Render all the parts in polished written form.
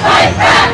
Fight back!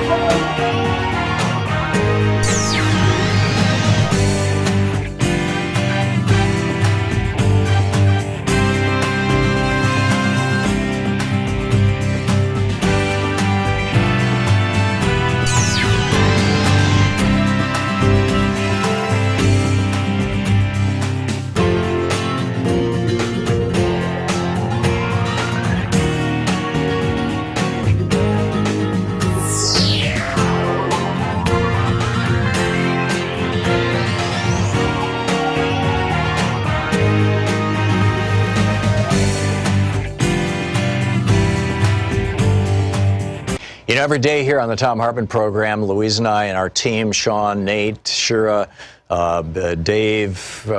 You know, every day here on the Thom Hartmann Program, Louise and I and our team, Sean, Nate, Shira, Dave,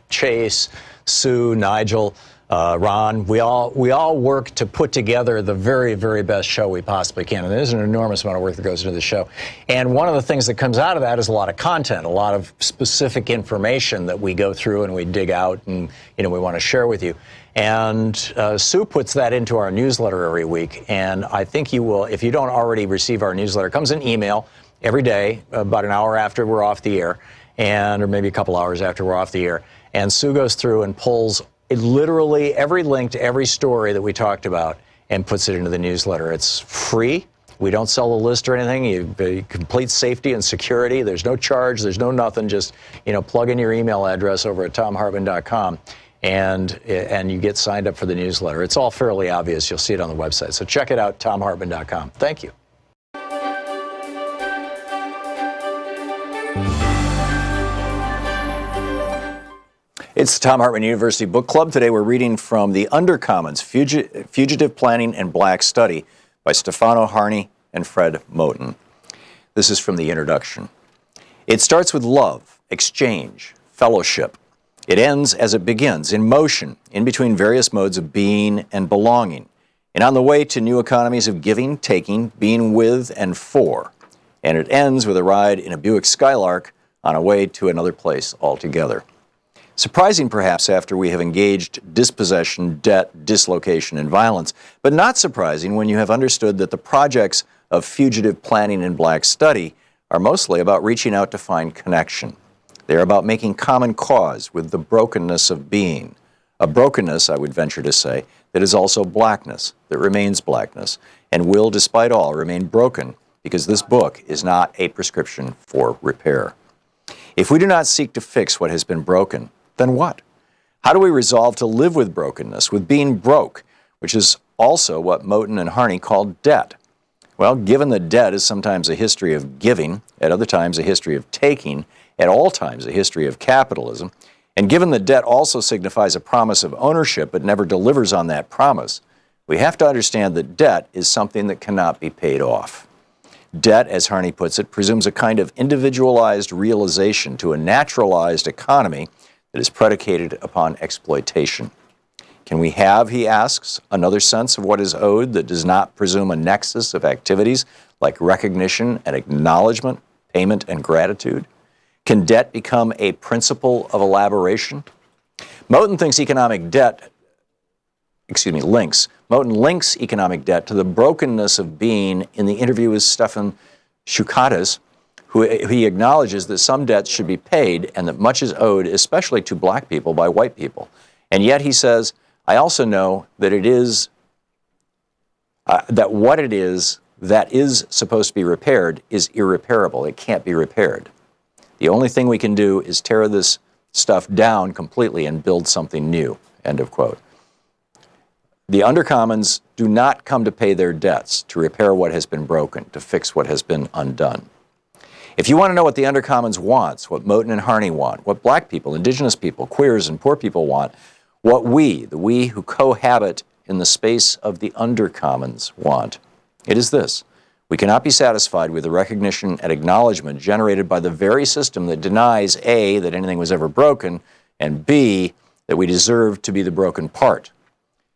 Chase, Sue, Nigel, Ron, we all work to put together the very, very best show we possibly can. And there's an enormous amount of work that goes into the show. And one of the things that comes out of that is a lot of content, a lot of specific information that we go through and we dig out and, we want to share with you. And Sue puts that into our newsletter every week. And I think you will, if you don't already receive our newsletter, it comes in email every day, about an hour after we're off the air, or maybe a couple hours after we're off the air. And Sue goes through and pulls literally every link to every story that we talked about and puts it into the newsletter. It's free. We don't sell the list or anything. You complete safety and security. There's no charge. There's no nothing. Just, plug in your email address over at thomhartmann.com. And you get signed up for the newsletter. It's all fairly obvious. You'll see it on the website. So check it out, thomhartmann.com. Thank you. It's the Thom Hartmann University Book Club. Today we're reading from The Undercommons, Fugitive Planning and Black Study by Stefano Harney and Fred Moten. This is from the introduction. It starts with love, exchange, fellowship. It ends as it begins, in motion, in between various modes of being and belonging, and on the way to new economies of giving, taking, being with and for. And it ends with a ride in a Buick Skylark on a way to another place altogether. Surprising, perhaps, after we have engaged dispossession, debt, dislocation, and violence, but not surprising when you have understood that the projects of fugitive planning and black study are mostly about reaching out to find connection. They are about making common cause with the brokenness of being. A brokenness, I would venture to say, that is also blackness, that remains blackness, and will, despite all, remain broken, because this book is not a prescription for repair. If we do not seek to fix what has been broken, then what? How do we resolve to live with brokenness, with being broke, which is also what Moten and Harney called debt? Well, given that debt is sometimes a history of giving, at other times a history of taking, at all times a history of capitalism, and given that debt also signifies a promise of ownership but never delivers on that promise, we have to understand that debt is something that cannot be paid off. Debt, as Harney puts it, presumes a kind of individualized realization to a naturalized economy that is predicated upon exploitation. Can we have, he asks, another sense of what is owed that does not presume a nexus of activities like recognition and acknowledgement, payment and gratitude? Can debt become a principle of elaboration? Moten links economic debt to the brokenness of being in the interview with Stefan Shukatis, who he acknowledges that some debts should be paid and that much is owed, especially to black people, by white people. And yet he says, I also know that it is, that what it is that is supposed to be repaired is irreparable. It can't be repaired. The only thing we can do is tear this stuff down completely and build something new, end of quote. The Undercommons do not come to pay their debts, to repair what has been broken, to fix what has been undone. If you want to know what the Undercommons wants, what Moten and Harney want, what black people, indigenous people, queers, and poor people want, what we, the we who cohabit in the space of the Undercommons want, it is this. We cannot be satisfied with the recognition and acknowledgement generated by the very system that denies A, that anything was ever broken, and B, that we deserve to be the broken part.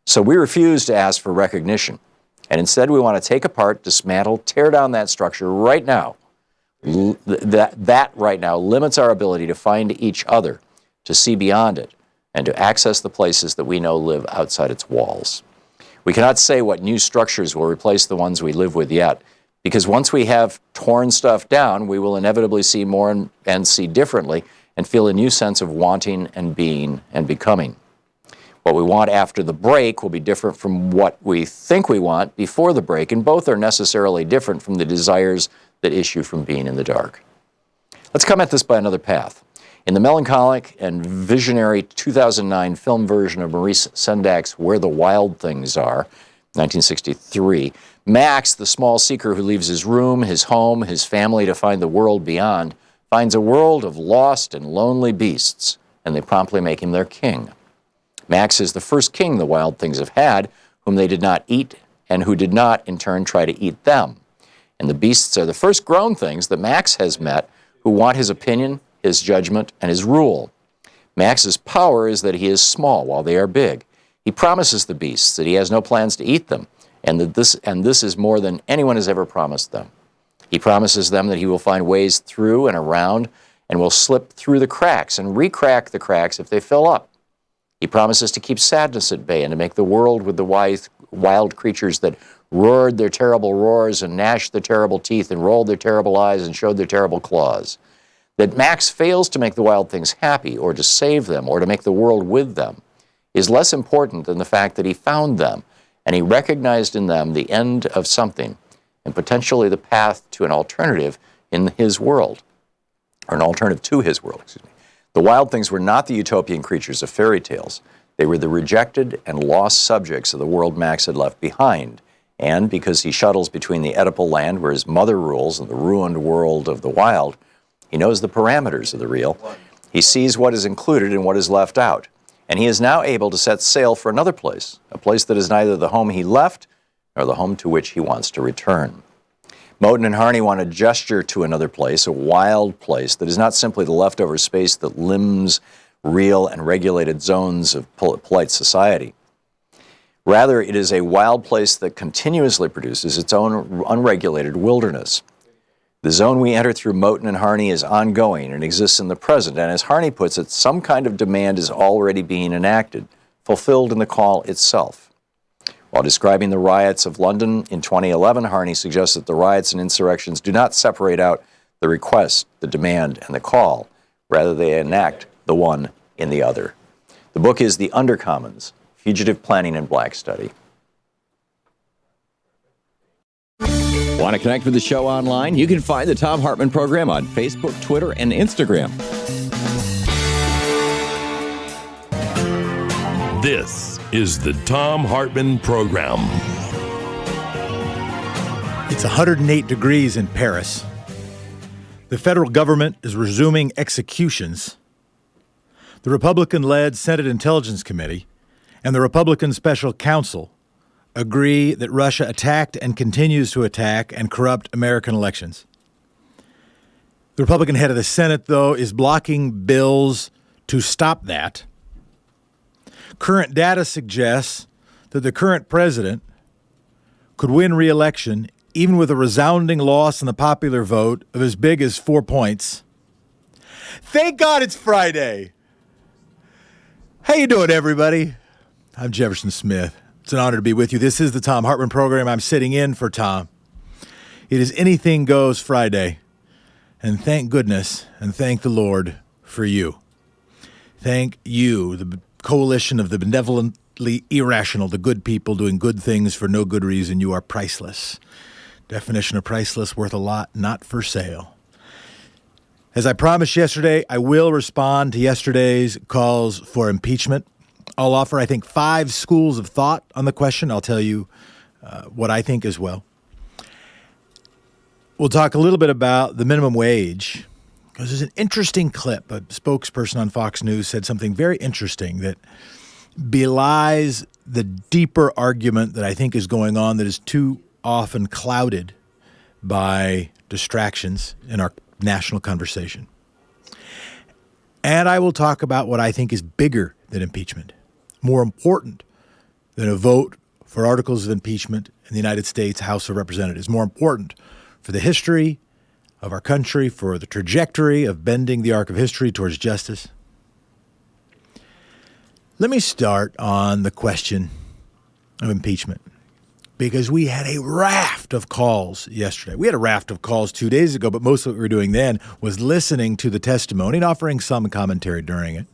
So we refuse to ask for recognition, and instead we want to take apart, dismantle, tear down that structure right now. That right now limits our ability to find each other, to see beyond it, and to access the places that we know live outside its walls. We cannot say what new structures will replace the ones we live with yet, Because once we have torn stuff down, we will inevitably see more and see differently and feel a new sense of wanting and being and becoming. What we want after the break will be different from what we think we want before the break, and both are necessarily different from the desires that issue from being in the dark. Let's come at this by another path. In the melancholic and visionary 2009 film version of Maurice Sendak's Where the Wild Things Are, 1963, Max, the small seeker who leaves his room, his home, his family to find the world beyond, finds a world of lost and lonely beasts, and they promptly make him their king. Max is the first king the wild things have had, whom they did not eat, and who did not, in turn, try to eat them. And the beasts are the first grown things that Max has met, who want his opinion, his judgment, and his rule. Max's power is that he is small while they are big. He promises the beasts that he has no plans to eat them, and this is more than anyone has ever promised them. He promises them that he will find ways through and around and will slip through the cracks and re-crack the cracks if they fill up. He promises to keep sadness at bay and to make the world with the wild creatures that roared their terrible roars and gnashed their terrible teeth and rolled their terrible eyes and showed their terrible claws. That Max fails to make the wild things happy or to save them or to make the world with them is less important than the fact that he found them and he recognized in them the end of something and potentially the path to an alternative in his world, or an alternative to his world, excuse me. The wild things were not the utopian creatures of fairy tales. They were the rejected and lost subjects of the world Max had left behind. And because he shuttles between the Oedipal land where his mother rules and the ruined world of the wild, he knows the parameters of the real. He sees what is included and what is left out. And he is now able to set sail for another place, a place that is neither the home he left nor the home to which he wants to return. Moten and Harney want to gesture to another place, a wild place that is not simply the leftover space that limbs real and regulated zones of polite society. Rather, it is a wild place that continuously produces its own unregulated wilderness. The zone we enter through Moten and Harney is ongoing and exists in the present, and as Harney puts it, some kind of demand is already being enacted, fulfilled in the call itself. While describing the riots of London in 2011, Harney suggests that the riots and insurrections do not separate out the request, the demand, and the call. Rather, they enact the one in the other. The book is The Undercommons, Fugitive Planning and Black Study. Want to connect with the show online? You can find the Thom Hartmann Program on Facebook, Twitter, and Instagram. This is the Thom Hartmann Program. It's 108 degrees in Paris. The federal government is resuming executions. The Republican-led Senate Intelligence Committee and the Republican Special Counsel agree that Russia attacked and continues to attack and corrupt American elections. The Republican head of the Senate, though, is blocking bills to stop that. Current data suggests that the current president could win re-election even with a resounding loss in the popular vote of as big as 4 points. Thank God it's Friday. How you doing, everybody? I'm Jefferson Smith. It's an honor to be with you. This is the Thom Hartmann Program. I'm sitting in for Tom. It is Anything Goes Friday. And thank goodness and thank the Lord for you. Thank you, the coalition of the benevolently irrational, the good people doing good things for no good reason. You are priceless. Definition of priceless, worth a lot, not for sale. As I promised yesterday, I will respond to yesterday's calls for impeachment. I'll offer, I think, 5 schools of thought on the question. I'll tell you what I think as well. We'll talk a little bit about the minimum wage, because there's an interesting clip. A spokesperson on Fox News said something very interesting that belies the deeper argument that I think is going on that is too often clouded by distractions in our national conversation. And I will talk about what I think is bigger than impeachment, more important than a vote for articles of impeachment in the United States House of Representatives, more important for the history of our country, for the trajectory of bending the arc of history towards justice. Let me start on the question of impeachment. because we had a raft of calls yesterday. We had a raft of calls 2 days ago, but most of what we were doing then was listening to the testimony and offering some commentary during it.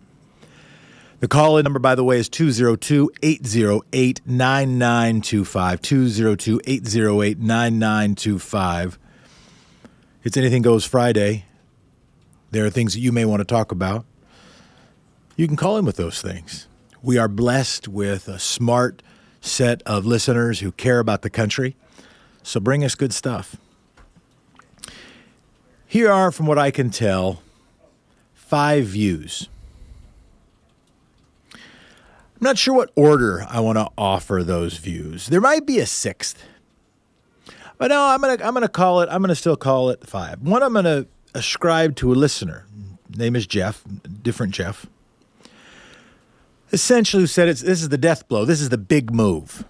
The call-in number, by the way, is 202-808-9925, 202-808-9925. It's Anything Goes Friday. There are things that you may want to talk about. You can call in with those things. We are blessed with a smart set of listeners who care about the country, so bring us good stuff. Here are, from what I can tell, 5 views. I'm not sure what order I want to offer those views. There might be a 6th. But no, I'm gonna still call it 5. One I'm gonna ascribe to a listener. Name is Jeff, different Jeff. Essentially who said this is the death blow. This is the big move.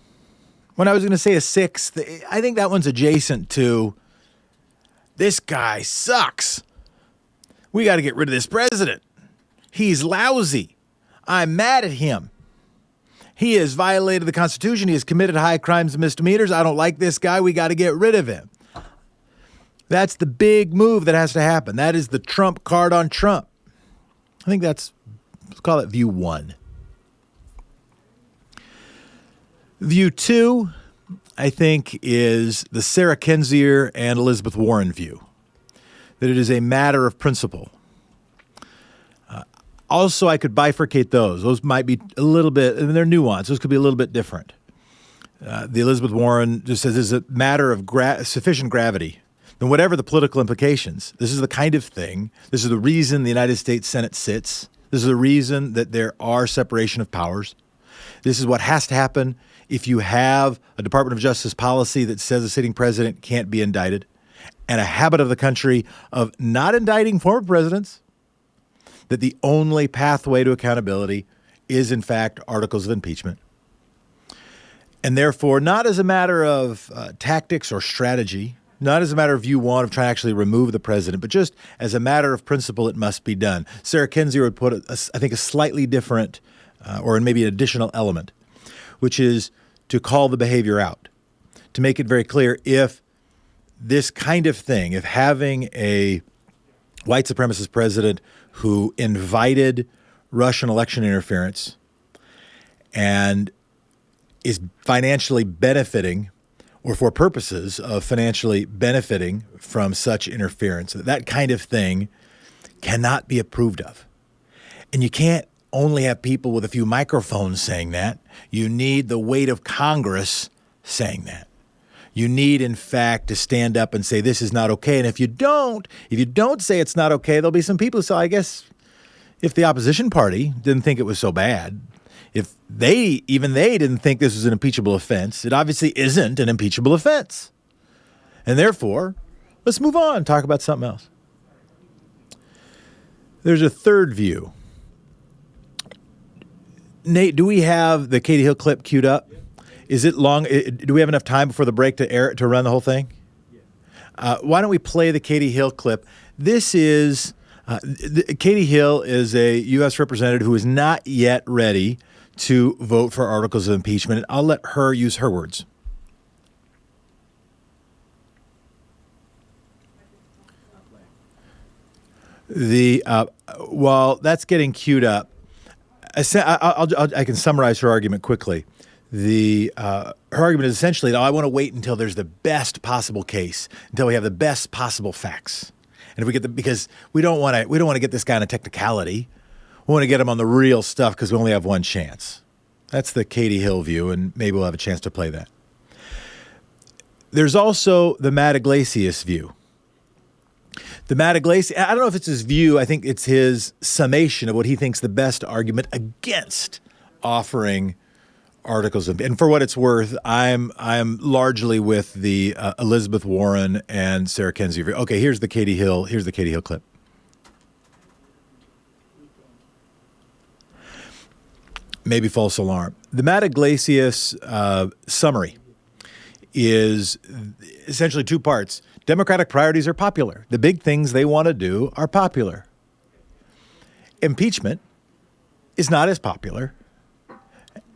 When I was gonna say a 6th, I think that one's adjacent to this guy sucks. We got to get rid of this president. He's lousy. I'm mad at him. He has violated the Constitution. He has committed high crimes and misdemeanors. I don't like this guy. We got to get rid of him. That's the big move that has to happen. That is the Trump card on Trump. I think let's call it view 1. View 2, I think, is the Sarah Kendzior and Elizabeth Warren view, that it is a matter of principle. Also, I could bifurcate those. Those might be a little bit, and they're nuanced. Those could be a little bit different. The Elizabeth Warren just says it's a matter of sufficient gravity. And whatever the political implications, this is the kind of thing, this is the reason the United States Senate sits. This is the reason that there are separation of powers. This is what has to happen if you have a Department of Justice policy that says a sitting president can't be indicted, and a habit of the country of not indicting former presidents, that the only pathway to accountability is, in fact, articles of impeachment. And therefore, not as a matter of tactics or strategy, not as a matter of view 1 of trying to actually remove the president, but just as a matter of principle, it must be done. Sarah Kendzior would put, I think, a slightly different or maybe an additional element, which is to call the behavior out, to make it very clear if this kind of thing, if having a white supremacist president who invited Russian election interference and is financially benefiting, or for purposes of financially benefiting from such interference, that kind of thing cannot be approved of. And you can't only have people with a few microphones saying that. You need the weight of Congress saying that. You need, in fact, to stand up and say this is not okay. And if you don't say it's not okay, there'll be some people who say, I guess if the opposition party didn't think it was so bad, if they didn't think this was an impeachable offense, it obviously isn't an impeachable offense. And therefore, let's move on, talk about something else. There's a third view. Nate, do we have the Katie Hill clip queued up? Is it long? Do we have enough time before the break to run the whole thing? Why don't we play the Katie Hill clip? This is Katie Hill is a U.S. representative who is not yet ready to vote for articles of impeachment. And I'll let her use her words. While that's getting queued up, I can summarize her argument quickly. Her argument is essentially that I want to wait until there's the best possible case, until we have the best possible facts, and if we get because we don't want to get this guy on a technicality. We want to get him on the real stuff because we only have one chance. That's the Katie Hill view, and maybe we'll have a chance to play that. There's also the Matt Iglesias view. The Matt Iglesias, I don't know if it's his view. I think it's his summation of what he thinks the best argument against offering articles of, and for what it's worth, I'm largely with the Elizabeth Warren and Sarah Kendzior view. Okay, here's the Katie Hill clip. Maybe false alarm. The Matt Iglesias summary is essentially 2 parts. Democratic priorities are popular. The big things they want to do are popular. Impeachment is not as popular.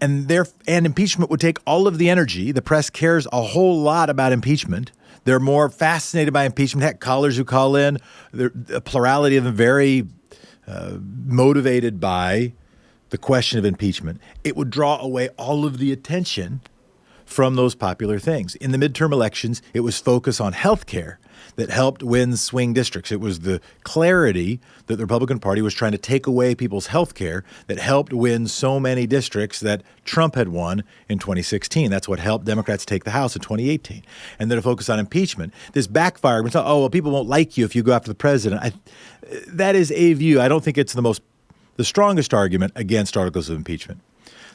and impeachment would take all of the energy. The press cares a whole lot about impeachment. They're more fascinated by impeachment. Heck, callers who call in, a plurality of them very motivated by the question of impeachment. It would draw away all of the attention from those popular things. In the midterm elections, it was focus on health care that helped win swing districts. It was the clarity that the Republican Party was trying to take away people's health care that helped win so many districts that Trump had won in 2016. That's what helped Democrats take the House in 2018. And then a focus on impeachment. This backfired. We thought, oh, well, people won't like you if you go after the president. That is a view. I don't think it's the strongest argument against articles of impeachment.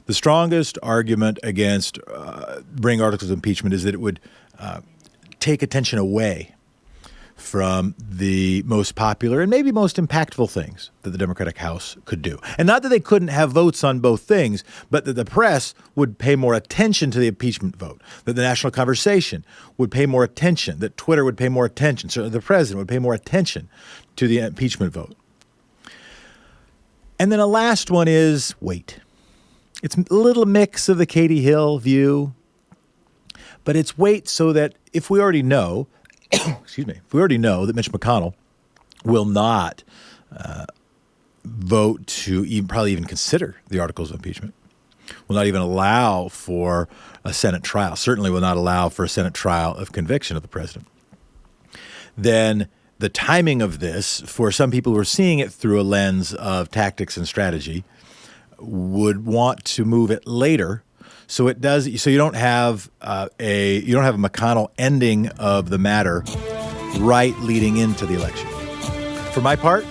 The strongest argument against bring articles of impeachment is that it would take attention away from the most popular and maybe most impactful things that the Democratic House could do. And not that they couldn't have votes on both things, but that the press would pay more attention to the impeachment vote, that the national conversation would pay more attention, that Twitter would pay more attention, certainly the president would pay more attention to the impeachment vote. And then a last one is wait. It's a little mix of the Katie Hill view, but it's wait so that if we already know, if we already know that Mitch McConnell will not vote to probably even consider the articles of impeachment, will not even allow for a Senate trial, certainly will not allow for a Senate trial of conviction of the president, then the timing of this, for some people who are seeing it through a lens of tactics and strategy, would want to move it later. So it does. So you don't have a McConnell ending of the matter right leading into the election. For my part,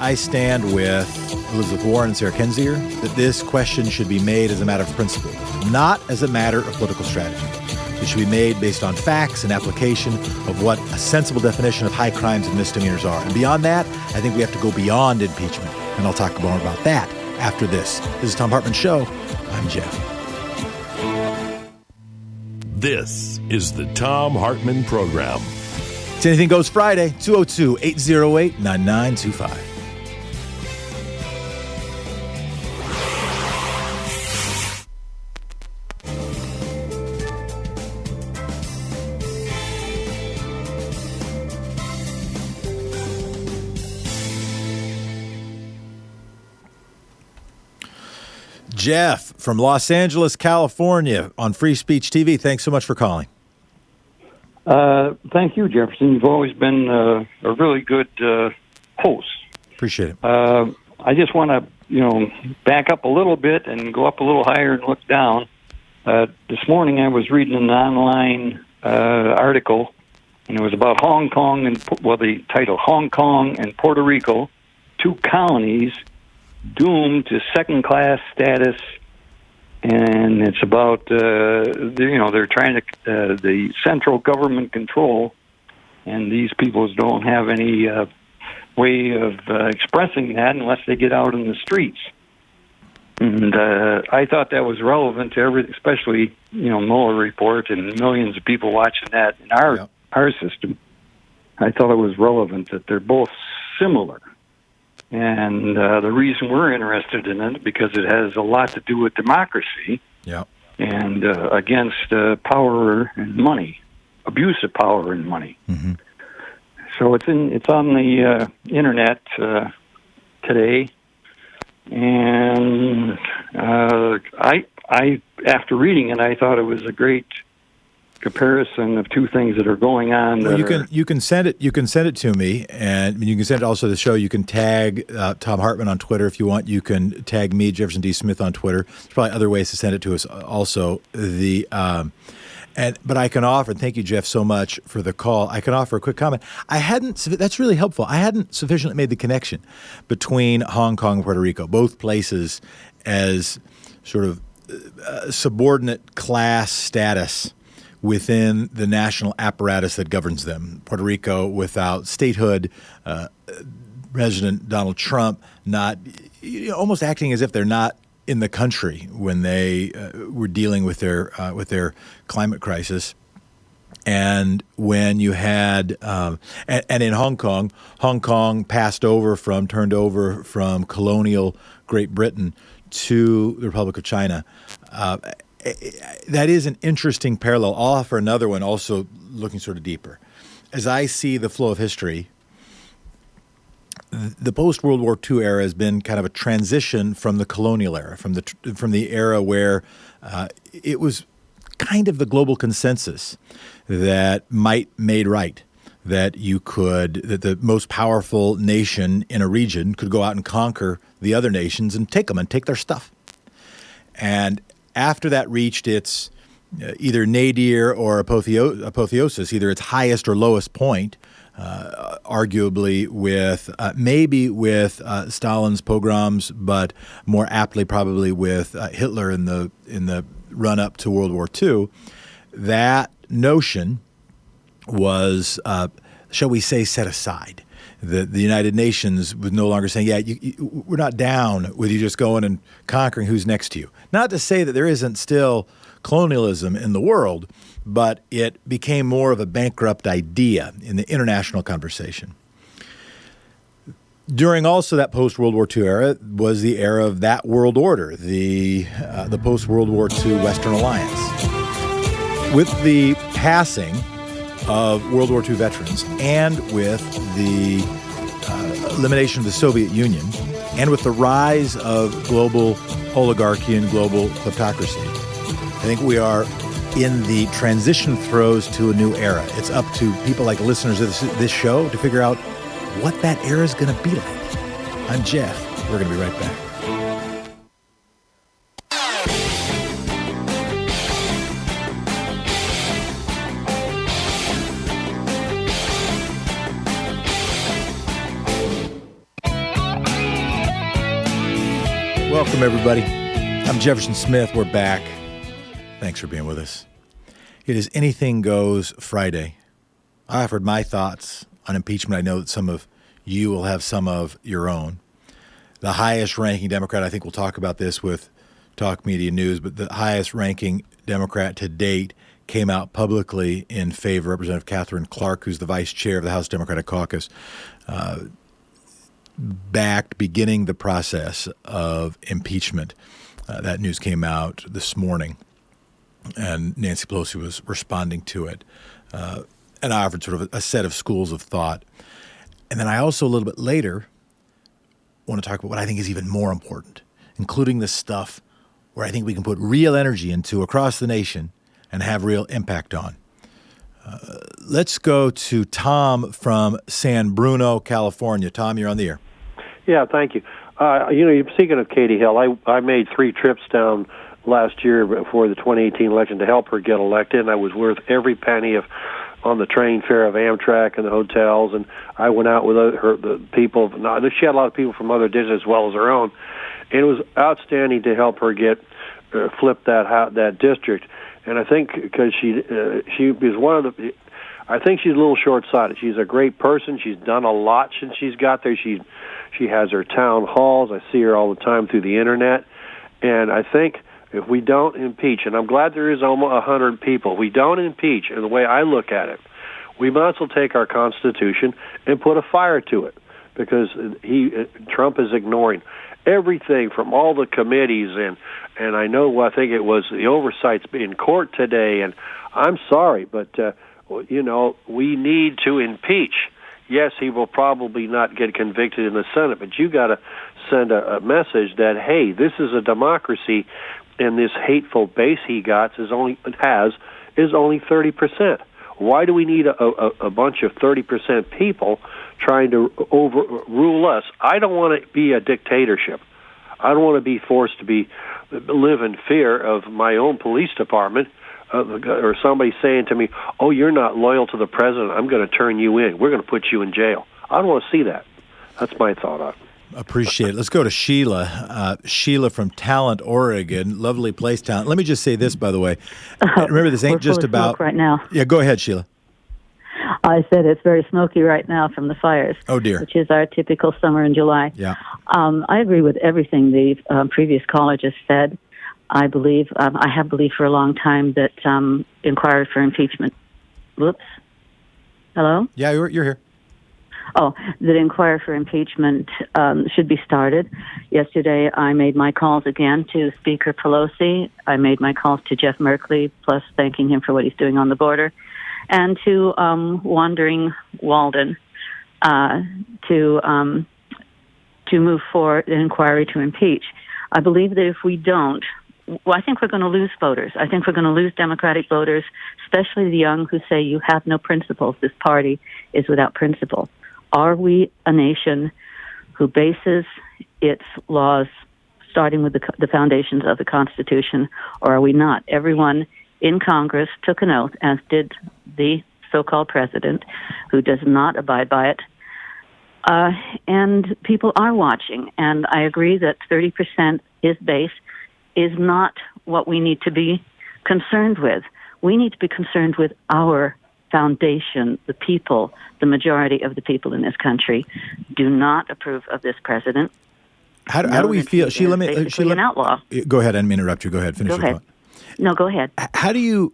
I stand with Elizabeth Warren and Sarah Kendzior that this question should be made as a matter of principle, not as a matter of political strategy. It should be made based on facts and application of what a sensible definition of high crimes and misdemeanors are. And beyond that, I think we have to go beyond impeachment. And I'll talk more about that after this. This is Thom Hartmann Show. I'm Jeff. This is the Thom Hartmann Program. It's Anything Goes Friday, 202-808-9925. Jeff from Los Angeles, California on Free Speech TV. Thanks so much for calling. Thank you, Jefferson. You've always been a really good host. Appreciate it. I just want to, back up a little bit and go up a little higher and look down. This morning I was reading an online article, and it was about Hong Kong the title, Hong Kong and Puerto Rico, two colonies doomed to second-class status, and it's about they're trying to the central government control, and these peoples don't have any way of expressing that unless they get out in the streets. And I thought that was relevant to everything, especially Mueller report and millions of people watching that in our system. I thought it was relevant that they're both similar. And the reason we're interested in it because it has a lot to do with democracy and against power and money, abuse of power and money. Mm-hmm. So it's on the internet today, and I after reading it, I thought it was a great comparison of two things that are going on. Well, you can send it. You can send it to me, and you can send it also to the show. You can tag Thom Hartmann on Twitter if you want. You can tag me, Jefferson D. Smith, on Twitter. There's probably other ways to send it to us. Also, but I can offer. Thank you, Jeff, so much for the call. I can offer a quick comment. That's really helpful. I hadn't sufficiently made the connection between Hong Kong and Puerto Rico, both places as sort of subordinate class status within the national apparatus that governs them. Puerto Rico without statehood, President Donald Trump not almost acting as if they're not in the country when they were dealing with their climate crisis. And when you had and in Hong Kong turned over from colonial Great Britain to the Republic of China. That is an interesting parallel. I'll offer another one also looking sort of deeper. As I see the flow of history, the post-World War II era has been kind of a transition from the colonial era, from the era where it was kind of the global consensus that might made right, that the most powerful nation in a region could go out and conquer the other nations and take them and take their stuff. And after that reached its either nadir or apotheosis, either its highest or lowest point, arguably maybe with Stalin's pogroms, but more aptly probably with Hitler in the run-up to World War II, that notion was, shall we say, set aside. The United Nations was no longer saying, we're not down with you just going and conquering who's next to you. Not to say that there isn't still colonialism in the world, but it became more of a bankrupt idea in the international conversation. During also that post-World War II era was the era of that world order, the post-World War II Western Alliance. With the passing of World War II veterans and with the elimination of the Soviet Union and with the rise of global oligarchy and global kleptocracy, I think we are in the transition throes to a new era. It's up to people like listeners of this show to figure out what that era is going to be like. I'm Jeff. We're going to be right back. Welcome, everybody. I'm Jefferson Smith. We're back. Thanks for being with us. It is Anything Goes Friday. I offered my thoughts on impeachment. I know that some of you will have some of your own. The highest-ranking Democrat, I think we'll talk about this with Talk Media News, but the highest-ranking Democrat to date came out publicly in favor, Representative Catherine Clark, who's the vice chair of the House Democratic Caucus, beginning the process of impeachment. That news came out this morning, and Nancy Pelosi was responding to it. And I offered sort of a set of schools of thought. And then I also, a little bit later, want to talk about what I think is even more important, including the stuff where I think we can put real energy into across the nation and have real impact on. Let's go to Tom from San Bruno, California. Tom, you're on the air. Yeah, thank you. Speaking of Katie Hill, I made 3 trips down last year before the 2018 election to help her get elected, and I was worth every penny on the train fare of Amtrak and the hotels, and I went out with the people. She had a lot of people from other districts as well as her own, and it was outstanding to help her get flip that district. And I think because she was one of the, I think she's a little short-sighted. She's a great person. She's done a lot since she's got there. She has her town halls. I see her all the time through the internet, and I think if we don't impeach, and I'm glad there is almost 100 people, if we don't impeach, and the way I look at it, we might as well take our Constitution and put a fire to it, because Trump is ignoring everything from all the committees, and I think it was the oversights in court today, and I'm sorry, but we need to impeach. Yes, he will probably not get convicted in the Senate, but you got to send a message that, hey, this is a democracy, and this hateful base he got is only 30%. Why do we need a bunch of 30% people trying to overrule us? I don't want to be a dictatorship. I don't want to be forced to live in fear of my own police department or somebody saying to me, "Oh, you're not loyal to the president. I'm going to turn you in. We're going to put you in jail." I don't want to see that. That's my thought on it. Appreciate it. Let's go to Sheila. Sheila from Talent, Oregon. Lovely place, Talent. Let me just say this, by the way. Remember, this ain't just about right now. Yeah, go ahead, Sheila. I said it's very smoky right now from the fires. Oh dear. Which is our typical summer in July. Yeah. I agree with everything the previous caller just said. I believe I have believed for a long time that inquiry for impeachment. Whoops. Hello. Yeah, you're here. The inquiry for impeachment should be started. Yesterday, I made my calls again to Speaker Pelosi. I made my calls to Jeff Merkley, plus thanking him for what he's doing on the border, and to Wandering Walden to move forward an inquiry to impeach. I believe that if we don't, I think we're going to lose voters. I think we're going to lose Democratic voters, especially the young who say you have no principles. This party is without principle. Are we a nation who bases its laws starting with the foundations of the Constitution, or are we not? Everyone in Congress took an oath, as did the so-called president, who does not abide by it. And people are watching, and I agree that 30% is base is not what we need to be concerned with. We need to be concerned with our foundation. The people, the majority of the people in this country, do not approve of this president. How do we feel? Sheila, an outlaw. Go ahead. I didn't mean to interrupt you. Go ahead. Finish your thought. No, go ahead. How do you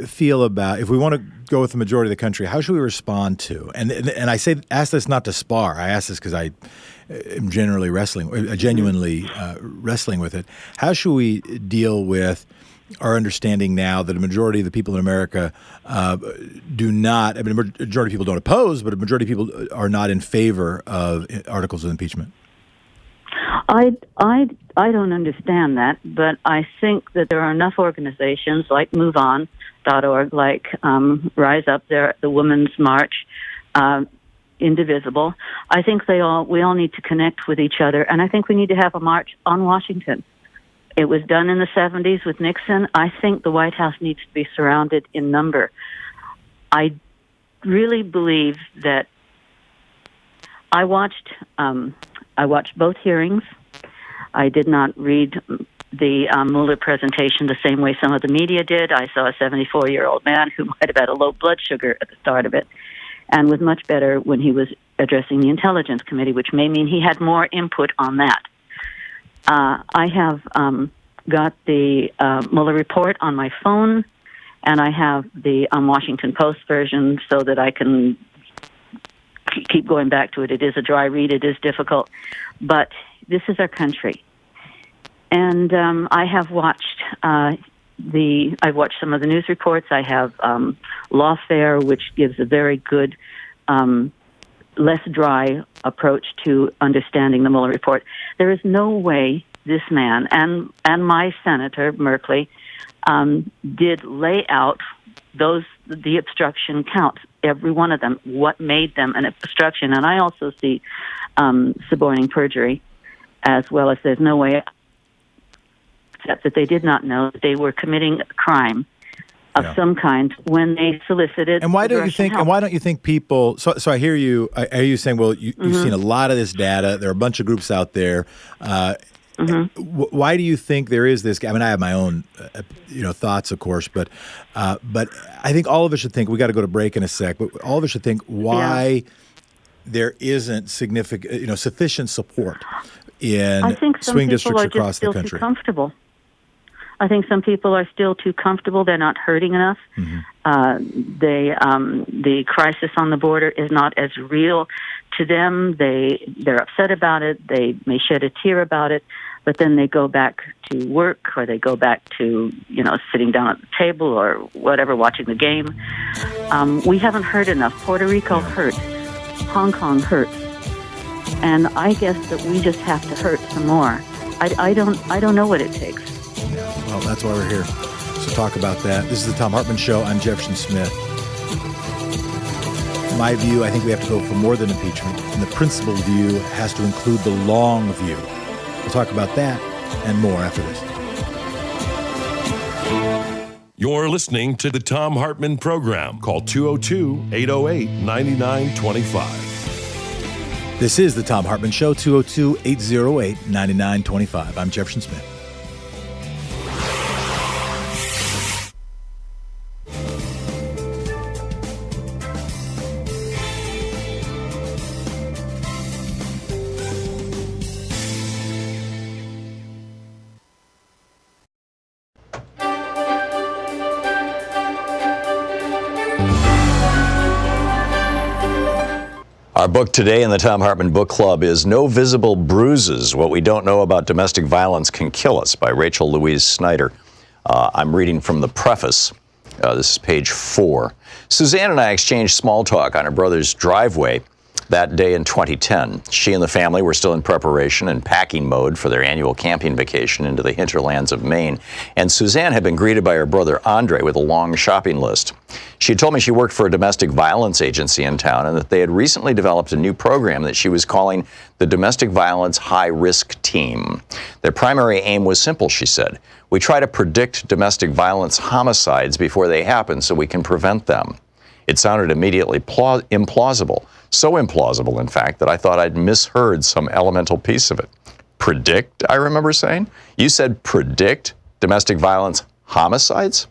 feel about, if we want to go with the majority of the country, how should we respond to? And I ask this not to spar. I ask this because I am genuinely wrestling with it. How should we deal with our understanding now that a majority of the people in America do not? I mean, a majority of people don't oppose, but a majority of people are not in favor of articles of impeachment. I don't understand that, but I think that there are enough organizations like MoveOn.org, like Rise Up, the Women's March, Indivisible. I think we all need to connect with each other, and I think we need to have a march on Washington. It was done in the 70s with Nixon. I think the White House needs to be surrounded in number. I really believe that I watched both hearings. I did not read the Mueller presentation the same way some of the media did. I saw a 74-year-old man who might have had a low blood sugar at the start of it and was much better when he was addressing the Intelligence Committee, which may mean he had more input on that. I have got the Mueller report on my phone, and I have the Washington Post version so that I can keep going back to it. It is a dry read. It is difficult. But this is our country. And I have watched I've watched some of the news reports. I have Lawfare, which gives a very good, less dry approach to understanding the Mueller report. There is no way this man and my Senator Merkley did lay out the obstruction counts, every one of them, what made them an obstruction. And I also see suborning perjury, as well as there's no way except that they did not know that they were committing a crime of some kind when they solicited. And why don't you think? Help. And why don't you think people? So I hear you. I hear you saying, well, you've seen a lot of this data. There are a bunch of groups out there. Why do you think there is this? I mean, I have my own, thoughts, of course, but I think all of us should think. We got to go to break in a sec, but all of us should think why there isn't sufficient support in swing districts across the country. Comfortable. I think some people are still too comfortable. They're not hurting enough. The crisis on the border is not as real to them. They're upset about it. They may shed a tear about it, but then they go back to work, or they go back to sitting down at the table or whatever, watching the game. We haven't heard enough. Puerto Rico hurt. Hong Kong hurt. And I guess that we just have to hurt some more. I don't know what it takes. Well, that's why we're here. So talk about that. This is the Thom Hartmann Show. I'm Jefferson Smith. In my view, I think we have to go for more than impeachment, and the principled view has to include the long view. We'll talk about that and more after this. You're listening to the Thom Hartmann Program. Call 202-808-9925. This is the Thom Hartmann Show, 202-808-9925. I'm Jefferson Smith. Our book today in the Thom Hartmann Book Club is No Visible Bruises, What We Don't Know About Domestic Violence Can Kill Us by Rachel Louise Snyder. I'm reading from the preface. This is page 4. Suzanne and I exchanged small talk on her brother's driveway that day in 2010. She and the family were still in preparation and packing mode for their annual camping vacation into the hinterlands of Maine, and Suzanne had been greeted by her brother Andre with a long shopping list. She had told me she worked for a domestic violence agency in town and that they had recently developed a new program that she was calling the Domestic Violence High Risk Team. Their primary aim was simple, she said. We try to predict domestic violence homicides before they happen so we can prevent them. It sounded immediately implausible. So implausible, in fact, that I thought I'd misheard some elemental piece of it. Predict, I remember saying? You said predict domestic violence homicides?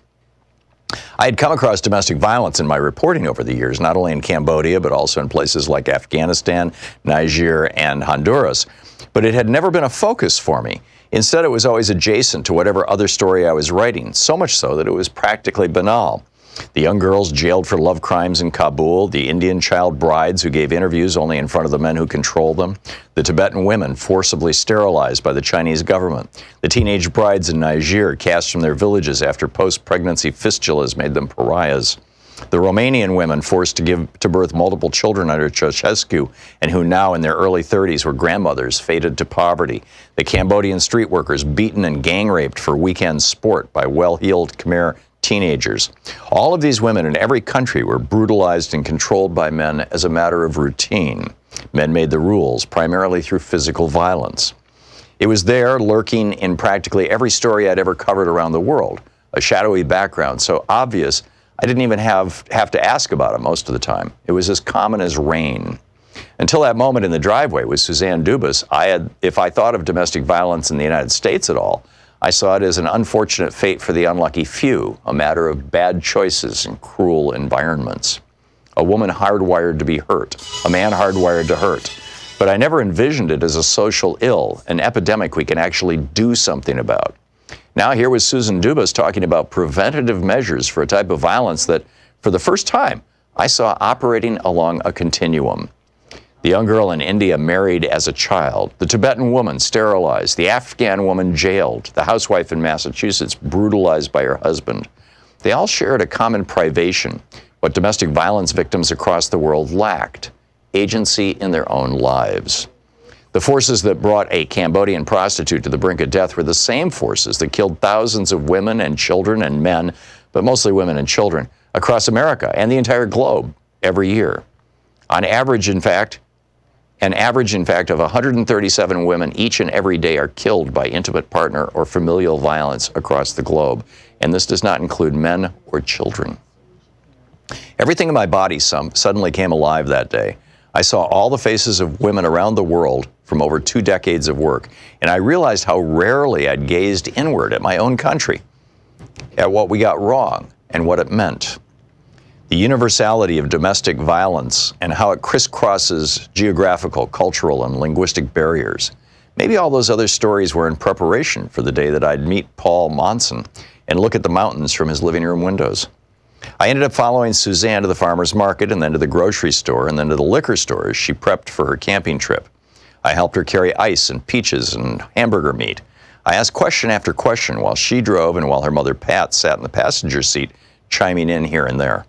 I had come across domestic violence in my reporting over the years, not only in Cambodia, but also in places like Afghanistan, Niger, and Honduras. But it had never been a focus for me. Instead, it was always adjacent to whatever other story I was writing, so much so that it was practically banal. The young girls jailed for love crimes in Kabul, the Indian child brides who gave interviews only in front of the men who controlled them, the Tibetan women forcibly sterilized by the Chinese government, the teenage brides in Niger cast from their villages after post-pregnancy fistulas made them pariahs, the Romanian women forced to give to birth multiple children under Ceausescu and who now in their early 30s were grandmothers fated to poverty, the Cambodian street workers beaten and gang-raped for weekend sport by well-heeled Khmer teenagers. All of these women in every country were brutalized and controlled by men as a matter of routine. Men made the rules, primarily through physical violence. It was there, lurking in practically every story I'd ever covered around the world, a shadowy background so obvious I didn't even have to ask about it most of the time. It was as common as rain. Until that moment in the driveway with Suzanne Dubas, if I thought of domestic violence in the United States at all, I saw it as an unfortunate fate for the unlucky few, a matter of bad choices and cruel environments. A woman hardwired to be hurt, a man hardwired to hurt. But I never envisioned it as a social ill, an epidemic we can actually do something about. Now here was Susan Dubas talking about preventative measures for a type of violence that, for the first time, I saw operating along a continuum. The young girl in India married as a child, the Tibetan woman sterilized, the Afghan woman jailed, the housewife in Massachusetts brutalized by her husband. They all shared a common privation, what domestic violence victims across the world lacked, agency in their own lives. The forces that brought a Cambodian prostitute to the brink of death were the same forces that killed thousands of women and children and men, but mostly women and children, across America and the entire globe every year. An average, in fact, of 137 women each and every day are killed by intimate partner or familial violence across the globe, and this does not include men or children. Everything in my body suddenly came alive that day. I saw all the faces of women around the world from over 2 decades of work, and I realized how rarely I'd gazed inward at my own country, at what we got wrong and what it meant. The universality of domestic violence and how it crisscrosses geographical, cultural, and linguistic barriers. Maybe all those other stories were in preparation for the day that I'd meet Paul Monson and look at the mountains from his living room windows. I ended up following Suzanne to the farmer's market and then to the grocery store and then to the liquor store as she prepped for her camping trip. I helped her carry ice and peaches and hamburger meat. I asked question after question while she drove and while her mother Pat sat in the passenger seat, chiming in here and there.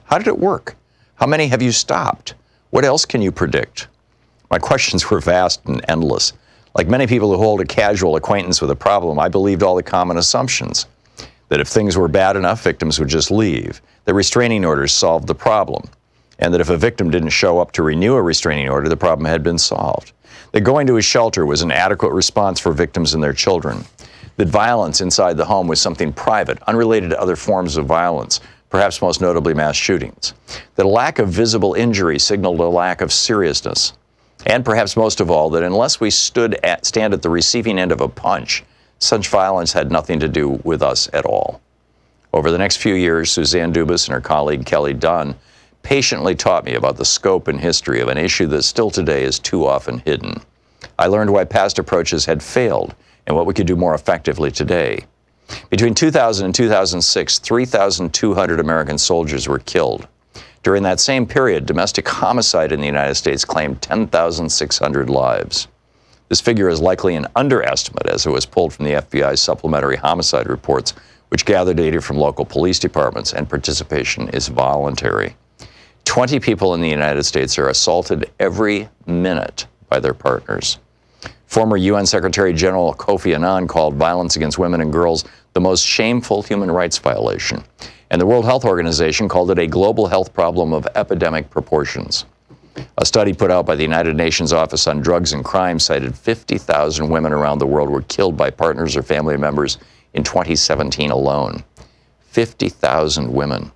How did it work? How many have you stopped? What else can you predict? My questions were vast and endless. Like many people who hold a casual acquaintance with a problem, I believed all the common assumptions. That if things were bad enough, victims would just leave. That restraining orders solved the problem. And that if a victim didn't show up to renew a restraining order, the problem had been solved. That going to a shelter was an adequate response for victims and their children. That violence inside the home was something private, unrelated to other forms of violence, perhaps most notably mass shootings. That a lack of visible injury signaled a lack of seriousness. And perhaps most of all, that unless we stand at the receiving end of a punch, such violence had nothing to do with us at all. Over the next few years, Suzanne Dubas and her colleague Kelly Dunn patiently taught me about the scope and history of an issue that still today is too often hidden. I learned why past approaches had failed and what we could do more effectively today. Between 2000 and 2006, 3,200 American soldiers were killed. During that same period, domestic homicide in the United States claimed 10,600 lives. This figure is likely an underestimate, as it was pulled from the FBI's supplementary homicide reports, which gather data from local police departments, and participation is voluntary. 20 people in the United States are assaulted every minute by their partners. Former UN Secretary General Kofi Annan called violence against women and girls the most shameful human rights violation, and the World Health Organization called it a global health problem of epidemic proportions. A study put out by the United Nations Office on Drugs and Crime cited 50,000 women around the world were killed by partners or family members in 2017 alone. 50,000 women.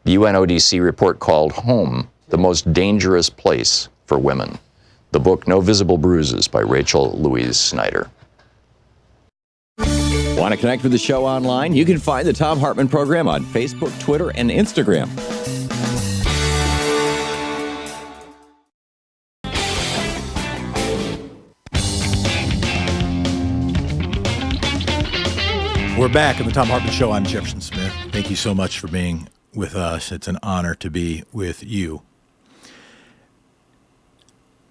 The UNODC report called Home the most dangerous place for women. The book No Visible Bruises by Rachel Louise Snyder. Want to connect with the show online? You can find the Thom Hartmann Program on Facebook, Twitter, and Instagram. We're back on the Thom Hartmann Show. I'm Jefferson Smith. Thank you so much for being with us. It's an honor to be with you.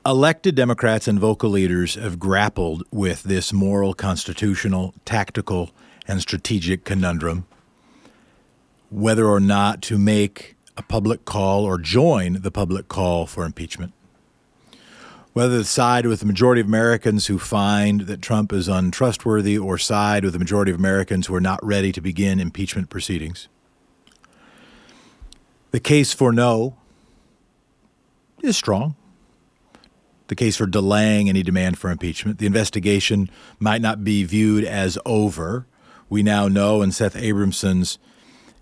Elected Democrats and vocal leaders have grappled with this moral, constitutional, tactical, and strategic conundrum, whether or not to make a public call or join the public call for impeachment, whether to side with the majority of Americans who find that Trump is untrustworthy or side with the majority of Americans who are not ready to begin impeachment proceedings. The case for no is strong. The case for delaying any demand for impeachment. The investigation might not be viewed as over. We now know in Seth Abramson's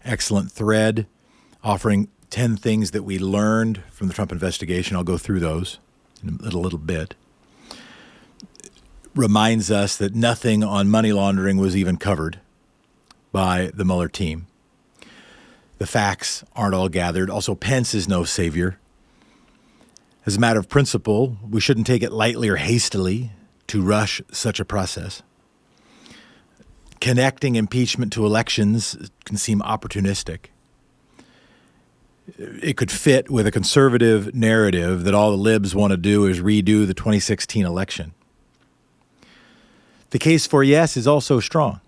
excellent thread offering 10 things that we learned from the Trump investigation. I'll go through those in a little bit. Reminds us that nothing on money laundering was even covered by the Mueller team. The facts aren't all gathered. Also, Pence is no savior. As a matter of principle, we shouldn't take it lightly or hastily to rush such a process. Connecting impeachment to elections can seem opportunistic. It could fit with a conservative narrative that all the libs want to do is redo the 2016 election. The case for yes is also strong.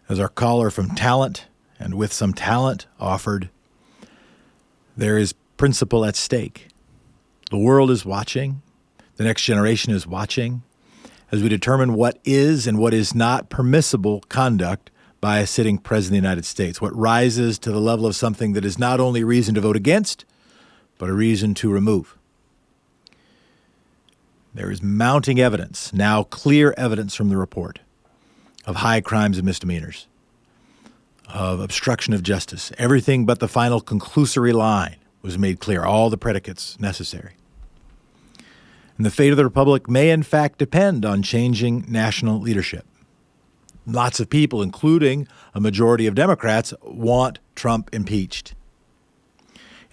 As our caller from Talent and with some talent offered, there is principle at stake. The world is watching. The next generation is watching as we determine what is and what is not permissible conduct by a sitting president of the United States, what rises to the level of something that is not only a reason to vote against, but a reason to remove. There is mounting evidence, now clear evidence from the report, of high crimes and misdemeanors, of obstruction of justice. Everything but the final conclusory line was made clear, all the predicates necessary. And the fate of the republic may in fact depend on changing national leadership. Lots of people, including a majority of Democrats, want Trump impeached.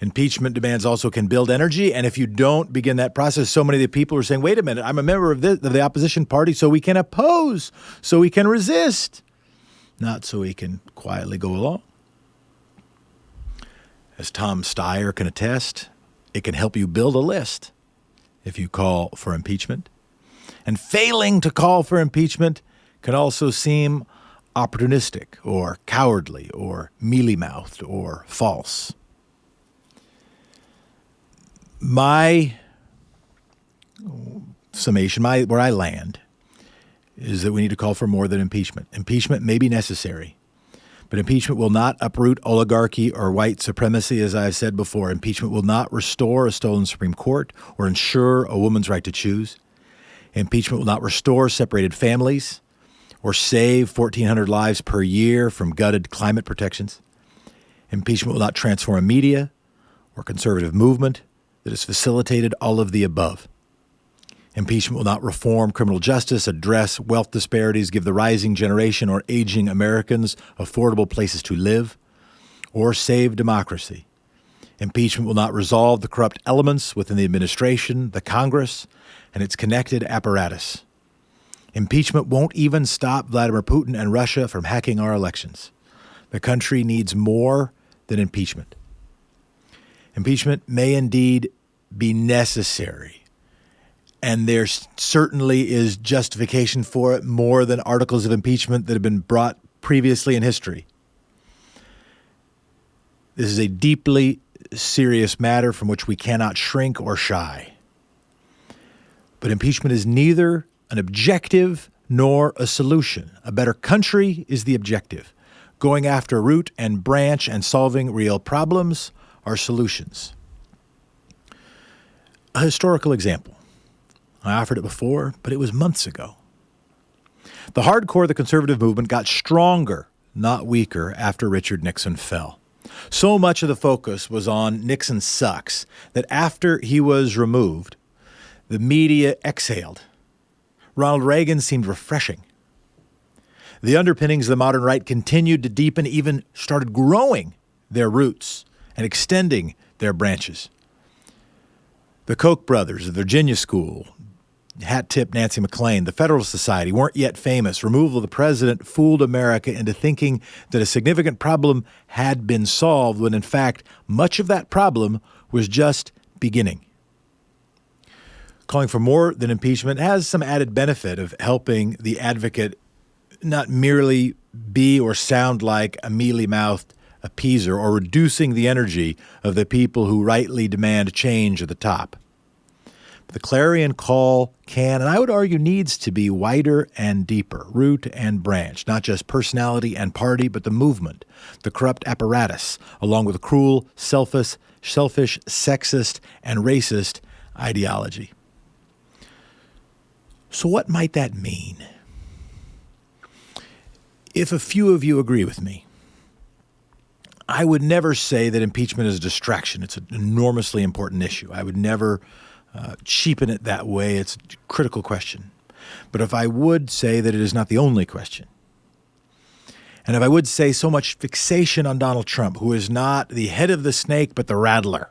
Impeachment demands also can build energy, and if you don't begin that process, so many of the people are saying, wait a minute, I'm a member of the opposition party, so we can oppose, so we can resist, not so we can quietly go along. As Tom Steyer can attest, it can help you build a list if you call for impeachment. And failing to call for impeachment can also seem opportunistic or cowardly or mealy-mouthed or false. My summation, where I land, is that we need to call for more than impeachment. Impeachment may be necessary, but impeachment will not uproot oligarchy or white supremacy, as I've said before. Impeachment will not restore a stolen Supreme Court or ensure a woman's right to choose. Impeachment will not restore separated families or save 1,400 lives per year from gutted climate protections. Impeachment will not transform a media or conservative movement that has facilitated all of the above. Impeachment will not reform criminal justice, address wealth disparities, give the rising generation or aging Americans affordable places to live, or save democracy. Impeachment will not resolve the corrupt elements within the administration, the Congress, and its connected apparatus. Impeachment won't even stop Vladimir Putin and Russia from hacking our elections. The country needs more than impeachment. Impeachment may indeed be necessary, and there certainly is justification for it, more than articles of impeachment that have been brought previously in history. This is a deeply serious matter from which we cannot shrink or shy. But impeachment is neither an objective nor a solution. A better country is the objective. Going after root and branch and solving real problems are solutions. A historical example. I offered it before, but it was months ago. The hardcore of the conservative movement got stronger, not weaker, after Richard Nixon fell. So much of the focus was on Nixon sucks that after he was removed, the media exhaled. Ronald Reagan seemed refreshing. The underpinnings of the modern right continued to deepen, even started growing their roots and extending their branches. The Koch brothers, the Virginia School, hat-tip Nancy McLean, the Federalist Society weren't yet famous. Removal of the president fooled America into thinking that a significant problem had been solved when, in fact, much of that problem was just beginning. Calling for more than impeachment has some added benefit of helping the advocate not merely be or sound like a mealy-mouthed appeaser or reducing the energy of the people who rightly demand change at the top. The clarion call can, and I would argue needs to be wider and deeper, root and branch, not just personality and party, but the movement, the corrupt apparatus, along with a cruel, selfish, sexist, and racist ideology. So what might that mean? If a few of you agree with me, I would never say that impeachment is a distraction. It's an enormously important issue. I would never cheapen it that way. It's a critical question. But if I would say that it is not the only question, and if I would say so much fixation on Donald Trump, who is not the head of the snake but the rattler,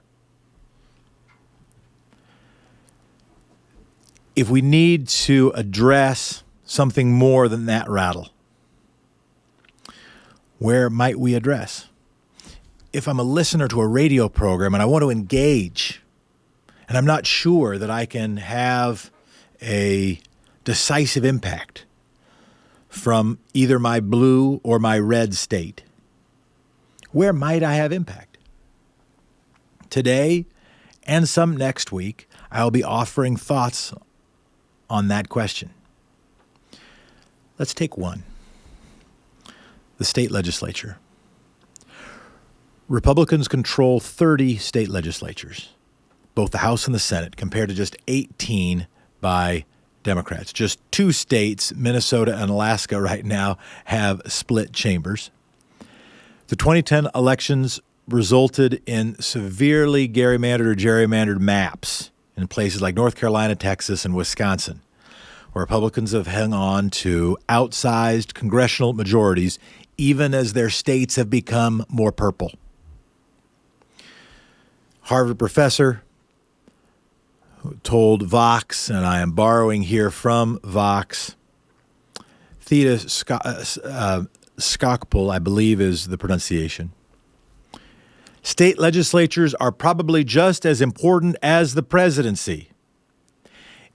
if we need to address something more than that rattle, where might we address? If I'm a listener to a radio program and I want to engage, and I'm not sure that I can have a decisive impact from either my blue or my red state, where might I have impact? Today and some next week, I'll be offering thoughts on that question. Let's take one. The state legislature. Republicans control 30 state legislatures, both the House and the Senate, compared to just 18 by Democrats. Just 2 states, Minnesota and Alaska, right now have split chambers. The 2010 elections resulted in severely gerrymandered maps in places like North Carolina, Texas, and Wisconsin, where Republicans have hung on to outsized congressional majorities, even as their states have become more purple. Harvard professor told Vox, and I am borrowing here from Vox, Theta Skocpol, I believe is the pronunciation. State legislatures are probably just as important as the presidency.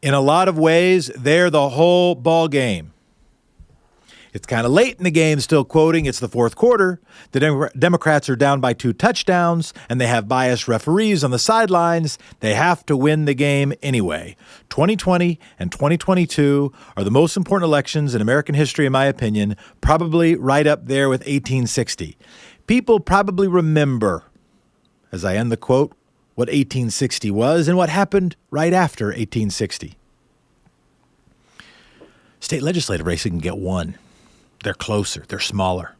In a lot of ways, they're the whole ball game. It's kind of late in the game, still quoting, it's the fourth quarter. The Democrats are down by 2 touchdowns, and they have biased referees on the sidelines. They have to win the game anyway. 2020 and 2022 are the most important elections in American history, in my opinion, probably right up there with 1860. People probably remember, as I end the quote, what 1860 was and what happened right after 1860. State legislative races can get won. They're closer. They're smaller.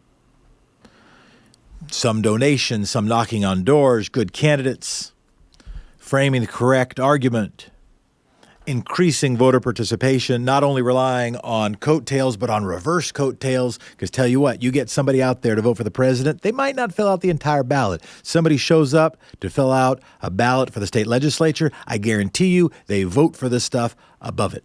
Some donations, some knocking on doors, good candidates, framing the correct argument, increasing voter participation, not only relying on coattails, but on reverse coattails. Because tell you what, you get somebody out there to vote for the president, they might not fill out the entire ballot. Somebody shows up to fill out a ballot for the state legislature, I guarantee you they vote for the stuff above it.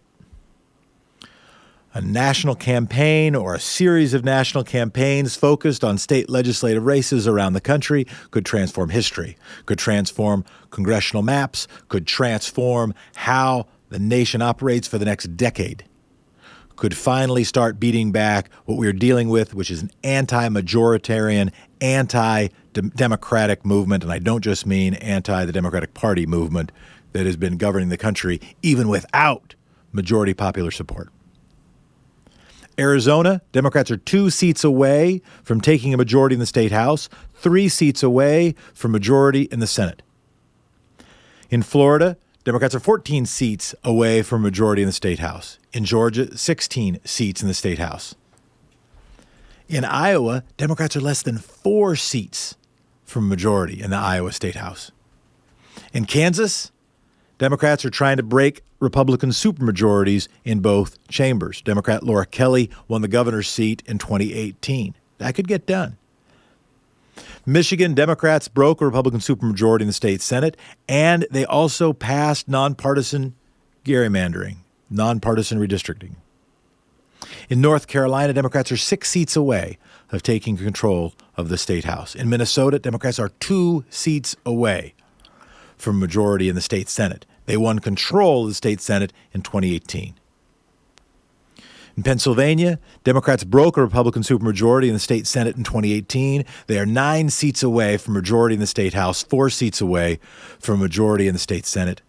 A national campaign or a series of national campaigns focused on state legislative races around the country could transform history, could transform congressional maps, could transform how the nation operates for the next decade, could finally start beating back what we're dealing with, which is an anti-majoritarian, anti-democratic movement, and I don't just mean anti-the Democratic Party movement that has been governing the country even without majority popular support. Arizona, Democrats are 2 seats away from taking a majority in the state House, 3 seats away from majority in the Senate. In Florida, Democrats are 14 seats away from majority in the state House. In Georgia, 16 seats in the state House. In Iowa, Democrats are less than 4 seats from majority in the Iowa state House. In Kansas, Democrats are trying to break Republican supermajorities in both chambers. Democrat Laura Kelly won the governor's seat in 2018. That could get done. Michigan, Democrats broke a Republican supermajority in the state Senate, and they also passed nonpartisan gerrymandering, nonpartisan redistricting. In North Carolina, Democrats are 6 seats away of taking control of the state House. In Minnesota, Democrats are 2 seats away from majority in the state Senate. They won control of the state Senate in 2018. In Pennsylvania, Democrats broke a Republican supermajority in the state Senate in 2018. They are 9 seats away from majority in the state House, 4 seats away from majority in the state Senate.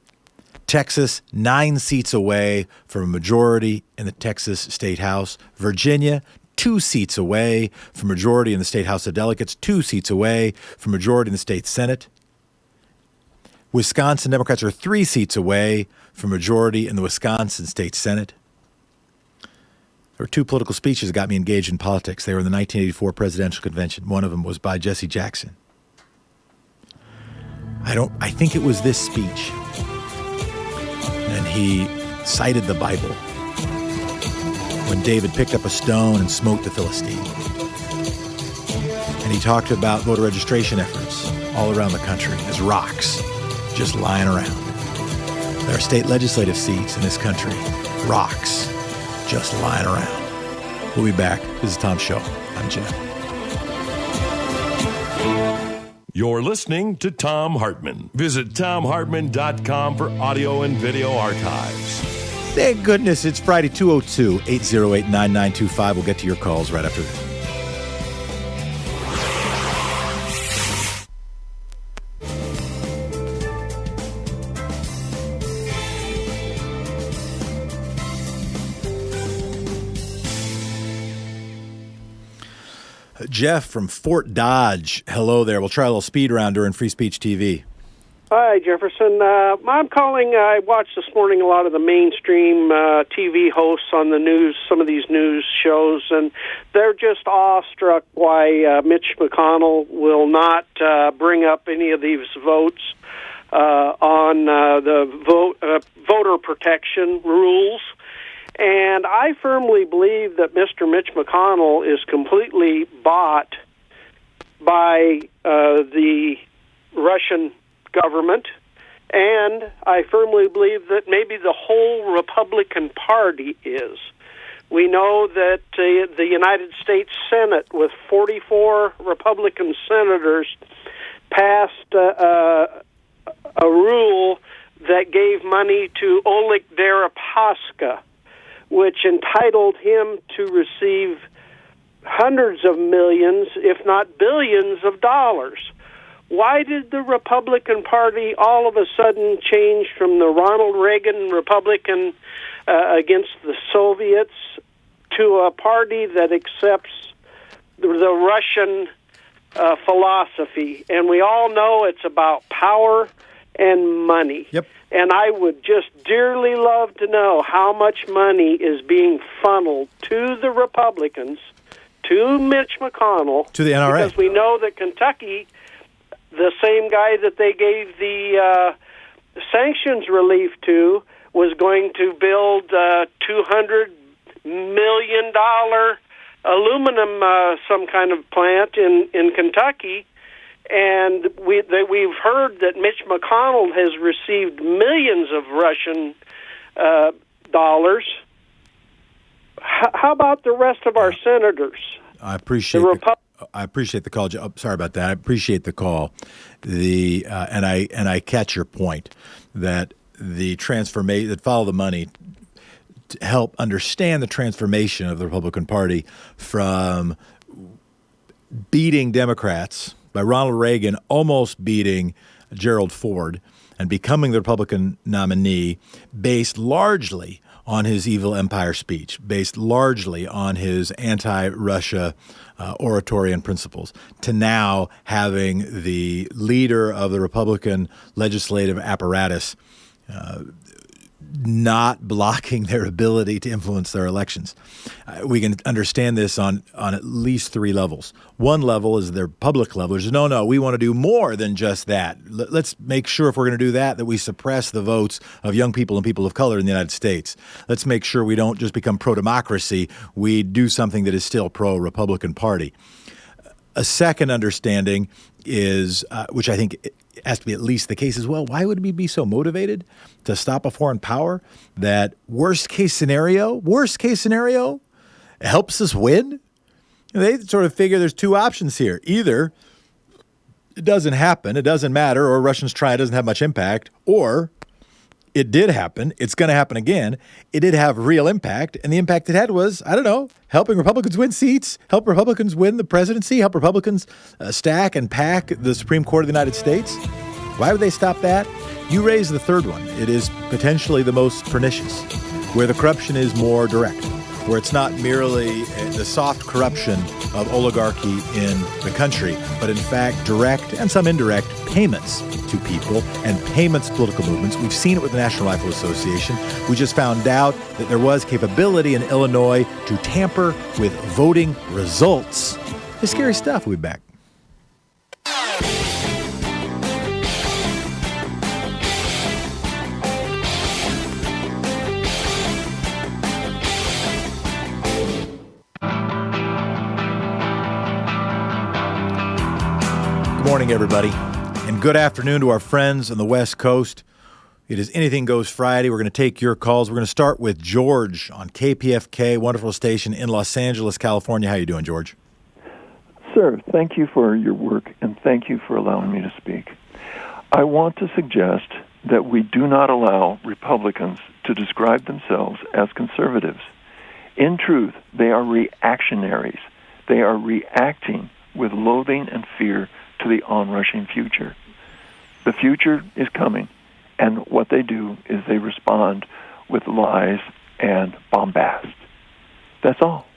Texas, 9 seats away from a majority in the Texas state House. Virginia, 2 seats away from majority in the state House of Delegates, 2 seats away from majority in the state Senate. Wisconsin, Democrats are 3 seats away from majority in the Wisconsin State Senate. There were 2 political speeches that got me engaged in politics. They were in the 1984 presidential convention. One of them was by Jesse Jackson. I think it was this speech. And he cited the Bible when David picked up a stone and smote the Philistine. And he talked about voter registration efforts all around the country as rocks just lying around. There are state legislative seats in this country, rocks just lying around. We'll be back. This is Tom's Show. I'm Jeff. You're listening to Thom Hartmann. Visit thomhartmann.com for audio and video archives. Thank goodness it's Friday, 202-808-9925. We'll get to your calls right after this. Jeff from Fort Dodge. Hello there. We'll try a little speed round during Free Speech TV. Hi, Jefferson. I'm calling. I watched this morning a lot of the mainstream TV hosts on the news, some of these news shows, and they're just awestruck why Mitch McConnell will not bring up any of these votes on the voter protection rules. And I firmly believe that Mr. Mitch McConnell is completely bought by the Russian government, and I firmly believe that maybe the whole Republican Party is. We know that the United States Senate, with 44 Republican senators, passed a rule that gave money to Oleg Deripaska, which entitled him to receive hundreds of millions, if not billions of dollars. Why did the Republican Party all of a sudden change from the Ronald Reagan Republican against the Soviets to a party that accepts the Russian philosophy? And we all know it's about power and money. Yep. And I would just dearly love to know how much money is being funneled to the Republicans, to Mitch McConnell, to the NRA. Because we know that Kentucky, the same guy that they gave the sanctions relief to, was going to build a $200 million aluminum some kind of plant in Kentucky. And we've heard that Mitch McConnell has received millions of Russian dollars how about the rest of our senators? I appreciate the call. Oh, sorry about that. I appreciate the call. And I catch your point that the transformation that follow the money to help understand the transformation of the Republican Party from beating Democrats by Ronald Reagan almost beating Gerald Ford and becoming the Republican nominee based largely on his evil empire speech, based largely on his anti-Russia oratory and principles, to now having the leader of the Republican legislative apparatus not blocking their ability to influence their elections. We can understand this on at least three levels. One level is their public level, which is, no, we want to do more than just that. Let's make sure if we're going to do that we suppress the votes of young people and people of color in the United States. Let's make sure we don't just become pro-democracy. We do something that is still pro-Republican Party. A second understanding is, which I think has to be at least the case as well, why would we be so motivated to stop a foreign power that worst case scenario helps us win? They sort of figure there's two options here. Either it doesn't happen, it doesn't matter, or Russians try, it doesn't have much impact, or it did happen, it's going to happen again, it did have real impact, and the impact it had was, I don't know, helping Republicans win seats, help Republicans win the presidency, help Republicans stack and pack the Supreme Court of the United States. Why would they stop that? You raise the third one. It is potentially the most pernicious, where the corruption is more direct, where it's not merely the soft corruption of oligarchy in the country, but in fact direct and some indirect payments to people and payments to political movements. We've seen it with the National Rifle Association. We just found out that there was capability in Illinois to tamper with voting results. It's scary stuff. We'll be back. Good morning, everybody, and good afternoon to our friends on the West Coast. It is Anything Goes Friday. We're going to take your calls. We're going to start with George on KPFK, wonderful station in Los Angeles, California. How are you doing, George? Sir, thank you for your work, and thank you for allowing me to speak. I want to suggest that we do not allow Republicans to describe themselves as conservatives. In truth, they are reactionaries. They are reacting with loathing and fear to the onrushing future. The future is coming, and what they do is they respond with lies and bombast. That's all.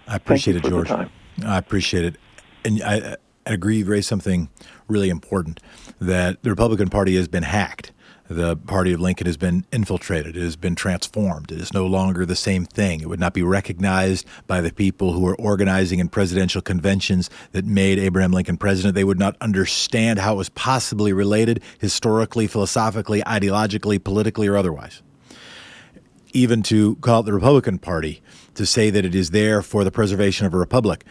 I appreciate it, George. I appreciate it. And I agree you raised something really important, that the Republican Party has been hacked. The party of Lincoln has been infiltrated. It has been transformed. It is no longer the same thing. It would not be recognized by the people who were organizing in presidential conventions that made Abraham Lincoln president. They would not understand how it was possibly related historically, philosophically, ideologically, politically, or otherwise. Even to call it the Republican Party, to say that it is there for the preservation of a republic,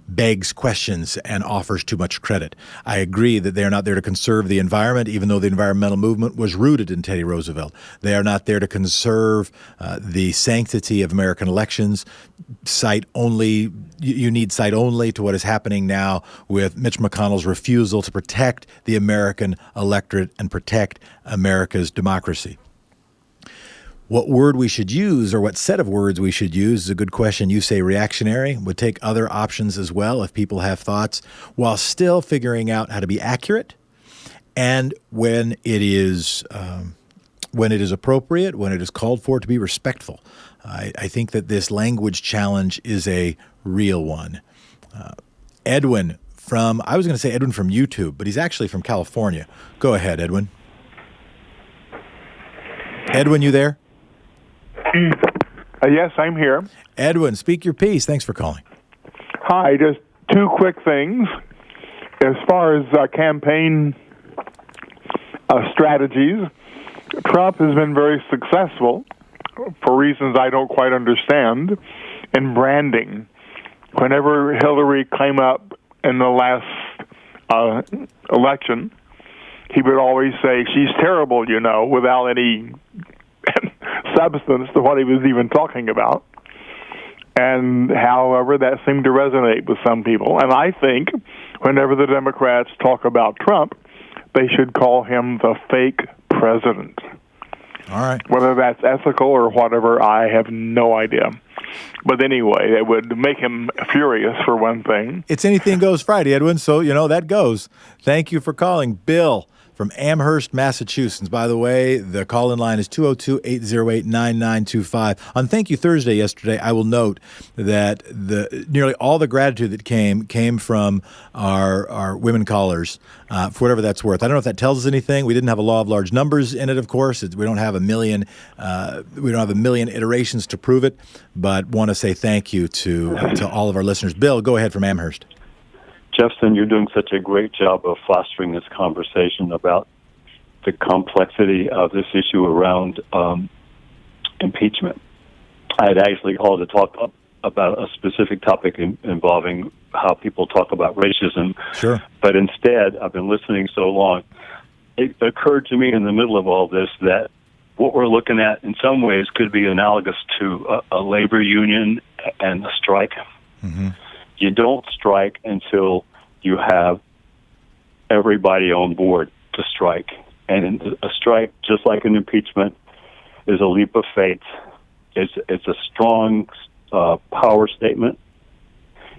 begs questions and offers too much credit. I agree that they are not there to conserve the environment, even though the environmental movement was rooted in Teddy Roosevelt. They are not there to conserve the sanctity of American elections. You need cite only to what is happening now with Mitch McConnell's refusal to protect the American electorate and protect America's democracy. What word we should use, or what set of words we should use, is a good question. You say reactionary. Would take other options as well if people have thoughts, while still figuring out how to be accurate, and when it is appropriate, when it is called for, to be respectful. I think that this language challenge is a real one. Edwin from YouTube, but he's actually from California. Go ahead, Edwin. Edwin, you there? Yes, I'm here. Edwin, speak your piece. Thanks for calling. Hi, just two quick things. As far as campaign strategies, Trump has been very successful, for reasons I don't quite understand, in branding. Whenever Hillary came up in the last election, he would always say, she's terrible, without any substance to what he was even talking about. And however, that seemed to resonate with some people. And I think whenever the Democrats talk about Trump, they should call him the fake president. All right. Whether that's ethical or whatever, I have no idea. But anyway, it would make him furious, for one thing. It's Anything Goes Friday, Edwin, so, that goes. Thank you for calling. Bill from Amherst, Massachusetts. By the way, the call-in line is 202-808-9925. On Thank You Thursday yesterday, I will note that nearly all the gratitude that came from our women callers, for whatever that's worth. I don't know if that tells us anything. We didn't have a law of large numbers in it, of course. We don't have a million iterations to prove it, but want to say thank you to all of our listeners. Bill, go ahead from Amherst. Jefferson, you're doing such a great job of fostering this conversation about the complexity of this issue around impeachment. I had actually called to talk about a specific topic involving how people talk about racism. Sure. But instead, I've been listening so long, it occurred to me in the middle of all this that what we're looking at in some ways could be analogous to a labor union and a strike. Mm-hmm. You don't strike until you have everybody on board to strike. And a strike, just like an impeachment, is a leap of faith. It's a strong power statement.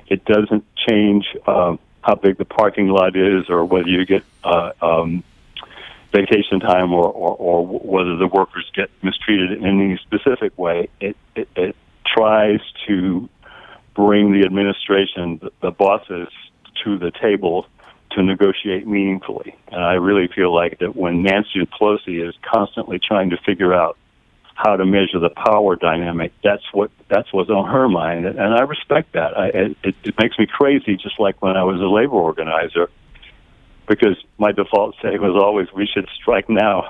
It doesn't change how big the parking lot is or whether you get vacation time or whether the workers get mistreated in any specific way. It tries to bring the administration, the bosses, to the table to negotiate meaningfully. And I really feel like that when Nancy Pelosi is constantly trying to figure out how to measure the power dynamic, that's what's on her mind. And I respect that. It makes me crazy, just like when I was a labor organizer, because my default setting was always we should strike now.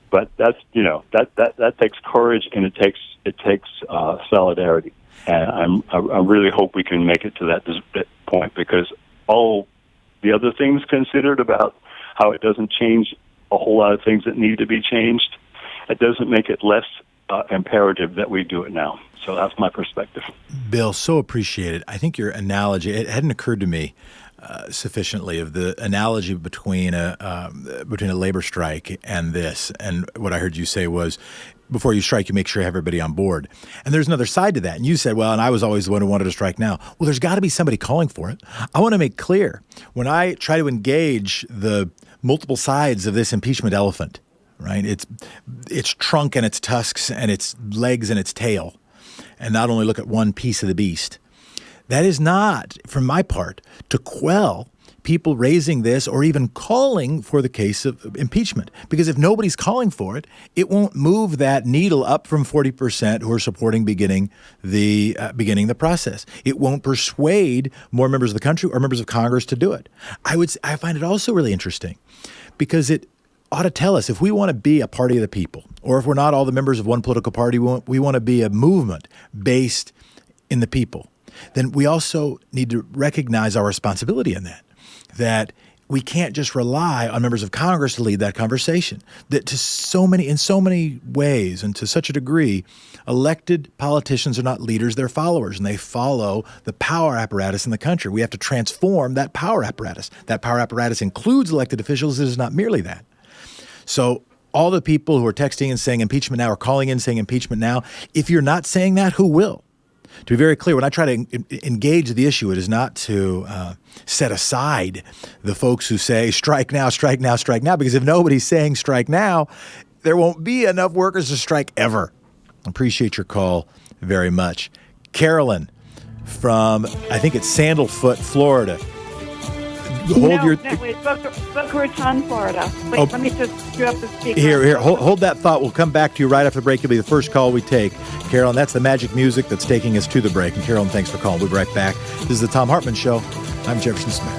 But that's that takes courage and it takes solidarity. And I really hope we can make it to that point, because all the other things considered about how it doesn't change a whole lot of things that need to be changed, it doesn't make it less imperative that we do it now. So that's my perspective. Bill, so appreciated. I think your analogy, it hadn't occurred to me sufficiently, of the analogy between a labor strike and this. And what I heard you say was, before you strike, you make sure you have everybody on board. And there's another side to that. And you said, well, and I was always the one who wanted to strike now. Well, there's got to be somebody calling for it. I want to make clear, when I try to engage the multiple sides of this impeachment elephant, right? Its trunk and its tusks and its legs and its tail, and not only look at one piece of the beast. That is not, from my part, to quell people raising this or even calling for the case of impeachment. Because if nobody's calling for it, it won't move that needle up from 40% who are supporting beginning the process. It won't persuade more members of the country or members of Congress to do it. I find it also really interesting because it ought to tell us if we want to be a party of the people, or if we're not all the members of one political party, we want to be a movement based in the people, then we also need to recognize our responsibility in that we can't just rely on members of Congress to lead that conversation. That in so many ways and to such a degree, elected politicians are not leaders, they're followers, and they follow the power apparatus in the country. We have to transform that power apparatus. That power apparatus includes elected officials. It is not merely that. So all the people who are texting and saying impeachment now or calling in saying impeachment now, if you're not saying that, who will? To be very clear, when I try to engage the issue, it is not to set aside the folks who say strike now, strike now, strike now, because if nobody's saying strike now, there won't be enough workers to strike ever. I appreciate your call very much. Carolyn from, I think it's Sandalfoot, Florida. It's Boca Raton, Florida. Wait, let me just screw up the speaker. Here, hold that thought. We'll come back to you right after the break. It'll be the first call we take. Carolyn, that's the magic music that's taking us to the break. And Carolyn, thanks for calling. We'll be right back. This is the Thom Hartmann Show. I'm Jefferson Smith.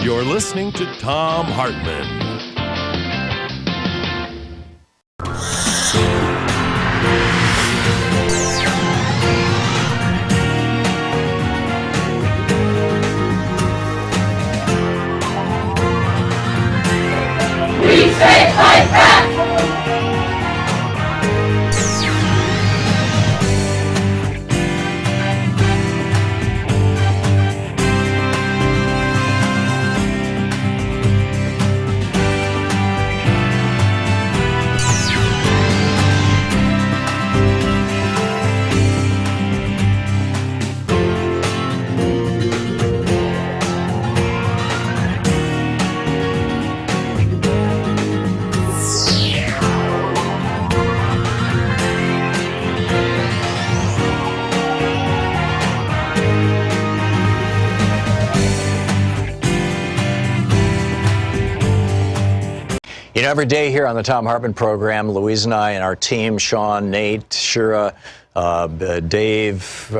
You're listening to Thom Hartmann. You know, every day here on the Thom Hartmann Program, Louise and I and our team, Sean, Nate, Shira, Dave,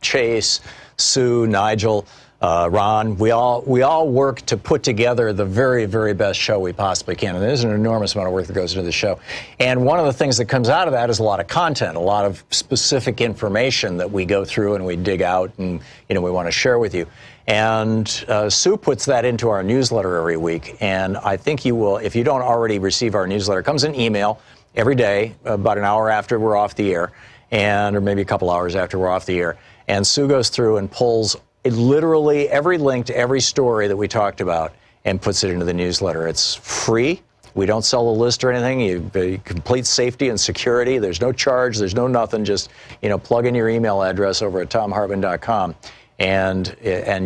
Chase, Sue, Nigel, Ron, we all work to put together the very, very best show we possibly can. And there's an enormous amount of work that goes into the show. And one of the things that comes out of that is a lot of content, a lot of specific information that we go through and we dig out and, we want to share with you. And Sue puts that into our newsletter every week. And I think you will, if you don't already receive our newsletter, it comes in email every day, about an hour after we're off the air, or maybe a couple hours after we're off the air. And Sue goes through and pulls literally every link to every story that we talked about and puts it into the newsletter. It's free. We don't sell a list or anything. You complete safety and security. There's no charge. There's no nothing. Just, plug in your email address over at thomhartmann.com. And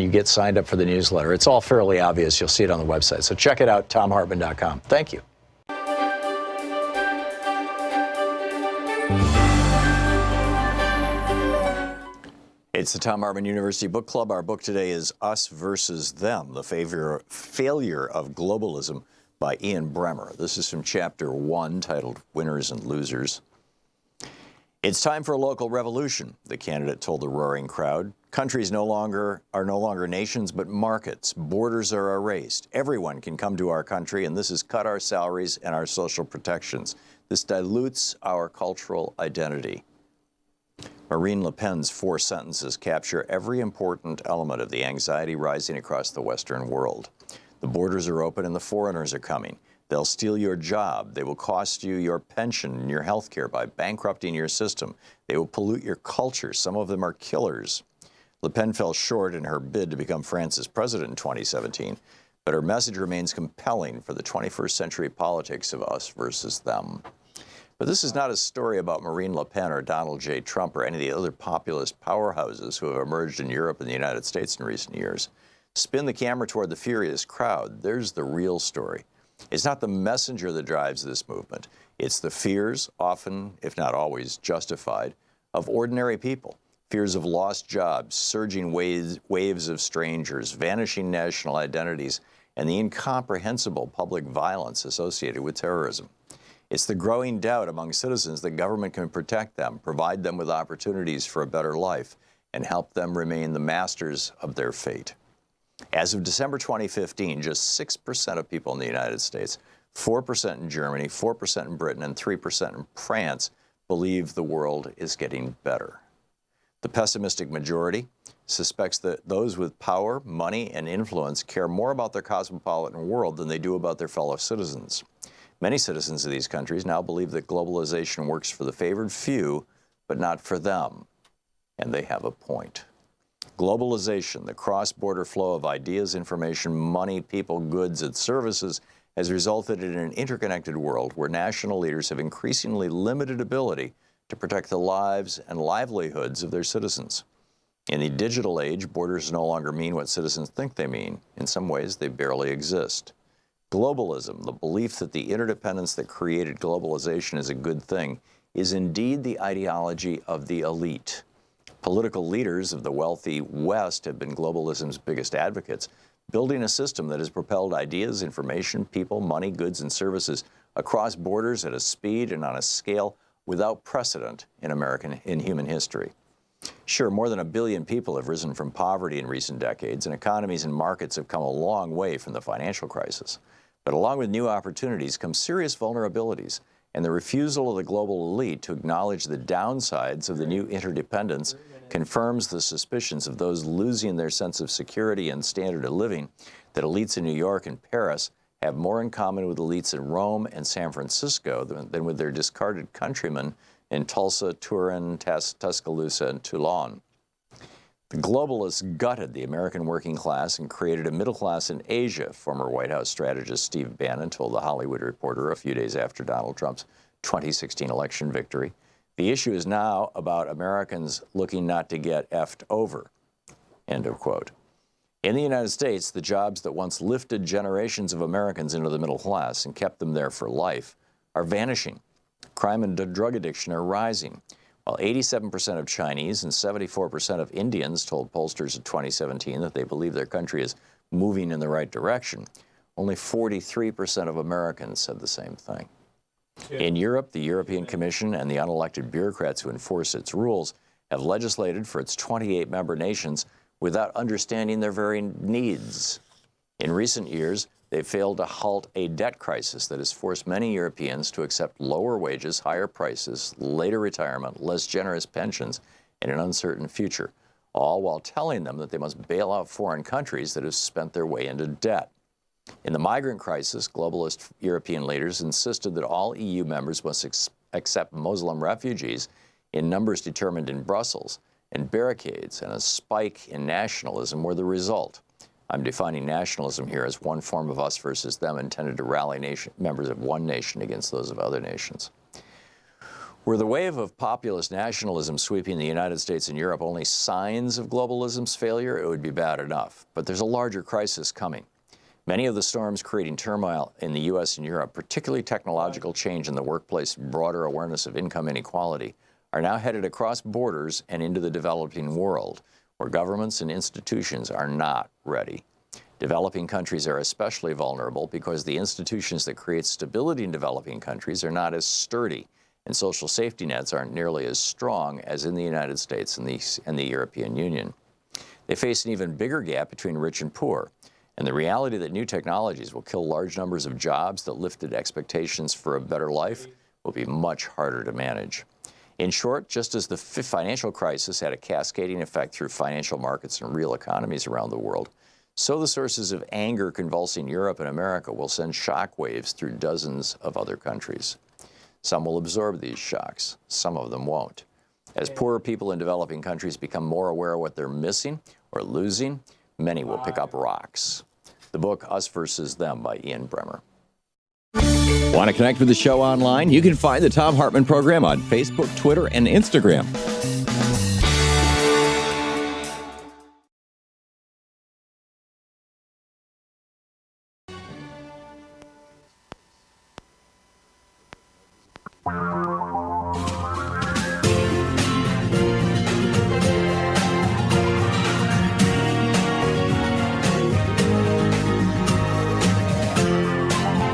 you get signed up for the newsletter. It's all fairly obvious. You'll see it on the website. So check it out, thomhartmann.com. Thank you. It's the Thom Hartmann University Book Club. Our book today is Us Versus Them, The Failure of Globalism by Ian Bremmer. This is from Chapter 1, titled Winners and Losers. It's time for a local revolution, the candidate told the roaring crowd. Countries are no longer nations, but markets. Borders are erased. Everyone can come to our country, and this has cut our salaries and our social protections. This dilutes our cultural identity. Marine Le Pen's 4 sentences capture every important element of the anxiety rising across the Western world. The borders are open and the foreigners are coming. They'll steal your job. They will cost you your pension and your health care by bankrupting your system. They will pollute your culture. Some of them are killers. Le Pen fell short in her bid to become France's president in 2017, but her message remains compelling for the 21st century politics of us versus them. But this is not a story about Marine Le Pen or Donald J. Trump or any of the other populist powerhouses who have emerged in Europe and the United States in recent years. Spin the camera toward the furious crowd. There's the real story. It's not the messenger that drives this movement. It's the fears, often, if not always, justified, of ordinary people. Fears of lost jobs, surging waves of strangers, vanishing national identities, and the incomprehensible public violence associated with terrorism. It's the growing doubt among citizens that government can protect them, provide them with opportunities for a better life, and help them remain the masters of their fate. As of December 2015, just 6% of people in the United States, 4% in Germany, 4% in Britain, and 3% in France believe the world is getting better. The pessimistic majority suspects that those with power, money, and influence care more about their cosmopolitan world than they do about their fellow citizens. Many citizens of these countries now believe that globalization works for the favored few, but not for them. And they have a point. Globalization, the cross-border flow of ideas, information, money, people, goods, and services, has resulted in an interconnected world where national leaders have increasingly limited ability to protect the lives and livelihoods of their citizens. In the digital age, borders no longer mean what citizens think they mean. In some ways, they barely exist. Globalism, the belief that the interdependence that created globalization is a good thing, is indeed the ideology of the elite. Political leaders of the wealthy West have been globalism's biggest advocates, building a system that has propelled ideas, information, people, money, goods, and services across borders at a speed and on a scale without precedent in human history. Sure, more than 1 billion people have risen from poverty in recent decades, and economies and markets have come a long way from the financial crisis. But along with new opportunities come serious vulnerabilities, and the refusal of the global elite to acknowledge the downsides of the new interdependence confirms the suspicions of those losing their sense of security and standard of living that elites in New York and Paris have more in common with elites in Rome and San Francisco than with their discarded countrymen in Tulsa, Turin, Tuscaloosa, and Toulon. The globalists gutted the American working class and created a middle class in Asia, former White House strategist Steve Bannon told The Hollywood Reporter a few days after Donald Trump's 2016 election victory. The issue is now about Americans looking not to get effed over. End of quote. In the United States, the jobs that once lifted generations of Americans into the middle class and kept them there for life are vanishing. Crime and drug addiction are rising. While 87% of Chinese and 74% of Indians told pollsters in 2017 that they believe their country is moving in the right direction, Only 43% of Americans said the same thing. In Europe, the European Commission and the unelected bureaucrats who enforce its rules have legislated for its 28 member nations without understanding their very needs. In recent years, they've failed to halt a debt crisis that has forced many Europeans to accept lower wages, higher prices, later retirement, less generous pensions, and an uncertain future, all while telling them that they must bail out foreign countries that have spent their way into debt. In the migrant crisis, globalist European leaders insisted that all EU members must accept Muslim refugees in numbers determined in Brussels, and barricades and a spike in nationalism were the result. I'm defining nationalism here as one form of us versus them intended to rally members of one nation against those of other nations. Were the wave of populist nationalism sweeping the United States and Europe only signs of globalism's failure, it would be bad enough. But there's a larger crisis coming. Many of the storms creating turmoil in the U.S. and Europe, particularly technological change in the workplace, broader awareness of income inequality, are now headed across borders and into the developing world, where governments and institutions are not ready. Developing countries are especially vulnerable because the institutions that create stability in developing countries are not as sturdy, and social safety nets aren't nearly as strong as in the United States and the European Union. They face an even bigger gap between rich and poor, and the reality that new technologies will kill large numbers of jobs that lifted expectations for a better life will be much harder to manage. In short, just as the financial crisis had a cascading effect through financial markets and real economies around the world, so the sources of anger convulsing Europe and America will send shockwaves through dozens of other countries. Some will absorb these shocks, some of them won't. As poorer people in developing countries become more aware of what they're missing or losing, many will pick up rocks. The book, Us Versus Them by Ian Bremmer. Want to connect with the show online? You can find the Thom Hartmann Program on Facebook, Twitter, and Instagram.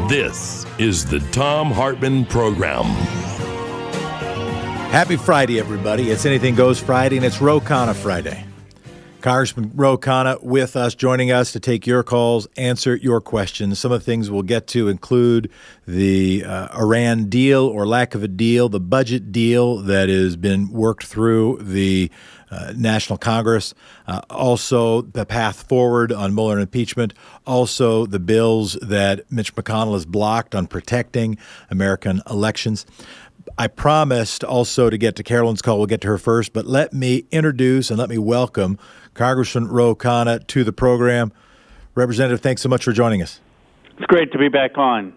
This is the Thom Hartmann Program. Happy Friday, everybody. It's Anything Goes Friday, and it's Ro Khanna Friday. Congressman Ro Khanna with us, joining us to take your calls, answer your questions. Some of the things we'll get to include the Iran deal or lack of a deal, the budget deal that has been worked through the National Congress, also the path forward on Mueller impeachment, also the bills that Mitch McConnell has blocked on protecting American elections. I promised also to get to Carolyn's call. We'll get to her first, but let me introduce and let me welcome Congressman Ro Khanna to the program. Representative, thanks so much for joining us. It's great to be back on.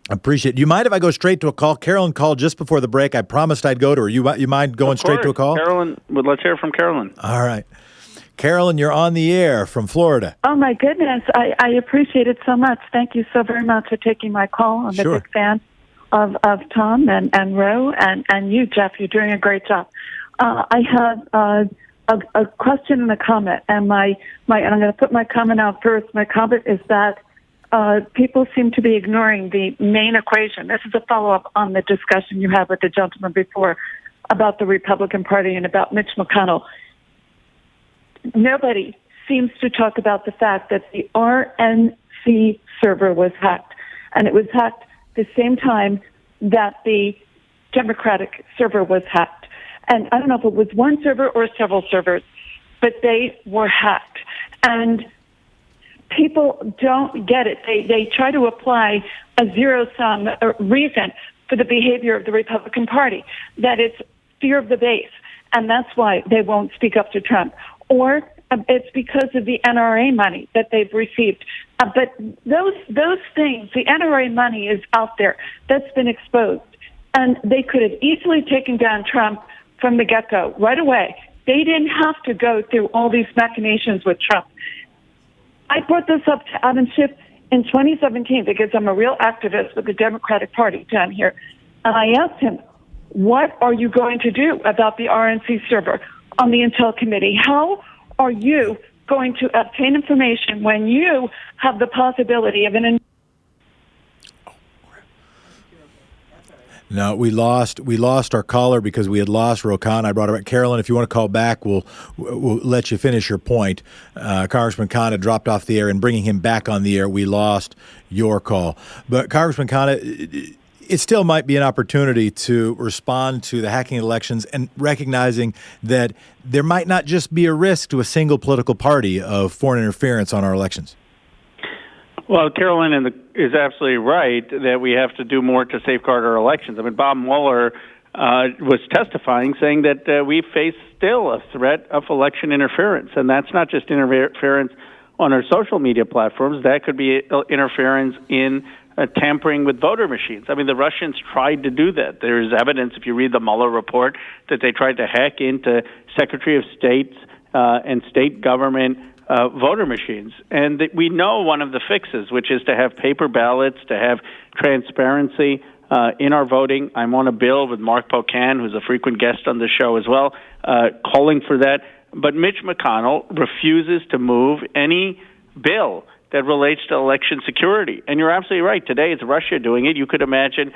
I appreciate it. Do you mind if I go straight to a call? Carolyn called just before the break. I promised I'd go to her. You mind going straight to a call? Carolyn, let's hear from Carolyn. All right. Carolyn, you're on the air from Florida. Oh, my goodness. I appreciate it so much. Thank you so very much for taking my call. I'm a big fan of Tom and Ro and you, Jeff. You're doing a great job. I have a question and a comment, and and I'm going to put my comment out first. My comment is that people seem to be ignoring the main equation. This is a follow-up on the discussion you had with the gentleman before about the Republican Party and about Mitch McConnell. Nobody seems to talk about the fact that the RNC server was hacked, and it was hacked the same time that the Democratic server was hacked. And I don't know if it was one server or several servers, but they were hacked. And people don't get it. They try to apply a zero-sum reason for the behavior of the Republican Party, that it's fear of the base, and that's why they won't speak up to Trump. Or it's because of the NRA money that they've received. But those things, the NRA money is out there. That's been exposed. And they could have easily taken down Trump from the get-go, right away. They didn't have to go through all these machinations with Trump. I brought this up to Adam Schiff in 2017 because I'm a real activist with the Democratic Party down here. And I asked him, what are you going to do about the RNC server on the Intel Committee? How are you going to obtain information when you have the possibility of an No, we lost our caller because we had lost Rokan. I brought her back. Carolyn, if you want to call back, we'll let you finish your point. Congressman Khanna dropped off the air, and bringing him back on the air, we lost your call. But Congressman Khanna, it still might be an opportunity to respond to the hacking elections and recognizing that there might not just be a risk to a single political party of foreign interference on our elections. Well, Carolyn is absolutely right that we have to do more to safeguard our elections. I mean, Bob Mueller was testifying, saying that we face still a threat of election interference, and that's not just interference on our social media platforms. That could be interference in tampering with voter machines. I mean, the Russians tried to do that. There is evidence, if you read the Mueller report, that they tried to hack into Secretary of State's and state government voter machines. And we know one of the fixes, which is to have paper ballots, to have transparency in our voting. I'm on a bill with Mark Pocan, who's a frequent guest on the show as well, calling for that. But Mitch McConnell refuses to move any bill that relates to election security. And you're absolutely right. Today it's Russia doing it. You could imagine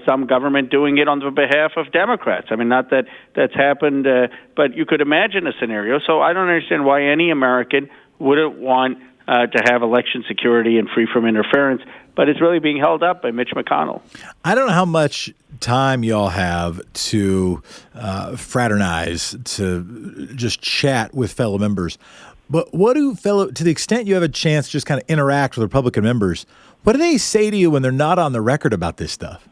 some government doing it on the behalf of Democrats. I mean, not that that's happened, but you could imagine a scenario. So I don't understand why any American wouldn't want to have election security and free from interference. But it's really being held up by Mitch McConnell. I don't know how much time y'all have to fraternize, to just chat with fellow members. But to the extent you have a chance to just kind of interact with Republican members, what do they say to you when they're not on the record about this stuff?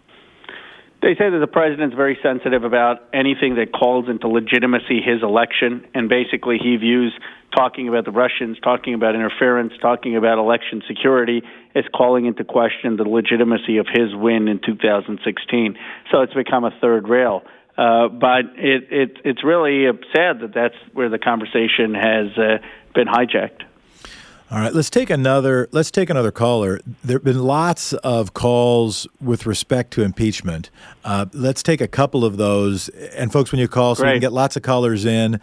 They say that the president's very sensitive about anything that calls into legitimacy his election, and basically he views talking about the Russians, talking about interference, talking about election security as calling into question the legitimacy of his win in 2016. So it's become a third rail. But it's really sad that that's where the conversation has been hijacked. All right, let's take another caller. There have been lots of calls with respect to impeachment. Let's take a couple of those. And folks, when you call, so we can get lots of callers in,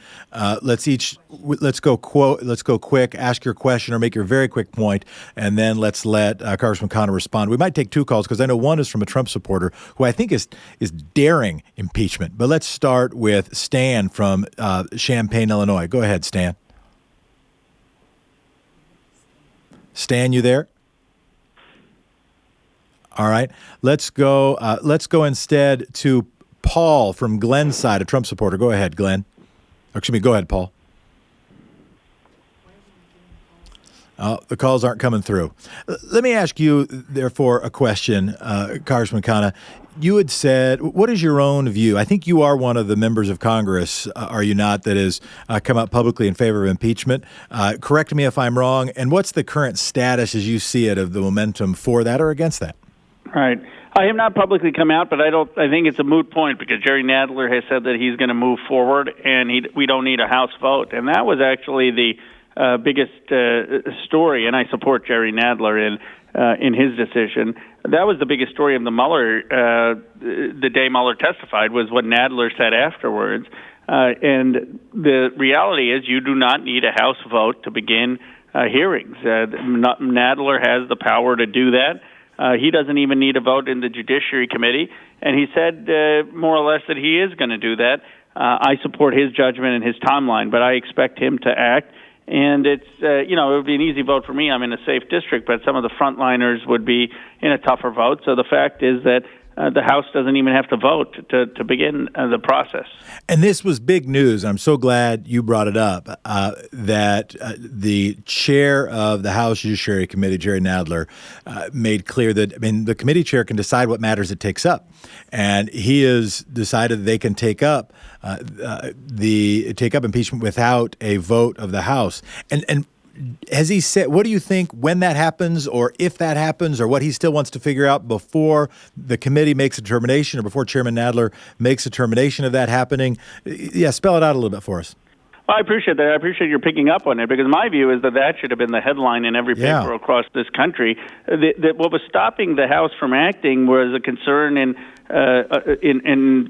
let's go quick, ask your question or make your very quick point, and then let's let Congressman Khanna respond. We might take two calls because I know one is from a Trump supporter who I think is daring impeachment. But let's start with Stan from Champaign, Illinois. Go ahead, Stan. Stan, you there? All right. Let's go instead to Paul from Glenside, a Trump supporter. Go ahead, Glenn. Go ahead, Paul. The calls aren't coming through. Let me ask you, therefore, a question, Congressman Khanna. You had said, what is your own view? I think you are one of the members of Congress, are you not, that has come out publicly in favor of impeachment. Correct me if I'm wrong. And what's the current status, as you see it, of the momentum for that or against that? Right. I have not publicly come out, but I think it's a moot point because Jerry Nadler has said that he's going to move forward, and we don't need a House vote. And that was actually the biggest story, and I support Jerry Nadler in his decision. That was the biggest story of the Mueller, the day Mueller testified, was what Nadler said afterwards. And the reality is you do not need a House vote to begin hearings. Nadler has the power to do that. He doesn't even need a vote in the Judiciary Committee, and he said more or less that he is going to do that. I support his judgment and his timeline, but I expect him to act. And it's, it would be an easy vote for me. I'm in a safe district, but some of the frontliners would be in a tougher vote. So the fact is that the House doesn't even have to vote to begin the process. And this was big news. I'm so glad you brought it up, that the chair of the House Judiciary Committee, Jerry Nadler, made clear that, the committee chair can decide what matters it takes up. And he has decided they can take up impeachment without a vote of the House. And has he said, what do you think when that happens, or if that happens, or what he still wants to figure out before the committee makes a determination, or before Chairman Nadler makes a determination of that happening? Yeah, spell it out a little bit for us. Well, I appreciate that. I appreciate your picking up on it, because my view is that should have been the headline in every paper across this country. What was stopping the House from acting was a concern in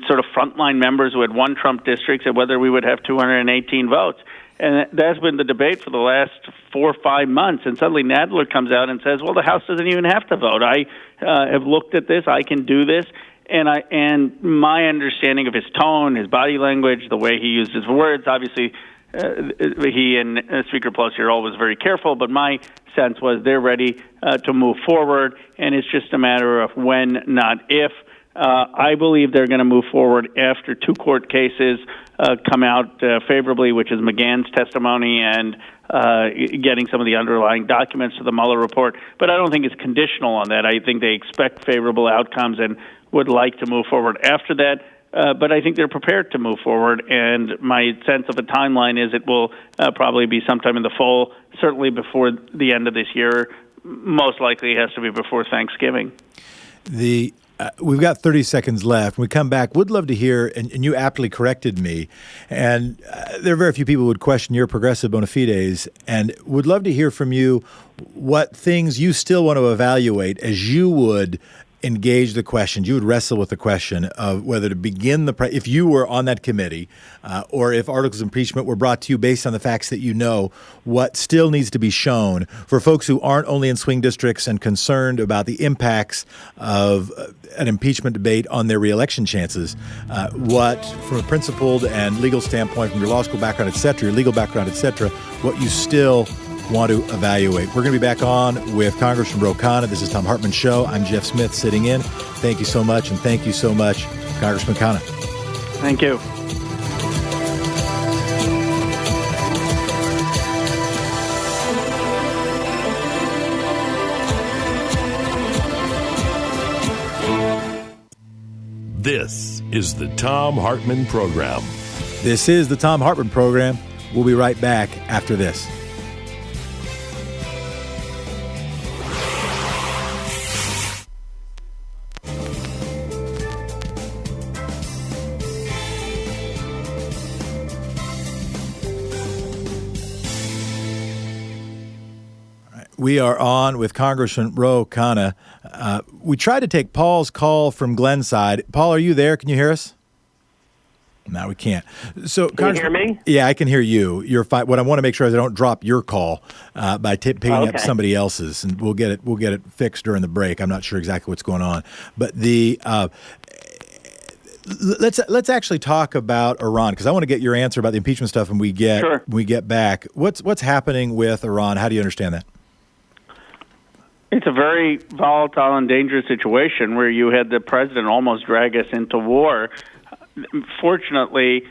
sort of frontline members who had won Trump districts and whether we would have 218 votes. And that's been the debate for the last 4 or 5 months. And suddenly Nadler comes out and says, well, the House doesn't even have to vote. I have looked at this. I can do this. And my understanding of his tone, his body language, the way he used his words, obviously he and Speaker Pelosi are always very careful, but my sense was they're ready to move forward, and it's just a matter of when, not if. I believe they're going to move forward after two court cases come out favorably, which is McGahn's testimony and getting some of the underlying documents to the Mueller report. But I don't think it's conditional on that. I think they expect favorable outcomes and would like to move forward after that. But I think they're prepared to move forward, and my sense of a timeline is it will probably be sometime in the fall, certainly before the end of this year. Most likely it has to be before Thanksgiving. We've got 30 seconds left. When we come back, would love to hear, and you aptly corrected me, and there are very few people who would question your progressive bona fides, and would love to hear from you what things you still want to evaluate as you would engage the questions. You would wrestle with the question of whether to begin if you were on that committee, or if articles of impeachment were brought to you based on the facts that you know, what still needs to be shown for folks who aren't only in swing districts and concerned about the impacts of an impeachment debate on their reelection chances. What, from a principled and legal standpoint, from your law school background, et cetera, your legal background, et cetera, what you still want to evaluate. We're going to be back on with Congressman Ro Khanna. This is Thom Hartmann Show. I'm Jeff Smith sitting in. Thank you so much, and thank you so much, Congressman Khanna. Thank you. This is the Thom Hartmann Program. This is the Thom Hartmann Program. We'll be right back after this. We are on with Congressman Ro Khanna. We tried to take Paul's call from Glenside. Paul, are you there? Can you hear us? No, we can't. So, can you hear me? Yeah, I can hear you. You're fine. What I want to make sure is I don't drop your call by picking up somebody else's, and we'll get it fixed during the break. I'm not sure exactly what's going on, but let's actually talk about Iran, because I want to get your answer about the impeachment stuff when we get back. What's happening with Iran? How do you understand that? It's a very volatile and dangerous situation where you had the president almost drag us into war. Fortunately,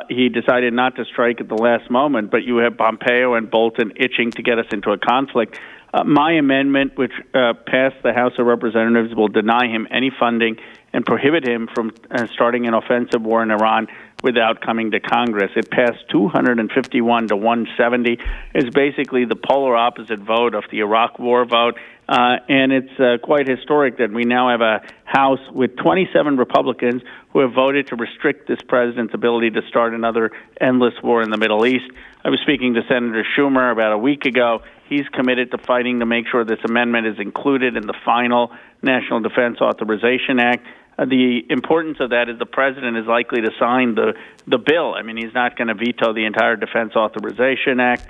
he decided not to strike at the last moment, but you have Pompeo and Bolton itching to get us into a conflict. My amendment, which passed the House of Representatives, will deny him any funding and prohibit him from starting an offensive war in Iran without coming to Congress. It passed 251 to 170. It's basically the polar opposite vote of the Iraq War vote. And it's quite historic that we now have a House with 27 Republicans who have voted to restrict this president's ability to start another endless war in the Middle East. I was speaking to Senator Schumer about a week ago. He's committed to fighting to make sure this amendment is included in the final National Defense Authorization Act. The importance of that is the president is likely to sign the bill. I mean, he's not going to veto the entire Defense Authorization Act.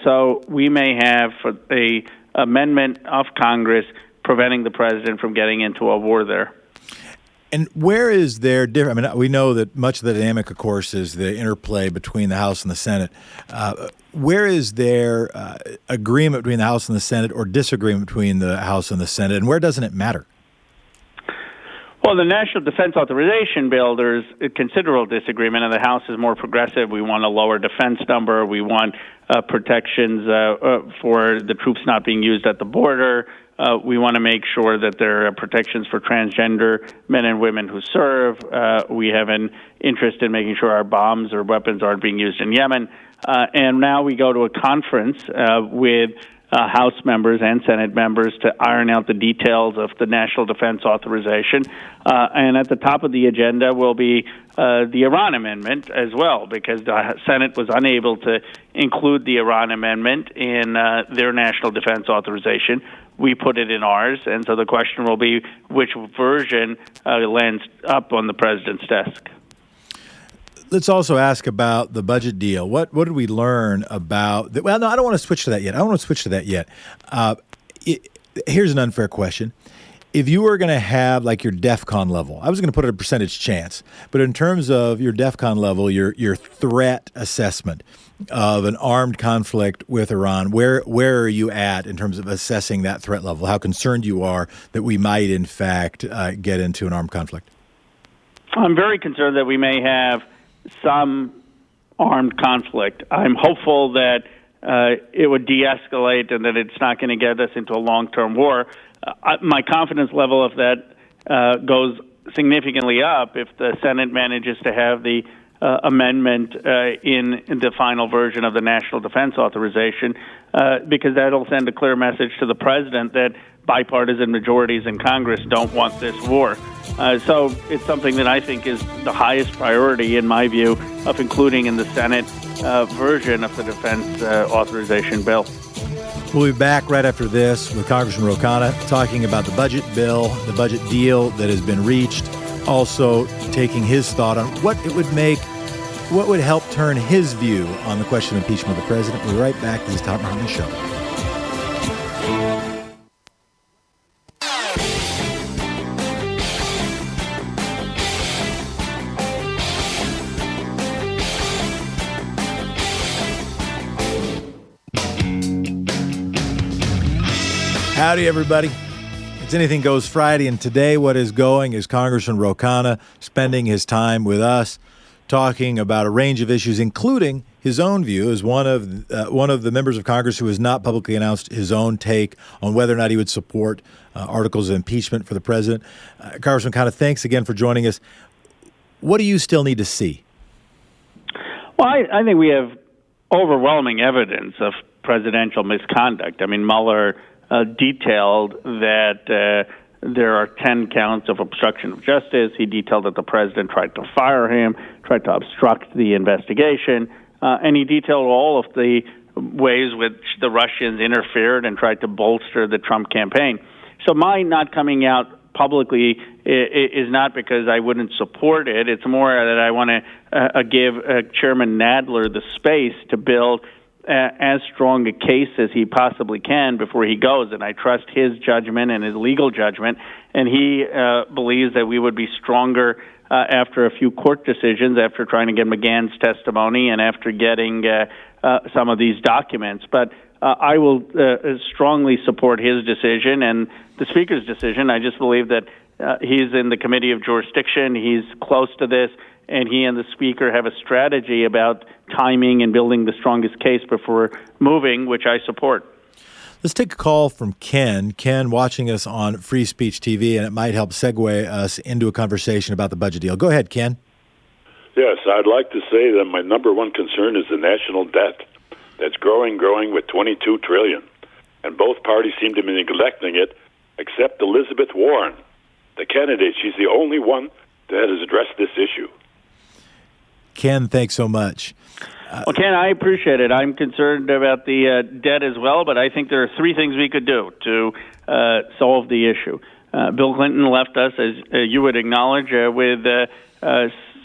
So we may have a amendment of Congress preventing the president from getting into a war there. And where is there different? I mean, we know that much of the dynamic, of course, is the interplay between the House and the Senate. Where is there agreement between the House and the Senate, or disagreement between the House and the Senate, and where doesn't it matter? Well, the National Defense Authorization Bill, there's a considerable disagreement, and the House is more progressive. We want a lower defense number. We want protections for the troops not being used at the border. We want to make sure that there are protections for transgender men and women who serve. We have an interest in making sure our bombs or weapons aren't being used in Yemen. And now we go to a conference with House members and Senate members to iron out the details of the National Defense Authorization. And at the top of the agenda will be the Iran Amendment as well, because the Senate was unable to include the Iran Amendment in their National Defense Authorization. We put it in ours, and so the question will be which version lands up on the president's desk. Let's also ask about the budget deal. What did we learn about that? Well, no, I don't want to switch to that yet. Here's an unfair question. if you were going to have like your DEFCON level, I was going to put it a percentage chance, but in terms of your DEFCON level, your threat assessment of an armed conflict with Iran, where are you at in terms of assessing that threat level? How concerned you are that we might, in fact, get into an armed conflict? I'm very concerned that we may have some armed conflict. I'm hopeful that it would de-escalate and that it's not going to get us into a long-term war. My confidence level of that goes significantly up if the Senate manages to have the amendment in the final version of the National Defense Authorization, because that'll send a clear message to the president that bipartisan majorities in Congress don't want this war. So it's something that I think is the highest priority, in my view, of including in the Senate version of the defense authorization bill. We'll be back right after this with Congressman Rokana talking about the budget bill, the budget deal that has been reached, also taking his thought on what it would make, what would help turn his view on the question of impeachment of the president. We'll be right back. This is Thom Hartmann Show. Howdy, everybody. It's Anything Goes Friday, and today what is going is Congressman Rokana spending his time with us talking about a range of issues, including his own view as one of the members of Congress who has not publicly announced his own take on whether or not he would support articles of impeachment for the president. Congressman Rokana, thanks again for joining us. What do you still need to see? Well, I think we have overwhelming evidence of presidential misconduct. I mean, Mueller detailed that there are 10 counts of obstruction of justice. He detailed that the president tried to fire him, tried to obstruct the investigation, and he detailed all of the ways which the Russians interfered and tried to bolster the Trump campaign. So my not coming out publicly is not because I wouldn't support it. It's more that I want to give Chairman Nadler the space to build as strong a case as he possibly can before he goes, and I trust his judgment and his legal judgment, and he believes that we would be stronger after a few court decisions, after trying to get McGahn's testimony and after getting some of these documents. But I will strongly support his decision and the Speaker's decision. I just believe that he's in the committee of jurisdiction, he's close to this, and he and the Speaker have a strategy about timing and building the strongest case before moving, which I support. Let's take a call from Ken. Ken, watching us on Free Speech TV, and it might help segue us into a conversation about the budget deal. Go ahead, Ken. Yes, I'd like to say that my number one concern is the national debt. That's growing with $22 trillion. And both parties seem to be neglecting it, except Elizabeth Warren, the candidate. She's the only one that has addressed this issue. Ken, thanks so much. Well, Ken, I appreciate it. I'm concerned about the debt as well, but I think there are three things we could do to solve the issue. Bill Clinton left us, as you would acknowledge, with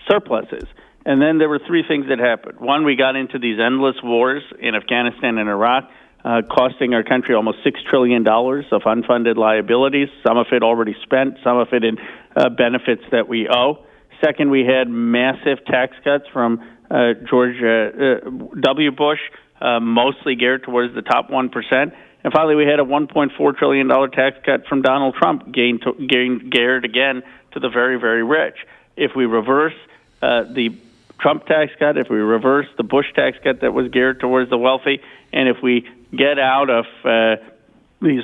surpluses. And then there were three things that happened. One, we got into these endless wars in Afghanistan and Iraq, costing our country almost $6 trillion of unfunded liabilities, some of it already spent, some of it in benefits that we owe. Second, we had massive tax cuts from George W. Bush, mostly geared towards the top 1%. And finally, we had a $1.4 trillion tax cut from Donald Trump, geared again to the very, very rich. If we reverse the Trump tax cut, if we reverse the Bush tax cut that was geared towards the wealthy, and if we get out of these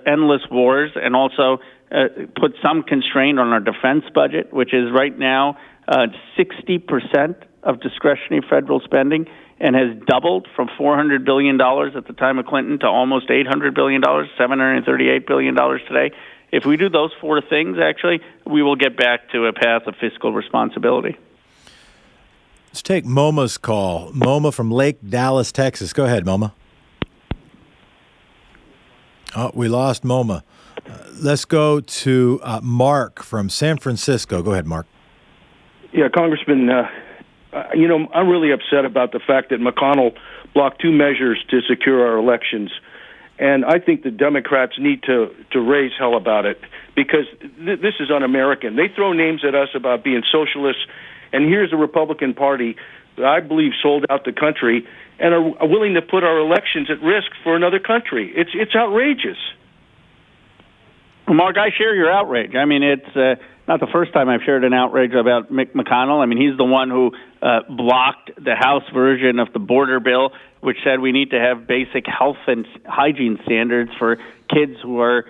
endless wars and also put some constraint on our defense budget, which is right now 60% of discretionary federal spending and has doubled from $400 billion at the time of Clinton to almost $800 billion, $738 billion today. If we do those four things, actually, we will get back to a path of fiscal responsibility. Let's take Moma's call. Moma from Lake Dallas, Texas. Go ahead, Moma. Oh, we lost Moma. Let's go to Mark from San Francisco. Go ahead, Mark. Yeah, Congressman, I'm really upset about the fact that McConnell blocked two measures to secure our elections. And I think the Democrats need to raise hell about it, because this is un-American. They throw names at us about being socialists, and here's the Republican Party that I believe sold out the country and are willing to put our elections at risk for another country. It's outrageous. Well, Mark, I share your outrage. I mean, it's not the first time I've shared an outrage about Mick McConnell. I mean, he's the one who blocked the House version of the border bill, which said we need to have basic health and hygiene standards for kids who are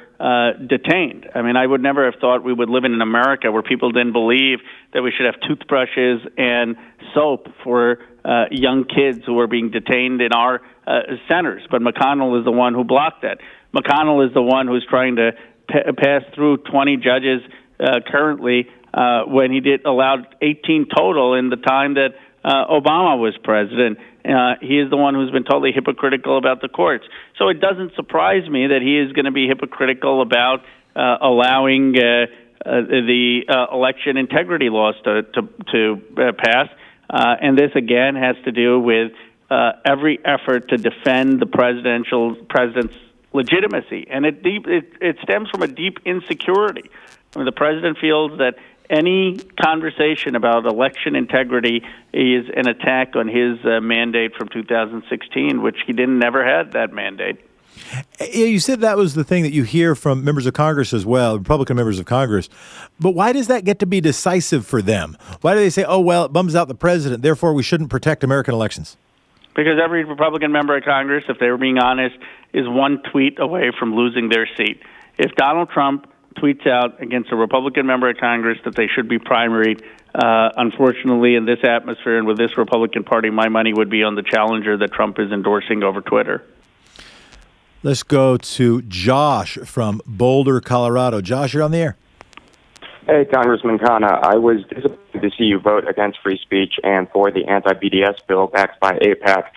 detained. I mean, I would never have thought we would live in an America where people didn't believe that we should have toothbrushes and soap for young kids who are being detained in our centers. But McConnell is the one who blocked that. McConnell is the one who's trying to pass through 20 judges currently when he allowed 18 total in the time that Obama was president. He is the one who's been totally hypocritical about the courts. So it doesn't surprise me that he is going to be hypocritical about allowing the election integrity laws to pass. And this, again, has to do with every effort to defend the president's legitimacy. And it stems from a deep insecurity. I mean, the president feels that any conversation about election integrity is an attack on his mandate from 2016, which he never had that mandate. Yeah, you said that was the thing that you hear from members of Congress as well, Republican members of Congress. But why does that get to be decisive for them? Why do they say, oh, well, it bums out the president, therefore we shouldn't protect American elections? Because every Republican member of Congress, if they were being honest, is one tweet away from losing their seat. If Donald Trump tweets out against a Republican member of Congress that they should be primaried, unfortunately, in this atmosphere and with this Republican Party, my money would be on the challenger that Trump is endorsing over Twitter. Let's go to Josh from Boulder, Colorado. Josh, you're on the air. Hey, Congressman Khanna. I was disappointed to see you vote against free speech and for the anti-BDS bill backed by AIPAC.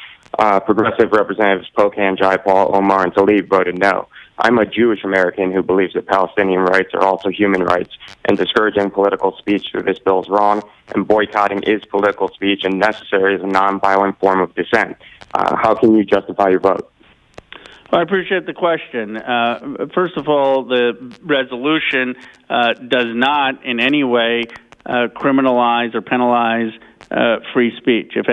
Progressive Representatives Pocan, Jayapal, Omar, and Tlaib voted no. I'm a Jewish American who believes that Palestinian rights are also human rights, and discouraging political speech through this bill is wrong, and boycotting is political speech and necessary as a nonviolent form of dissent. How can you justify your vote? Well, I appreciate the question. First of all, the resolution does not in any way criminalize or penalize free speech. If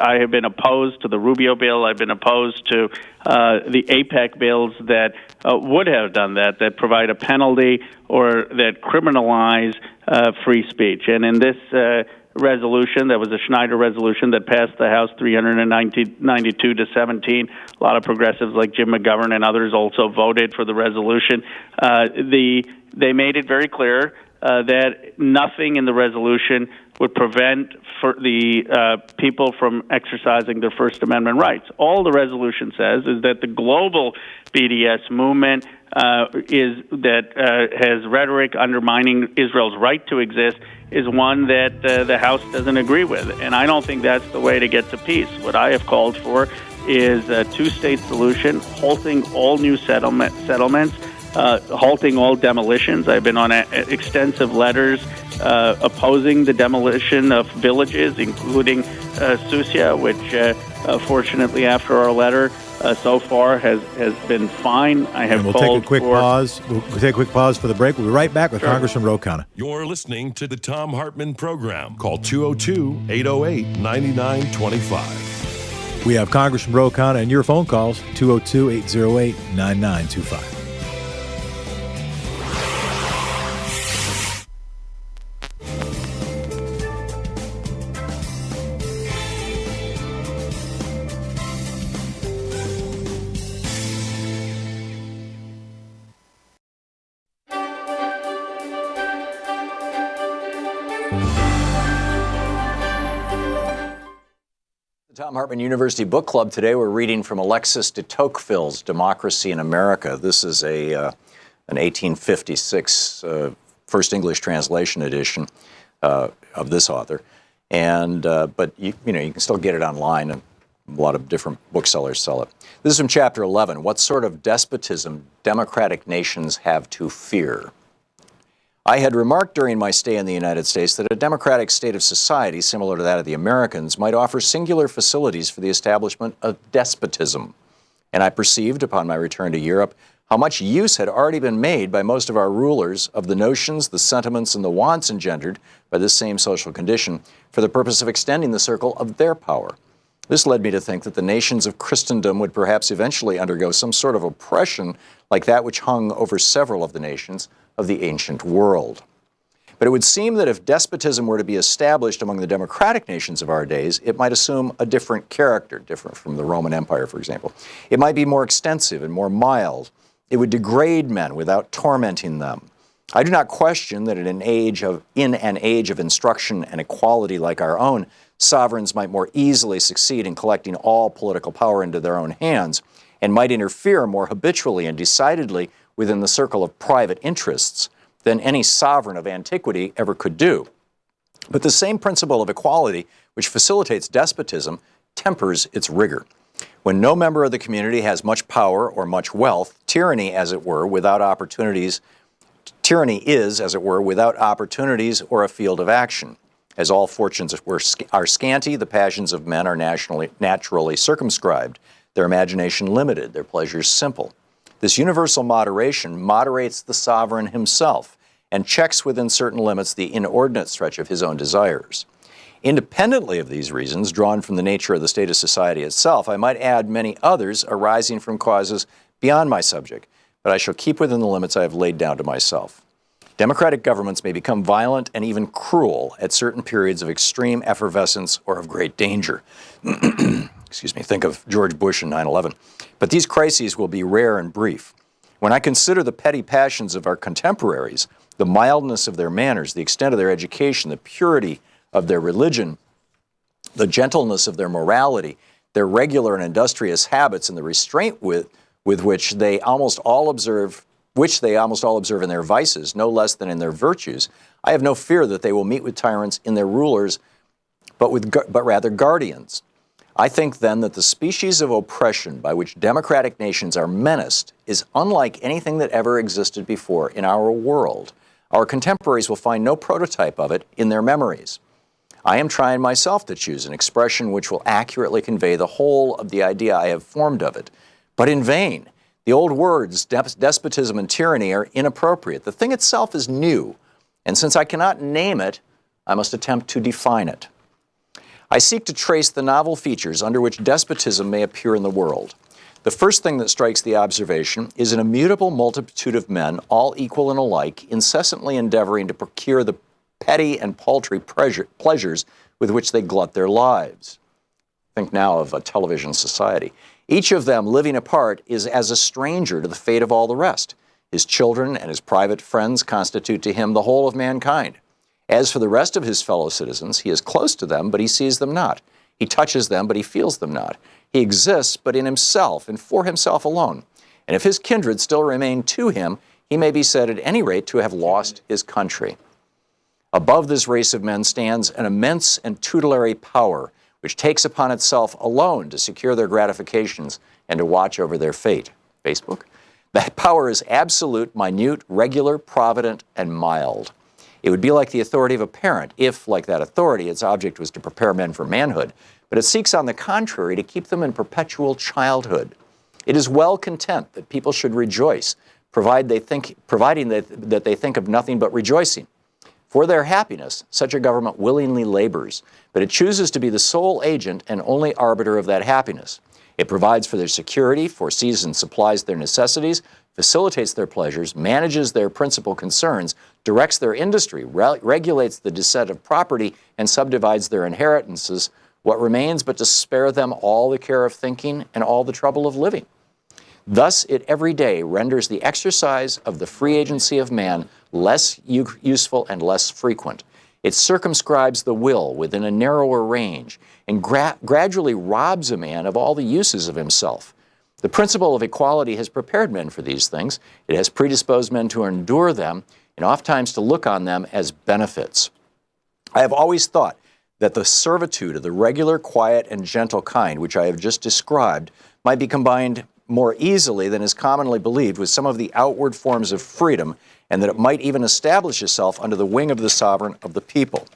I have been opposed to the Rubio bill, I've been opposed to the AIPAC bills that would have done that provide a penalty or that criminalize free speech. And in this resolution, that was a Schneider resolution that passed the House 392 to 17. A lot of progressives like Jim McGovern and others also voted for the resolution. They made it very clear that nothing in the resolution would prevent the people from exercising their First Amendment rights. All the resolution says is that the global BDS movement has rhetoric undermining Israel's right to exist is one that the House doesn't agree with. And I don't think that's the way to get to peace. What I have called for is a two-state solution, halting all new settlements, halting all demolitions. I've been on extensive letters opposing the demolition of villages, including Susia, which fortunately after our letter so far has been fine. I have we'll called take a quick pause. We'll take a quick pause for the break. We'll be right back with Congressman Ro Khanna. You're listening to the Thom Hartmann Program. Call 202-808-9925. We have Congressman Ro Khanna and your phone calls, 202-808-9925. Thom Hartmann University Book Club. Today we're reading from Alexis de Tocqueville's Democracy in America. This is an 1856 first English translation edition of this author. And but you can still get it online, and a lot of different booksellers sell it. This is from chapter 11. What sort of despotism democratic nations have to fear? I had remarked during my stay in the United States that a democratic state of society, similar to that of the Americans, might offer singular facilities for the establishment of despotism. And I perceived, upon my return to Europe, how much use had already been made by most of our rulers of the notions, the sentiments, and the wants engendered by this same social condition for the purpose of extending the circle of their power. This led me to think that the nations of Christendom would perhaps eventually undergo some sort of oppression like that which hung over several of the nations of the ancient world. But it would seem that if despotism were to be established among the democratic nations of our days, it might assume a different character, different from the Roman Empire, for example. It might be more extensive and more mild. It would degrade men without tormenting them. I do not question that in an age of instruction and equality like our own, sovereigns might more easily succeed in collecting all political power into their own hands and might interfere more habitually and decidedly within the circle of private interests than any sovereign of antiquity ever could do. But the same principle of equality which facilitates despotism tempers its rigor. When no member of the community has much power or much wealth, tyranny is, as it were, without opportunities or a field of action. As all fortunes are scanty, the passions of men are naturally circumscribed, their imagination limited, their pleasures simple. This universal moderation moderates the sovereign himself and checks within certain limits the inordinate stretch of his own desires. Independently of these reasons, drawn from the nature of the state of society itself, I might add many others arising from causes beyond my subject, but I shall keep within the limits I have laid down to myself. Democratic governments may become violent and even cruel at certain periods of extreme effervescence or of great danger. Excuse me, think of George Bush and 9/11. But these crises will be rare and brief. When I consider the petty passions of our contemporaries, the mildness of their manners, the extent of their education, the purity of their religion, the gentleness of their morality, their regular and industrious habits, and the restraint with which they almost all observe in their vices, no less than in their virtues, I have no fear that they will meet with tyrants in their rulers, but rather guardians. I think then that the species of oppression by which democratic nations are menaced is unlike anything that ever existed before in our world. Our contemporaries will find no prototype of it in their memories. I am trying myself to choose an expression which will accurately convey the whole of the idea I have formed of it, but in vain. The old words, despotism and tyranny, are inappropriate. The thing itself is new, and since I cannot name it, I must attempt to define it. I seek to trace the novel features under which despotism may appear in the world. The first thing that strikes the observation is an immutable multitude of men, all equal and alike, incessantly endeavoring to procure the petty and paltry pleasures with which they glut their lives. Think now of a television society. Each of them, living apart, is as a stranger to the fate of all the rest. His children and his private friends constitute to him the whole of mankind. As for the rest of his fellow citizens, he is close to them, but he sees them not. He touches them, but he feels them not. He exists, but in himself and for himself alone. And if his kindred still remain to him, he may be said at any rate to have lost his country. Above this race of men stands an immense and tutelary power, which takes upon itself alone to secure their gratifications and to watch over their fate. Facebook? That power is absolute, minute, regular, provident, and mild. It would be like the authority of a parent if, like that authority, its object was to prepare men for manhood, but it seeks, on the contrary, to keep them in perpetual childhood. It is well content that people should rejoice, providing that they think of nothing but rejoicing. For their happiness, such a government willingly labors, but it chooses to be the sole agent and only arbiter of that happiness. It provides for their security, foresees and supplies their necessities, facilitates their pleasures, manages their principal concerns, directs their industry, regulates the descent of property, and subdivides their inheritances. What remains but to spare them all the care of thinking and all the trouble of living? Thus, it every day renders the exercise of the free agency of man less useful and less frequent. It circumscribes the will within a narrower range and gradually robs a man of all the uses of himself. The principle of equality has prepared men for these things. It has predisposed men to endure them and oftentimes to look on them as benefits. I have always thought that the servitude of the regular, quiet, and gentle kind, which I have just described, might be combined more easily than is commonly believed with some of the outward forms of freedom, and that it might even establish itself under the wing of the sovereign of the people.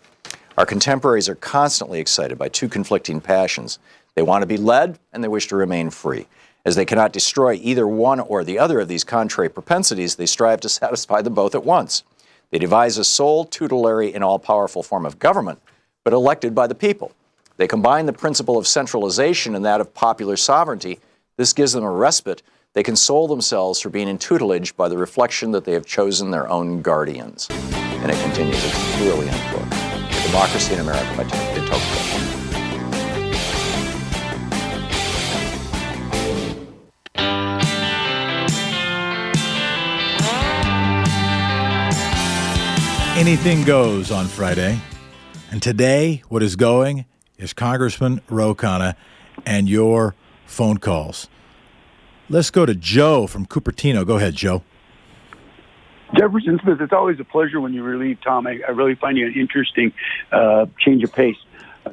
Our contemporaries are constantly excited by two conflicting passions. They want to be led, and they wish to remain free. As they cannot destroy either one or the other of these contrary propensities, they strive to satisfy them both at once. They devise a sole, tutelary, and all-powerful form of government, but elected by the people. They combine the principle of centralization and that of popular sovereignty. This gives them a respite. They console themselves for being in tutelage by the reflection that they have chosen their own guardians. And it continues. It's a brilliant book. Democracy in America by de Tocqueville. Anything goes on Friday. And today, what is going is Congressman Ro Khanna and your phone calls. Let's go to Joe from Cupertino. Go ahead, Joe. Jefferson Smith, it's always a pleasure when you relieve Tom. I really find you an interesting change of pace.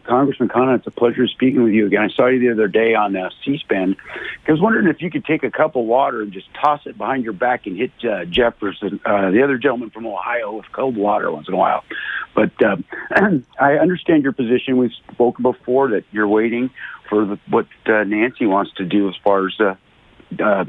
Congressman Khanna, it's a pleasure speaking with you again. I saw you the other day on C-SPAN. I was wondering if you could take a cup of water and just toss it behind your back and hit Jefferson, the other gentleman from Ohio, with cold water once in a while. But I understand your position. We've spoken before that you're waiting for what Nancy wants to do as far as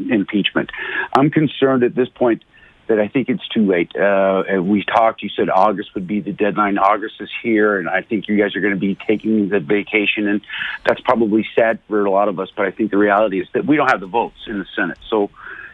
impeachment. I'm concerned at this point that I think it's too late. We talked, you said August would be the deadline. August is here, and I think you guys are going to be taking the vacation, and that's probably sad for a lot of us, but I think the reality is that we don't have the votes in the Senate. So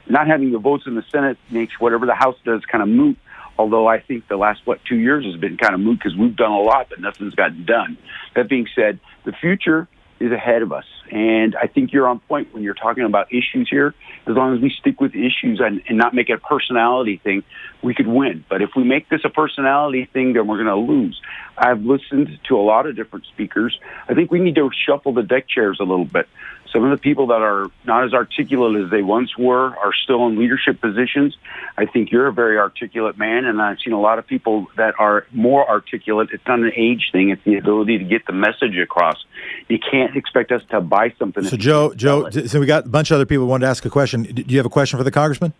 not having the votes in the Senate makes whatever the House does kind of moot, although I think the last, 2 years has been kind of moot because we've done a lot, but nothing's gotten done. That being said, the future is ahead of us. And I think you're on point when you're talking about issues here. As long as we stick with issues and not make it a personality thing, we could win. But if we make this a personality thing, then we're going to lose. I've listened to a lot of different speakers. I think we need to shuffle the deck chairs a little bit. Some of the people that are not as articulate as they once were are still in leadership positions. I think you're a very articulate man, and I've seen a lot of people that are more articulate. It's not an age thing. It's the ability to get the message across. You can't expect us to buy something. So, Joe, so we got a bunch of other people who wanted to ask a question. Do you have a question for the congressman?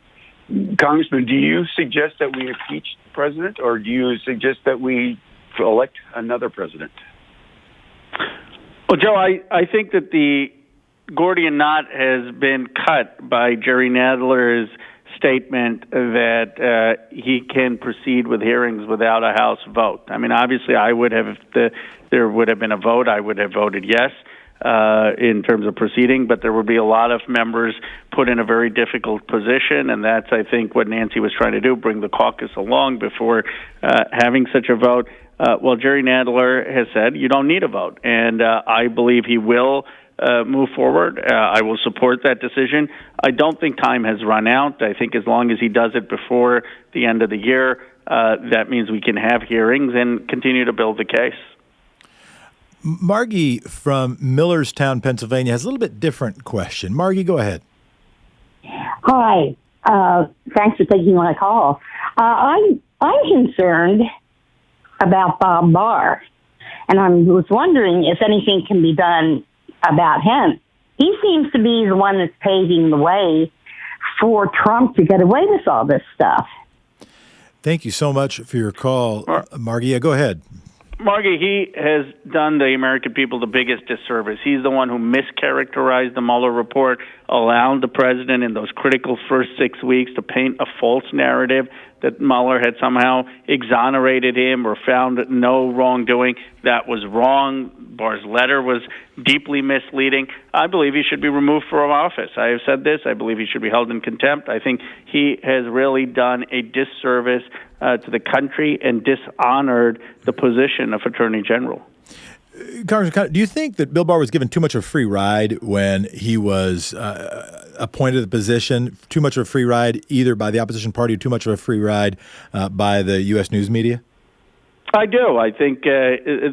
Congressman, do you suggest that we impeach the president, or do you suggest that we elect another president? Well, Joe, I think that the Gordian knot has been cut by Jerry Nadler's statement that he can proceed with hearings without a House vote. I mean, obviously, I would have, if there would have been a vote, I would have voted yes in terms of proceeding, but there would be a lot of members put in a very difficult position, and that's, I think, what Nancy was trying to do, bring the caucus along before having such a vote. Well, Jerry Nadler has said you don't need a vote, and I believe he will move forward. I will support that decision. I don't think time has run out. I think as long as he does it before the end of the year, that means we can have hearings and continue to build the case. Margie from Millerstown, Pennsylvania, has a little bit different question. Margie, go ahead. Hi. Thanks for taking my call. I'm concerned about Bob Barr, and I was wondering if anything can be done about him. He seems to be the one that's paving the way for Trump to get away with all this stuff. Thank you so much for your call, Margie. Yeah, go ahead. Margie, he has done the American people the biggest disservice. He's the one who mischaracterized the Mueller report, allowed the president in those critical first 6 weeks to paint a false narrative that Mueller had somehow exonerated him or found no wrongdoing. That was wrong. Barr's letter was deeply misleading. I believe he should be removed from office. I have said this. I believe he should be held in contempt. I think he has really done a disservice to the country and dishonored the position of Attorney General. Congressman, do you think that Bill Barr was given too much of a free ride when he was appointed to the position, too much of a free ride either by the opposition party or too much of a free ride by the U.S. news media? I do. I think,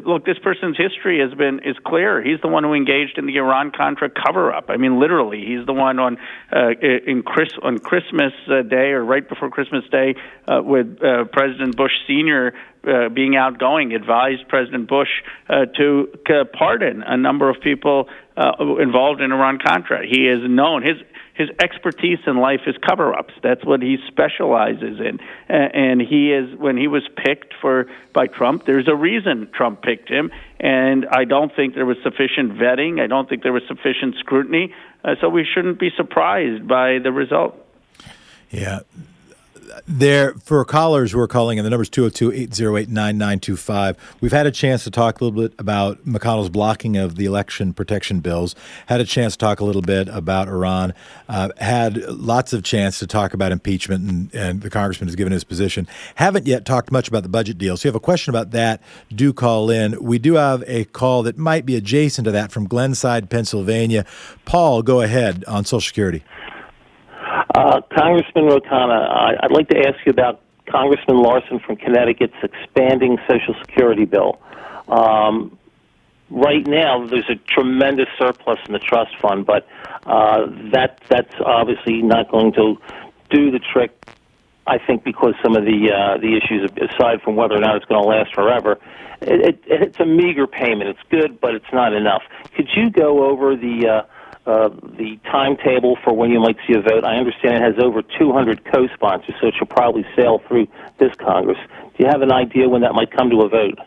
look, this person's history is clear. He's the one who engaged in the Iran-Contra cover-up. I mean, literally, he's the one on Christmas Day or right before Christmas Day with President Bush Sr. being outgoing, advised President Bush to pardon a number of people involved in Iran-Contra. He is known. His expertise in life is cover-ups. That's what he specializes in. And when he was picked by Trump, there's a reason Trump picked him. And I don't think there was sufficient vetting. I don't think there was sufficient scrutiny. So we shouldn't be surprised by the result. Yeah. For callers who are calling in, the number is 202-808-9925. We've had a chance to talk a little bit about McConnell's blocking of the election protection bills, had a chance to talk a little bit about Iran, had lots of chance to talk about impeachment, and the congressman has given his position. Haven't yet talked much about the budget deal. So if you have a question about that, do call in. We do have a call that might be adjacent to that from Glenside, Pennsylvania. Paul, go ahead on Social Security. Congressman Rotana, I'd like to ask you about Congressman Larson from Connecticut's expanding Social Security bill. Right now, there's a tremendous surplus in the trust fund, but that's obviously not going to do the trick, I think, because some of the issues, aside from whether or not it's going to last forever. It's a meager payment. It's good, but it's not enough. Could you go over the timetable for when you might see a vote? I understand it has over 200 co-sponsors, so it should probably sail through this Congress. Do you have an idea when that might come to a vote?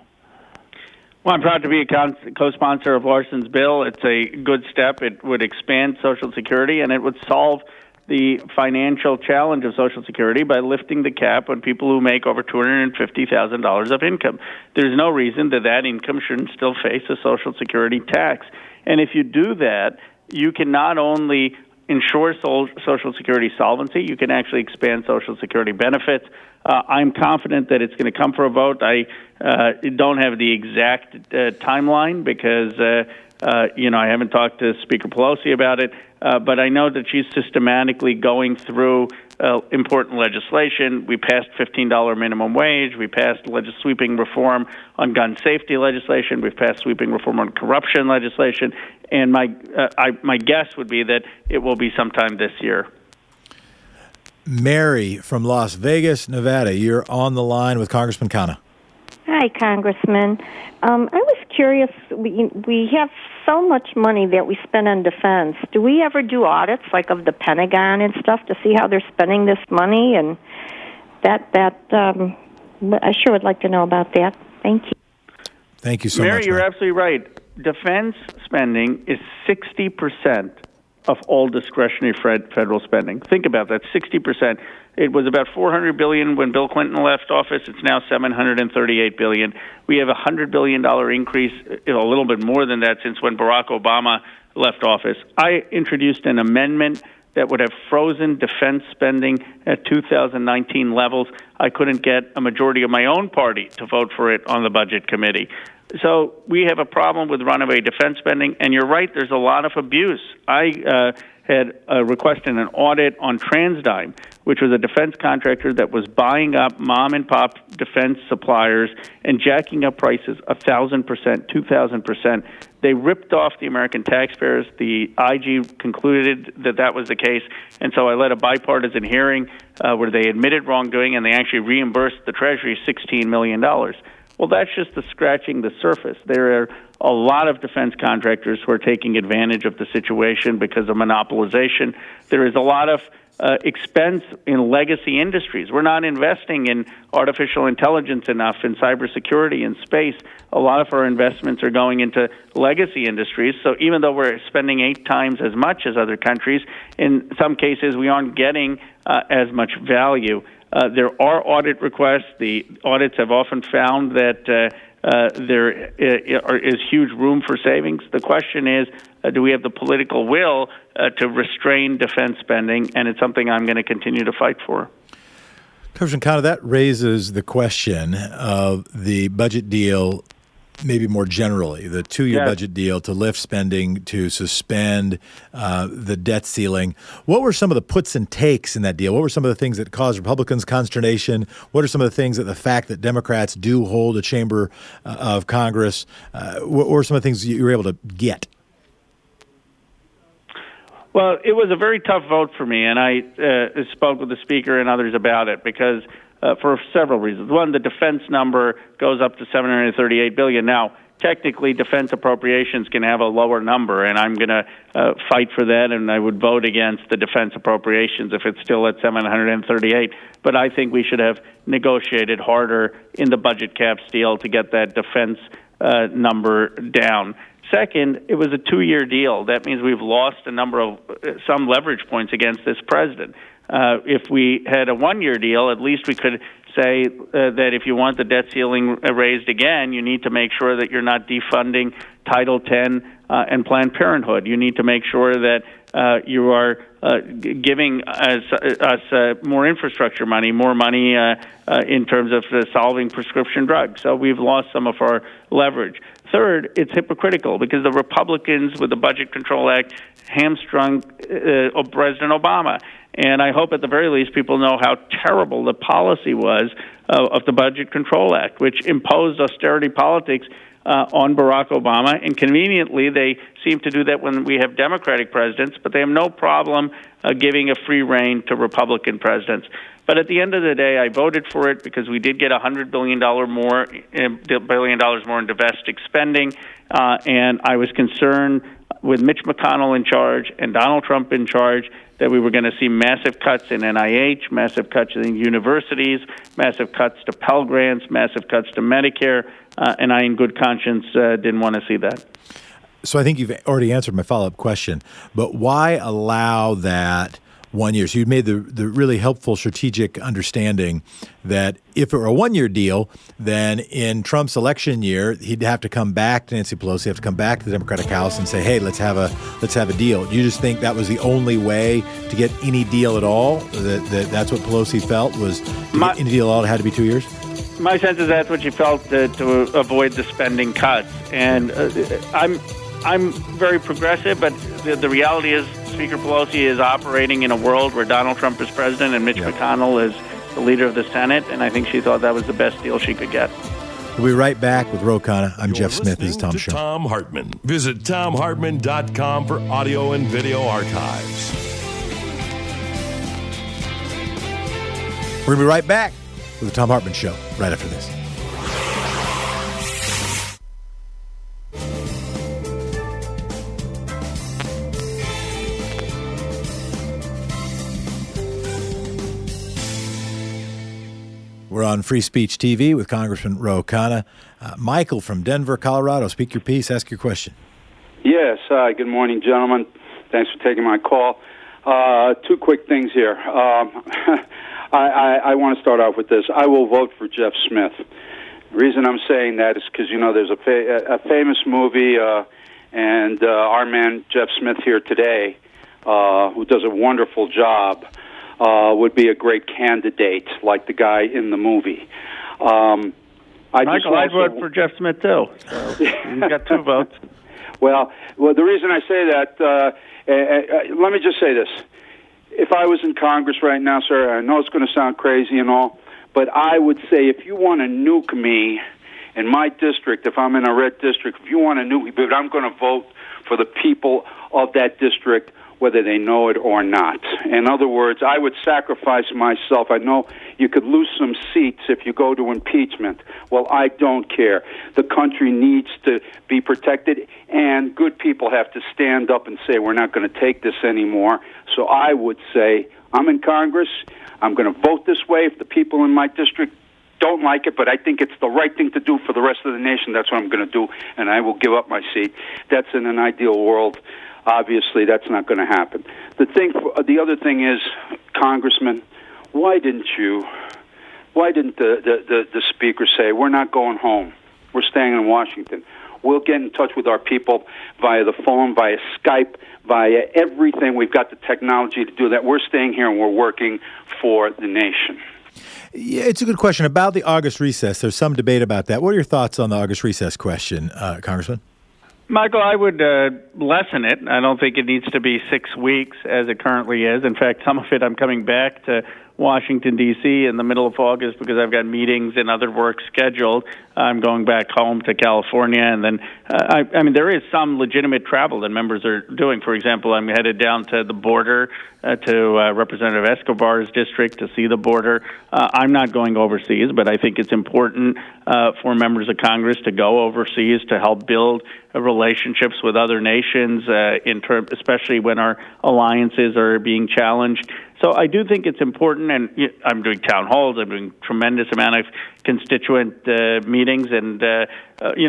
Well, I'm proud to be a co-sponsor of Larson's bill. It's a good step. It would expand Social Security, and it would solve the financial challenge of Social Security by lifting the cap on people who make over $250,000 of income. There's no reason that income shouldn't still face a Social Security tax. And if you do that, you can not only ensure Social Security solvency, you can actually expand Social Security benefits. I'm confident that it's going to come for a vote. I don't have the exact timeline because I haven't talked to Speaker Pelosi about it, but I know that she's systematically going through important legislation. We passed $15 minimum wage. We passed sweeping reform on gun safety legislation. We've passed sweeping reform on corruption legislation. And my guess would be that it will be sometime this year. Mary from Las Vegas, Nevada, you're on the line with Congressman Khanna. Hi, Congressman. I was curious, we have so much money that we spend on defense. Do we ever do audits, like of the Pentagon and stuff, to see how they're spending this money? And I sure would like to know about that. Thank you. Thank you so Mary, much. You're absolutely right. Defense spending is 60% of all discretionary federal spending. Think about that, 60%. It was about $400 billion when Bill Clinton left office. It's now $738 billion. We have a $100 billion increase, a little bit more than that, since when Barack Obama left office. I introduced an amendment that would have frozen defense spending at 2019 levels. I couldn't get a majority of my own party to vote for it on the Budget Committee. So we have a problem with runaway defense spending, and you're right, there's a lot of abuse. I had requested an audit on TransDigm, which was a defense contractor that was buying up mom-and-pop defense suppliers and jacking up prices 1,000%, 2,000%. They ripped off the American taxpayers. The IG concluded that was the case, and so I led a bipartisan hearing where they admitted wrongdoing, and they actually reimbursed the Treasury $16 million. Well, that's just scratching the surface. There are a lot of defense contractors who are taking advantage of the situation because of monopolization. There is a lot of expense in legacy industries. We're not investing in artificial intelligence enough, in cybersecurity and space. A lot of our investments are going into legacy industries. So even though we're spending 8 times as much as other countries, in some cases we aren't getting as much value. There are audit requests. The audits have often found that there is huge room for savings. The question is, do we have the political will to restrain defense spending? And it's something I'm going to continue to fight for. Congressman Khanna, that raises the question of the budget deal, maybe more generally, the 2-year budget deal to lift spending, to suspend the debt ceiling. What were some of the puts and takes in that deal? What were some of the things that caused Republicans consternation? What are some of the things that the fact that Democrats do hold a chamber of Congress, what were some of the things you were able to get? Well, it was a very tough vote for me, and I spoke with the Speaker and others about it because for several reasons. One, the defense number goes up to $738 billion. Now, technically, defense appropriations can have a lower number, and I'm going to fight for that, and I would vote against the defense appropriations if it's still at 738. But I think we should have negotiated harder in the budget caps deal to get that defense number down. Second, it was a 2-year deal. That means we've lost some leverage points against this president. If we had a 1-year deal, at least we could say that if you want the debt ceiling raised again, you need to make sure that you're not defunding Title X and Planned Parenthood. You need to make sure that you are giving us more infrastructure money, more money in terms of solving prescription drugs. So we've lost some of our leverage. Third, it's hypocritical because the Republicans with the Budget Control Act hamstrung President Obama. And I hope at the very least people know how terrible the policy was of the Budget Control Act, which imposed austerity politics on Barack Obama. And conveniently, they seem to do that when we have Democratic presidents, but they have no problem giving a free rein to Republican presidents. But at the end of the day, I voted for it because we did get $100 billion more in domestic spending, and I was concerned with Mitch McConnell in charge and Donald Trump in charge that we were going to see massive cuts in NIH, massive cuts in universities, massive cuts to Pell Grants, massive cuts to Medicare, and I, in good conscience, didn't want to see that. So I think you've already answered my follow-up question, but why allow that 1 year? So you made the really helpful strategic understanding that if it were a 1-year deal, then in Trump's election year, he'd have to come back to Nancy Pelosi, have to come back to the Democratic House and say, hey, let's have a deal. You just think that was the only way to get any deal at all? That's what Pelosi felt was to get any deal at all, it had to be 2 years? My sense is that's what she felt to avoid the spending cuts. And I'm very progressive, but the reality is Speaker Pelosi is operating in a world where Donald Trump is president and Mitch McConnell is the leader of the Senate, and I think she thought that was the best deal she could get. We'll be right back with Ro Khanna. I'm Jeff Smith. This is Tom Show. Thom Hartmann. Visit ThomHartmann.com for audio and video archives. We're going to be right back with the Thom Hartmann Show right after this. We're on Free Speech TV with Congressman Ro Khanna. Michael from Denver, Colorado. Speak your piece. Ask your question. Yes. Good morning, gentlemen. Thanks for taking my call. 2 quick things here. I want to start off with this. I will vote for Jeff Smith. The reason I'm saying that is because, there's a famous movie, and our man Jeff Smith here today, who does a wonderful job, would be a great candidate, like the guy in the movie. Michael, I'd vote for Jeff Smith, too. So you've got 2 votes. Well, the reason I say that, let me just say this. If I was in Congress right now, sir, I know it's going to sound crazy and all, but I would say if you want to nuke me in my district, if I'm in a red district, if you want to nuke me, but I'm going to vote for the people of that district, whether they know it or not. In other words, I would sacrifice myself. I know you could lose some seats if you go to impeachment. Well, I don't care. The country needs to be protected, and good people have to stand up and say, we're not going to take this anymore. So I would say, I'm in Congress. I'm going to vote this way. If the people in my district don't like it, but I think it's the right thing to do for the rest of the nation, that's what I'm going to do, and I will give up my seat. That's in an ideal world. Obviously, that's not going to happen. The other thing is, Congressman, why didn't the Speaker say, we're not going home, we're staying in Washington? We'll get in touch with our people via the phone, via Skype, via everything. We've got the technology to do that. We're staying here and we're working for the nation. Yeah, it's a good question. About the August recess, there's some debate about that. What are your thoughts on the August recess question, Congressman? Michael, I would lessen it. I don't think it needs to be 6 weeks as it currently is. In fact, some of it I'm coming back to Washington, D.C. in the middle of August because I've got meetings and other work scheduled. I'm going back home to California, and then I mean there is some legitimate travel that members are doing. For example, I'm headed down to the border to Representative Escobar's district to see the border. I'm not going overseas, but I think it's important for members of Congress to go overseas to help build relationships with other nations, especially when our alliances are being challenged. So I do think it's important, and I'm doing town halls. I'm doing tremendous amount of constituent meetings, and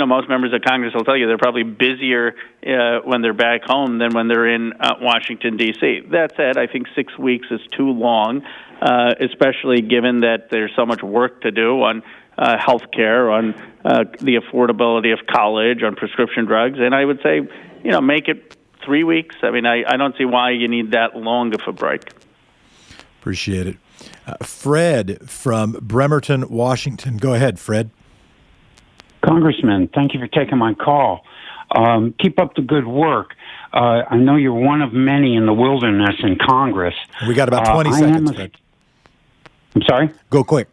most members of Congress will tell you they're probably busier when they're back home than when they're in Washington, D.C. That said, I think 6 weeks is too long, especially given that there's so much work to do on health care, on the affordability of college, on prescription drugs, and I would say, make it 3 weeks. I mean, I don't see why you need that long of a break. Appreciate it. Fred from Bremerton, Washington. Go ahead, Fred. Congressman, thank you for taking my call. Keep up the good work. I know you're one of many in the wilderness in Congress. We got about 20 seconds, Fred. I'm sorry? Go quick.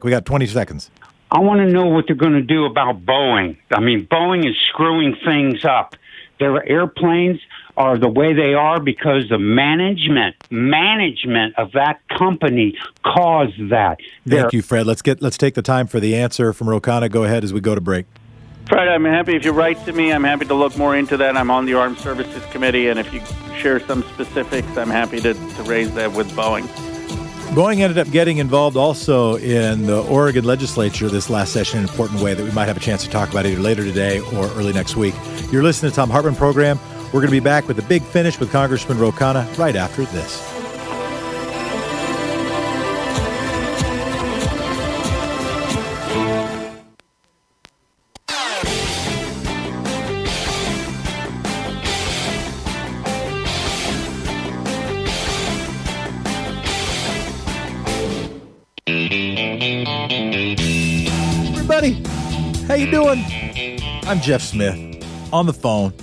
We got 20 seconds. I want to know what they're going to do about Boeing. I mean, Boeing is screwing things up. Their airplanes are the way they are because the management of that company caused that. Thank you, Fred. Let's take the time for the answer from Ro Khanna. Go ahead as we go to break. Fred, I'm happy if you write to me. I'm happy to look more into that. I'm on the Armed Services Committee, and if you share some specifics, I'm happy to raise that with Boeing. Boeing ended up getting involved also in the Oregon legislature this last session in an important way that we might have a chance to talk about either later today or early next week. You're listening to Thom Hartmann Program. We're going to be back with the big finish with Congressman Ro Khanna right after this. Everybody, how you doing? I'm Jeff Smith. On the phone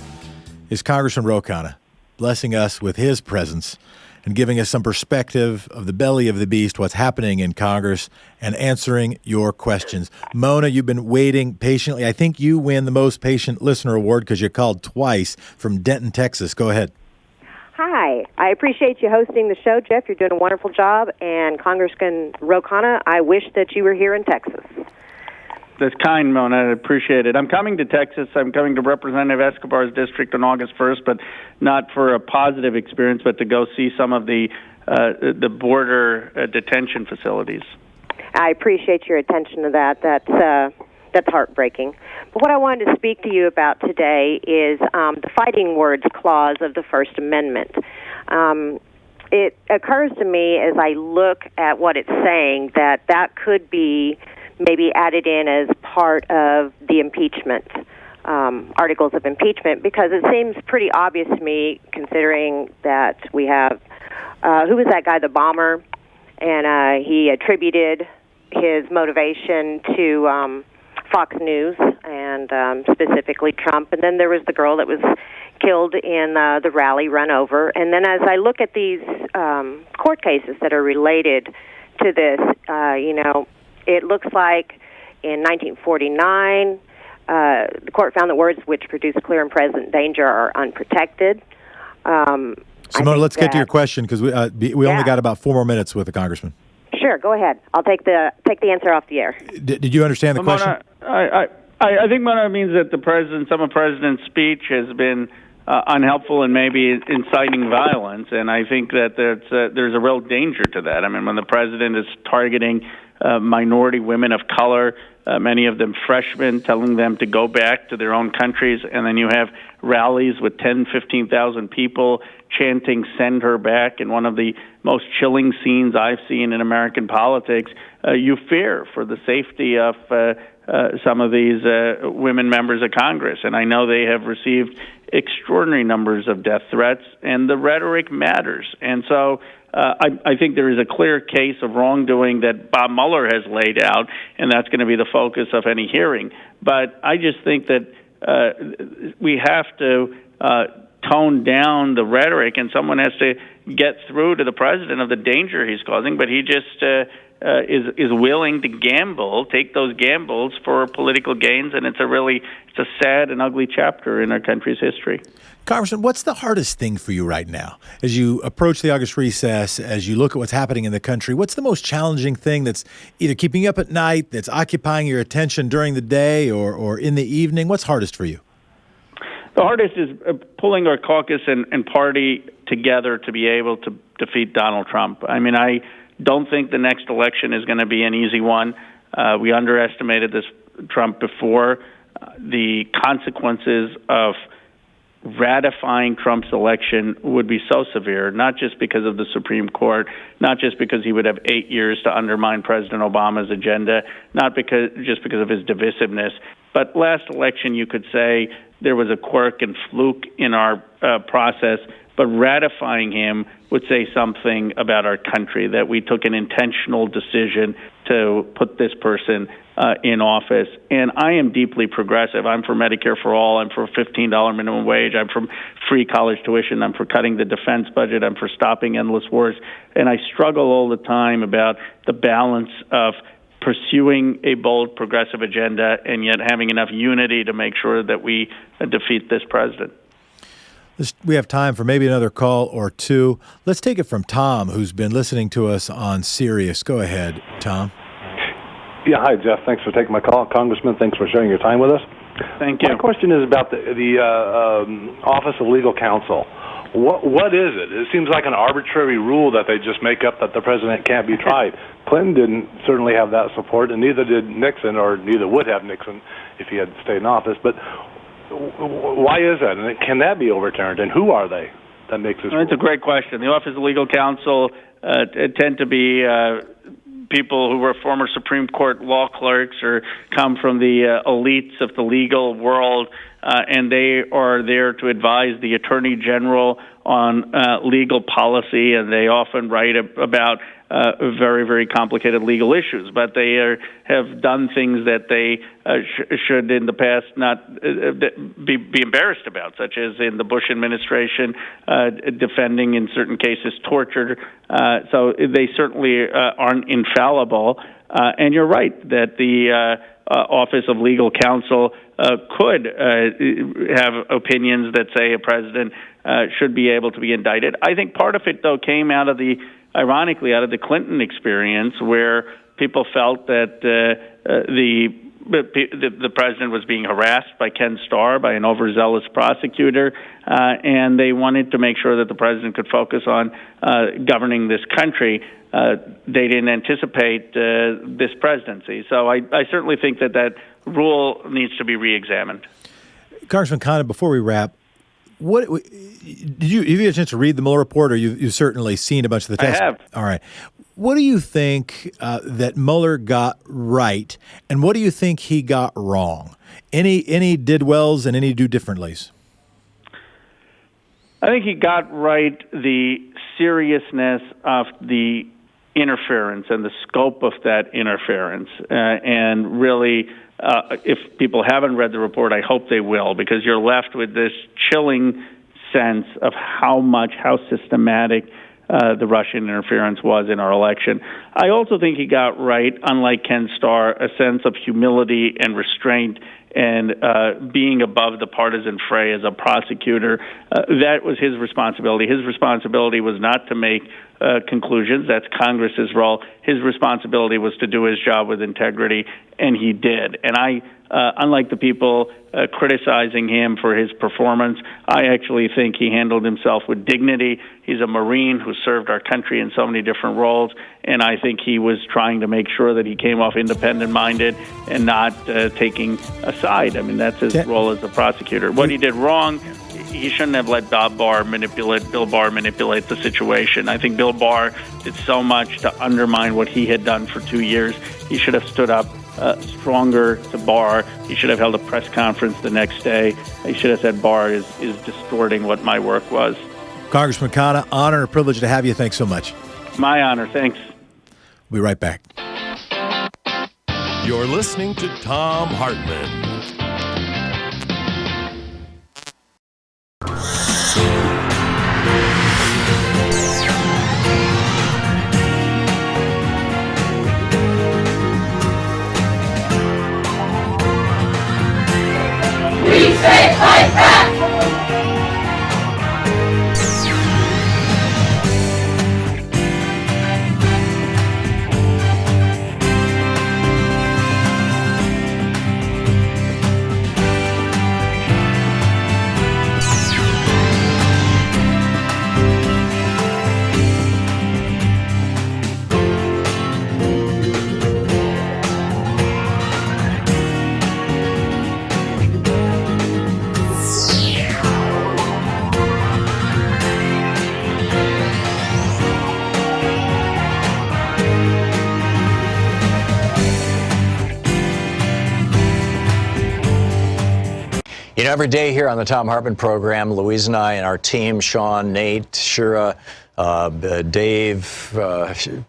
is Congressman Ro Khanna, blessing us with his presence and giving us some perspective of the belly of the beast, what's happening in Congress, and answering your questions. Mona, you've been waiting patiently. I think you win the most patient listener award because you called twice from Denton, Texas. Go ahead. Hi. I appreciate you hosting the show, Jeff. You're doing a wonderful job. And Congressman Ro Khanna, I wish that you were here in Texas. That's kind, Mona. I appreciate it. I'm coming to Texas. I'm coming to Representative Escobar's district on August 1st, but not for a positive experience, but to go see some of the border detention facilities. I appreciate your attention to that. That's heartbreaking. But what I wanted to speak to you about today is the fighting words clause of the First Amendment. It occurs to me as I look at what it's saying that could be maybe added in as part of the impeachment, articles of impeachment, because it seems pretty obvious to me, considering that we have, who was that guy, the bomber, and he attributed his motivation to Fox News and specifically Trump. And then there was the girl that was killed in the rally run over. And then as I look at these court cases that are related to this, it looks like in 1949, the court found that words which produce clear and present danger are unprotected. Simona, let's get to your question because we only got about 4 more minutes with the congressman. Sure, go ahead. I'll take the answer off the air. Did you understand the question? I think Mona means that some of the president's speech has been unhelpful and maybe inciting violence, and I think that there's a real danger to that. I mean, when the president is targeting minority women of color, many of them freshmen, telling them to go back to their own countries, and then you have rallies with 10, 15,000 people chanting "Send her back" in one of the most chilling scenes I've seen in American politics. You fear for the safety of some of these women members of Congress, and I know they have received extraordinary numbers of death threats, and the rhetoric matters. And so I think there is a clear case of wrongdoing that Bob Mueller has laid out, and that's going to be the focus of any hearing. But I just think that we have to tone down the rhetoric, and someone has to get through to the president of the danger he's causing, but he just is willing to gamble, take those gambles for political gains, and it's a sad and ugly chapter in our country's history. Congressman, what's the hardest thing for you right now? As you approach the August recess, as you look at what's happening in the country, what's the most challenging thing that's either keeping you up at night, that's occupying your attention during the day or in the evening? What's hardest for you? The hardest is pulling our caucus and party together to be able to defeat Donald Trump. I mean, I don't think the next election is going to be an easy one. We underestimated this Trump before. The consequences of ratifying Trump's election would be so severe, not just because of the Supreme Court, not just because he would have 8 years to undermine President Obama's agenda, not just because of his divisiveness. But last election, you could say there was a quirk and fluke in our process, but ratifying him would say something about our country, that we took an intentional decision to put this person in office. And I am deeply progressive. I'm for Medicare for all. I'm for $15 minimum wage. I'm for free college tuition. I'm for cutting the defense budget. I'm for stopping endless wars. And I struggle all the time about the balance of pursuing a bold progressive agenda and yet having enough unity to make sure that we defeat this president. We have time for maybe another call or two. Let's take it from Tom, who's been listening to us on Sirius. Go ahead, Tom. Yeah, hi, Jeff. Thanks for taking my call. Congressman, thanks for sharing your time with us. Thank you. My question is about the Office of Legal Counsel. What is it? It seems like an arbitrary rule that they just make up that the president can't be tried. Clinton didn't certainly have that support, and neither did Nixon, or neither would have Nixon if he had stayed in office. But why is that? And can that be overturned? And who are they that makes this? That's a great question. The Office of Legal Counsel tend to be people who were former Supreme Court law clerks or come from the elites of the legal world, and they are there to advise the Attorney General on legal policy, and they often write about very, very complicated legal issues. But they have done things that they should in the past not be embarrassed about, such as in the Bush administration, defending in certain cases torture. So they certainly aren't infallible. And you're right that the Office of Legal Counsel could have opinions that say a president should be able to be indicted. I think part of it, though, came ironically out of the Clinton experience, where people felt that the president was being harassed by Ken Starr, by an overzealous prosecutor, and they wanted to make sure that the president could focus on governing this country. They didn't anticipate this presidency. So I certainly think that rule needs to be reexamined. Congressman Khanna, before we wrap, have you had a chance to read the Mueller report, or you've certainly seen a bunch of the tests? I have. All right. What do you think that Mueller got right, and what do you think he got wrong? Any did wells and any do differentlies? I think he got right the seriousness of the interference and the scope of that interference. And really, if people haven't read the report, I hope they will, because you're left with this chilling sense of how systematic the Russian interference was in our election. I also think he got right, unlike Ken Starr, a sense of humility and restraint and being above the partisan fray as a prosecutor. That was his responsibility. His responsibility was not to make conclusions. That's Congress's role. His responsibility was to do his job with integrity, and he did. And I, unlike the people criticizing him for his performance, I actually think he handled himself with dignity. He's a Marine who served our country in so many different roles, and I think he was trying to make sure that he came off independent-minded and not taking a side. I mean, that's his role as a prosecutor. What he did wrong, he shouldn't have let Bill Barr manipulate the situation. I think Bill Barr did so much to undermine what he had done for 2 years. He should have stood up stronger to Barr. He should have held a press conference the next day. He should have said Barr is distorting what my work was. Congressman Khanna, honor and privilege to have you. Thanks so much. My honor. Thanks. We'll be right back. You're listening to Thom Hartmann. say fight back! You know, every day here on the Thom Hartmann Program, Louise and I and our team, Sean, Nate, Shira, Dave,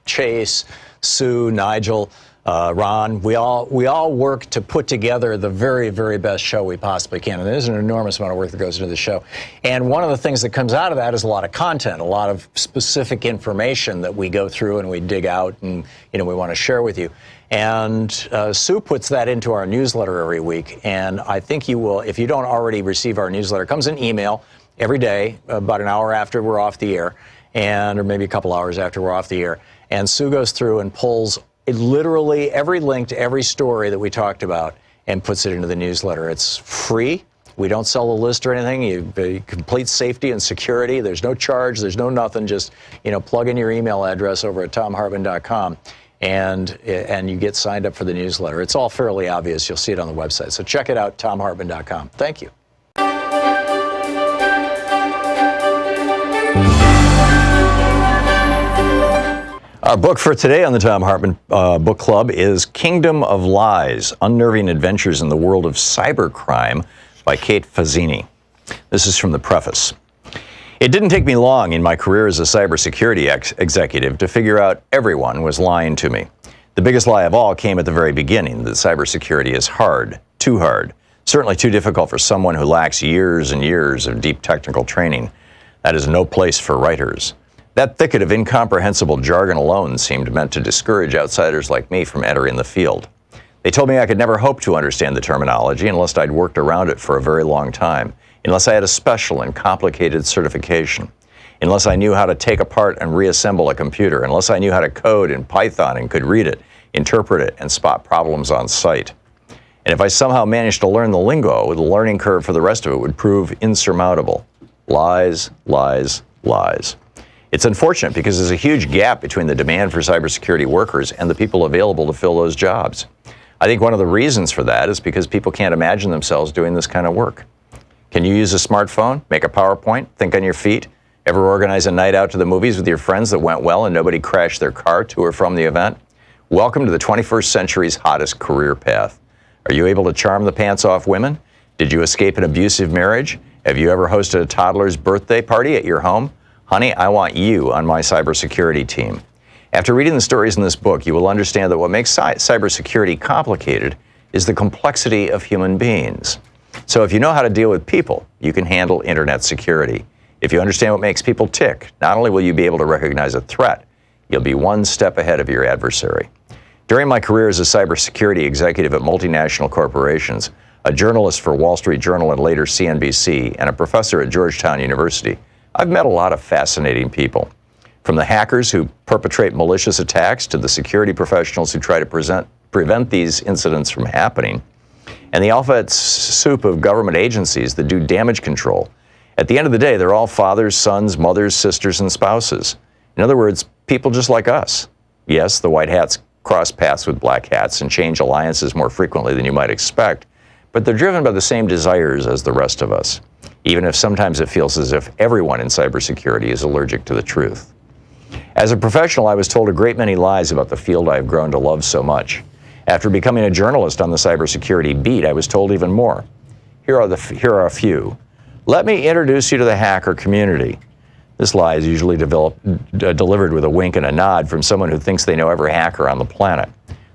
Chase, Sue, Nigel, Ron, we all work to put together the very, very best show we possibly can. And there's an enormous amount of work that goes into the show. And one of the things that comes out of that is a lot of content, a lot of specific information that we go through and we dig out and, you know, we want to share with you. And Sue puts that into our newsletter every week. And I think you will, if you don't already receive our newsletter, it comes in email every day, about an hour after we're off the air, or maybe a couple hours after we're off the air. And Sue goes through and pulls literally every link to every story that we talked about and puts it into the newsletter. It's free. We don't sell a list or anything. You complete safety and security. There's no charge. There's no nothing. Just, you know, plug in your email address over at thomhartmann.com. And you get signed up for the newsletter. It's all fairly obvious. You'll see it on the website. So check it out, thomhartmann.com. Thank you. Our book for today on the Thom Hartmann Book Club is Kingdom of Lies, Unnerving Adventures in the World of Cybercrime by Kate Fazzini. This is from the preface. It didn't take me long in my career as a cybersecurity executive to figure out everyone was lying to me. The biggest lie of all came at the very beginning, that cybersecurity is hard, too hard, certainly too difficult for someone who lacks years and years of deep technical training. That is no place for writers. That thicket of incomprehensible jargon alone seemed meant to discourage outsiders like me from entering the field. They told me I could never hope to understand the terminology unless I'd worked around it for a very long time, unless I had a special and complicated certification, unless I knew how to take apart and reassemble a computer, unless I knew how to code in Python and could read it, interpret it, and spot problems on sight. And if I somehow managed to learn the lingo, the learning curve for the rest of it would prove insurmountable. Lies, lies, lies. It's unfortunate because there's a huge gap between the demand for cybersecurity workers and the people available to fill those jobs. I think one of the reasons for that is because people can't imagine themselves doing this kind of work. Can you use a smartphone, make a PowerPoint, think on your feet, ever organize a night out to the movies with your friends that went well and nobody crashed their car to or from the event? Welcome to the 21st century's hottest career path. Are you able to charm the pants off women? Did you escape an abusive marriage? Have you ever hosted a toddler's birthday party at your home? Honey, I want you on my cybersecurity team. After reading the stories in this book, you will understand that what makes cybersecurity complicated is the complexity of human beings. So if you know how to deal with people, you can handle internet security. If you understand what makes people tick, not only will you be able to recognize a threat, you'll be one step ahead of your adversary. During my career as a cybersecurity executive at multinational corporations, a journalist for Wall Street Journal and later CNBC, and a professor at Georgetown University, I've met a lot of fascinating people. From the hackers who perpetrate malicious attacks to the security professionals who try to prevent these incidents from happening, and the alphabet soup of government agencies that do damage control. At the end of the day, they're all fathers, sons, mothers, sisters, and spouses. In other words, people just like us. Yes, the white hats cross paths with black hats and change alliances more frequently than you might expect, but they're driven by the same desires as the rest of us, even if sometimes it feels as if everyone in cybersecurity is allergic to the truth. As a professional, I was told a great many lies about the field I've grown to love so much. After becoming a journalist on the cybersecurity beat, I was told even more. Here are a few. Let me introduce you to the hacker community. This lie is usually delivered with a wink and a nod from someone who thinks they know every hacker on the planet.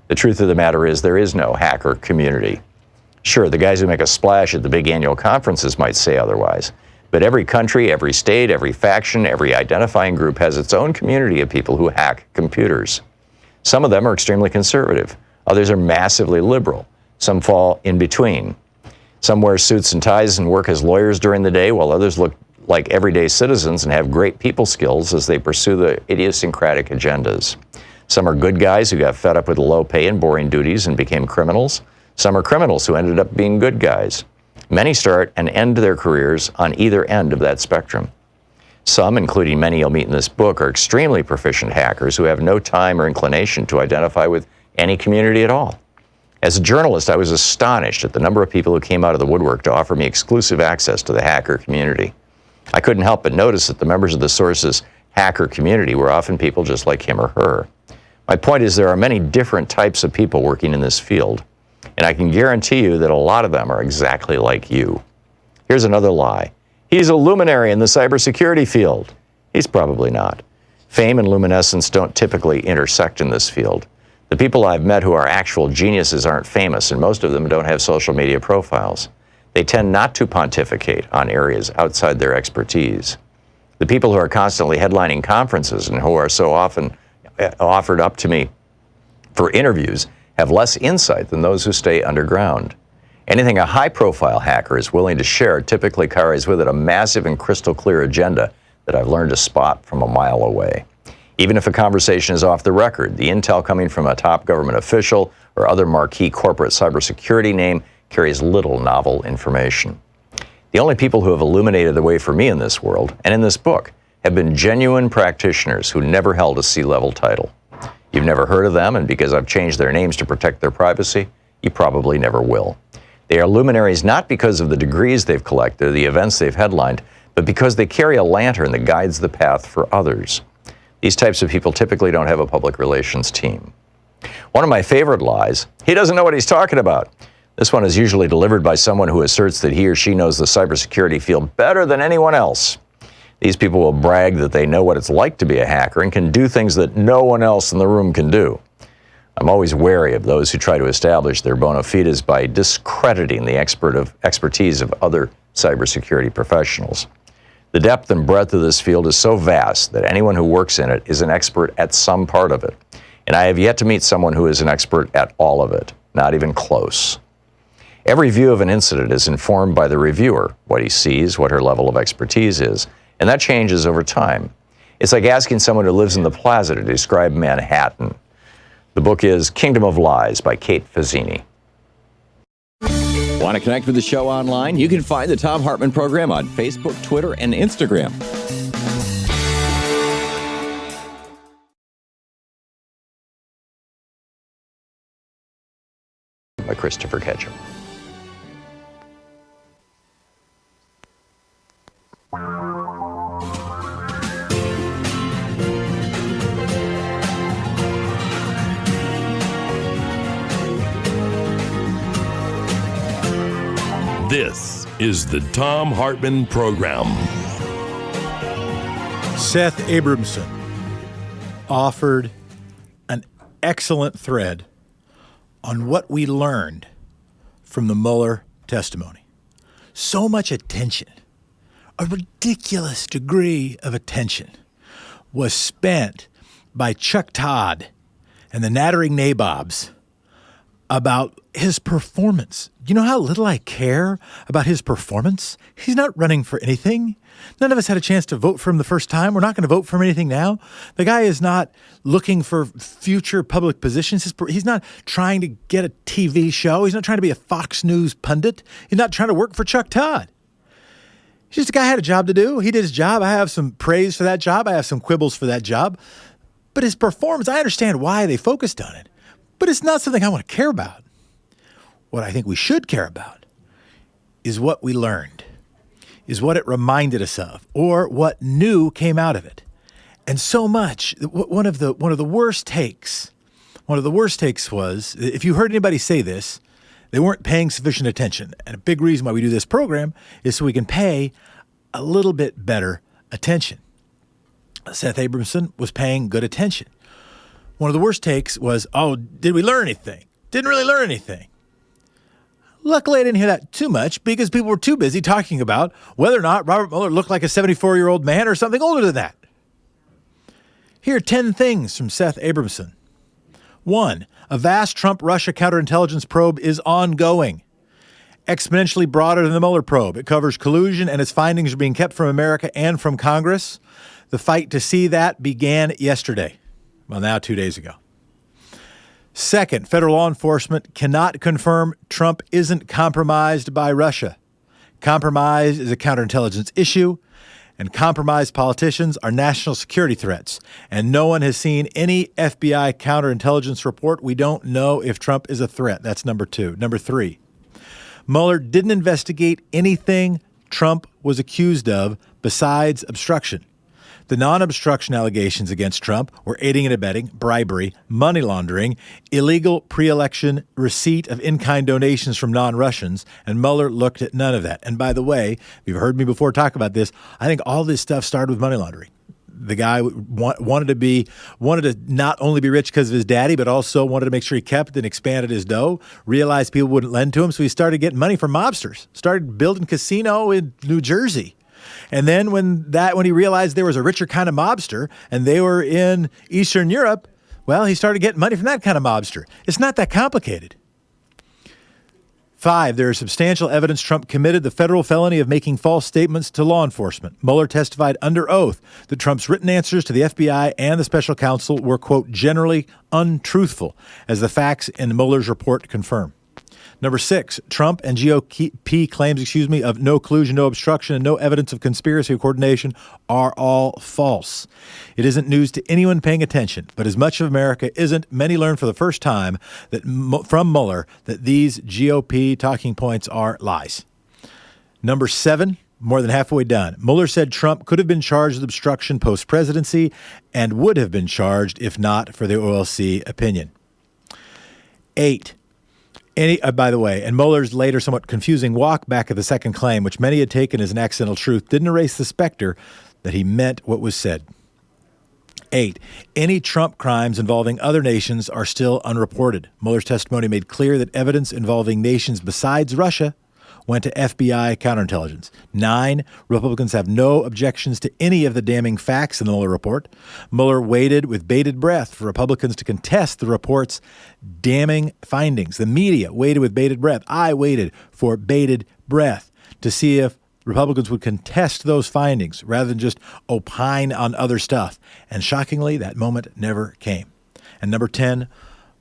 The truth of the matter is there is no hacker community. Sure, the guys who make a splash at the big annual conferences might say otherwise, but every country, every state, every faction, every identifying group has its own community of people who hack computers. Some of them are extremely conservative. Others are massively liberal. Some fall in between. Some wear suits and ties and work as lawyers during the day, while others look like everyday citizens and have great people skills as they pursue the idiosyncratic agendas. Some are good guys who got fed up with the low pay and boring duties and became criminals. Some are criminals who ended up being good guys. Many start and end their careers on either end of that spectrum. Some, including many you'll meet in this book, are extremely proficient hackers who have no time or inclination to identify with any community at all. As a journalist, I was astonished at the number of people who came out of the woodwork to offer me exclusive access to the hacker community. I couldn't help but notice that the members of the Source's hacker community were often people just like him or her. My point is there are many different types of people working in this field, and I can guarantee you that a lot of them are exactly like you. Here's another lie. He's a luminary in the cybersecurity field. He's probably not. Fame and luminescence don't typically intersect in this field. The people I've met who are actual geniuses aren't famous, and most of them don't have social media profiles. They tend not to pontificate on areas outside their expertise. The people who are constantly headlining conferences and who are so often offered up to me for interviews have less insight than those who stay underground. Anything a high-profile hacker is willing to share typically carries with it a massive and crystal clear agenda that I've learned to spot from a mile away. Even if a conversation is off the record, the intel coming from a top government official or other marquee corporate cybersecurity name carries little novel information. The only people who have illuminated the way for me in this world, and in this book, have been genuine practitioners who never held a C-level title. You've never heard of them, and because I've changed their names to protect their privacy, you probably never will. They are luminaries not because of the degrees they've collected or the events they've headlined, but because they carry a lantern that guides the path for others. These types of people typically don't have a public relations team. One of my favorite lies, he doesn't know what he's talking about. This one is usually delivered by someone who asserts that he or she knows the cybersecurity field better than anyone else. These people will brag that they know what it's like to be a hacker and can do things that no one else in the room can do. I'm always wary of those who try to establish their bona fides by discrediting the expertise of other cybersecurity professionals. The depth and breadth of this field is so vast that anyone who works in it is an expert at some part of it. And I have yet to meet someone who is an expert at all of it, not even close. Every view of an incident is informed by the reviewer, what he sees, what her level of expertise is, and that changes over time. It's like asking someone who lives in the Plaza to describe Manhattan. The book is Kingdom of Lies by Kate Fazzini. Want to connect with the show online? You can find the Thom Hartmann Program on Facebook, Twitter, and Instagram. By Christopher Ketchum. This is the Thom Hartmann Program. Seth Abramson offered an excellent thread on what we learned from the Mueller testimony. So much attention, a ridiculous degree of attention, was spent by Chuck Todd and the nattering nabobs about his performance. You know how little I care about his performance? He's not running for anything. None of us had a chance to vote for him the first time. We're not going to vote for him anything now. The guy is not looking for future public positions. He's not trying to get a TV show. He's not trying to be a Fox News pundit. He's not trying to work for Chuck Todd. He's just a guy who had a job to do. He did his job. I have some praise for that job. I have some quibbles for that job. But his performance, I understand why they focused on it. But it's not something I want to care about. What I think we should care about is what we learned, is what it reminded us of, or what new came out of it. And so much, one of the worst takes was, if you heard anybody say this, they weren't paying sufficient attention. And a big reason why we do this program is so we can pay a little bit better attention. Seth Abramson was paying good attention. One of the worst takes was, oh, did we learn anything? Didn't really learn anything. Luckily, I didn't hear that too much because people were too busy talking about whether or not Robert Mueller looked like a 74-year-old man or something older than that. Here are 10 things from Seth Abramson. 1, a vast Trump-Russia counterintelligence probe is ongoing. exponentially broader than the Mueller probe. It covers collusion, and its findings are being kept from America and from Congress. The fight to see that began yesterday. Well, now 2 days ago. Second, federal law enforcement cannot confirm Trump isn't compromised by Russia. Compromise is a counterintelligence issue, and compromised politicians are national security threats. And no one has seen any FBI counterintelligence report. We don't know if Trump is a threat. That's number two. Number three, Mueller didn't investigate anything Trump was accused of besides obstruction. The non-obstruction allegations against Trump were aiding and abetting, bribery, money laundering, illegal pre-election receipt of in-kind donations from non-Russians, and Mueller looked at none of that. And by the way, if you've heard me before talk about this, I think all this stuff started with money laundering. The guy wanted to not only be rich because of his daddy, but also wanted to make sure he kept and expanded his dough, realized people wouldn't lend to him, so he started getting money from mobsters, started building a casino in New Jersey. And then when he realized there was a richer kind of mobster and they were in Eastern Europe, well, he started getting money from that kind of mobster. It's not that complicated. 5, there is substantial evidence Trump committed the federal felony of making false statements to law enforcement. Mueller testified under oath that Trump's written answers to the FBI and the special counsel were, quote, generally untruthful, as the facts in Mueller's report confirm. Number 6, Trump and GOP claims, of no collusion, no obstruction, and no evidence of conspiracy or coordination are all false. It isn't news to anyone paying attention, but as much of America isn't, many learn for the first time that from Mueller that these GOP talking points are lies. Number 7, more than halfway done. Mueller said Trump could have been charged with obstruction post-presidency and would have been charged if not for the OLC opinion. 8, by the way, and Mueller's later somewhat confusing walk back of the second claim, which many had taken as an accidental truth, didn't erase the specter that he meant what was said. 8, any Trump crimes involving other nations are still unreported. Mueller's testimony made clear that evidence involving nations besides Russia went to FBI counterintelligence. 9, Republicans have no objections to any of the damning facts in the Mueller report. Mueller waited with bated breath for Republicans to contest the report's damning findings. The media waited with bated breath. I waited for bated breath to see if Republicans would contest those findings rather than just opine on other stuff. And shockingly, that moment never came. And number 10,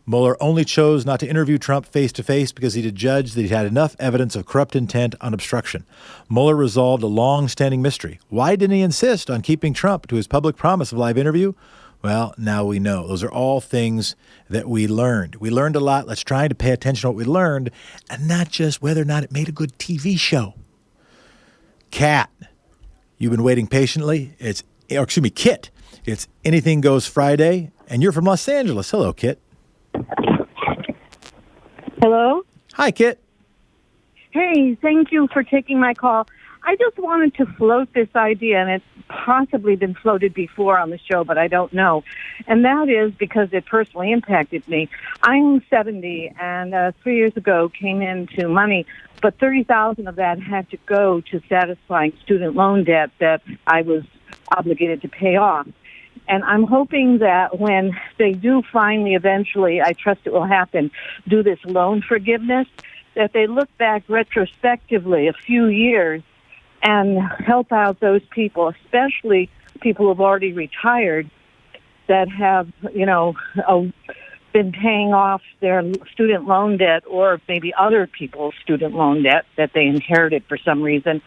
Mueller only chose not to interview Trump face-to-face because he judged that he had enough evidence of corrupt intent on obstruction. Mueller resolved a long-standing mystery. Why didn't he insist on keeping Trump to his public promise of live interview? Well, now we know. Those are all things that we learned. We learned a lot. Let's try to pay attention to what we learned and not just whether or not it made a good TV show. Kat, you've been waiting patiently. Kit. It's Anything Goes Friday, and you're from Los Angeles. Hello, Kit. Hello? Hi, Kit. Hey, thank you for taking my call. I just wanted to float this idea, and it's possibly been floated before on the show, but I don't know. And that is because it personally impacted me. I'm 70, and 3 years ago came into money, but $30,000 of that had to go to satisfying student loan debt that I was obligated to pay off. And I'm hoping that when they do finally, eventually, I trust it will happen, do this loan forgiveness, that they look back retrospectively a few years and help out those people, especially people who have already retired that have, been paying off their student loan debt or maybe other people's student loan debt that they inherited for some reason.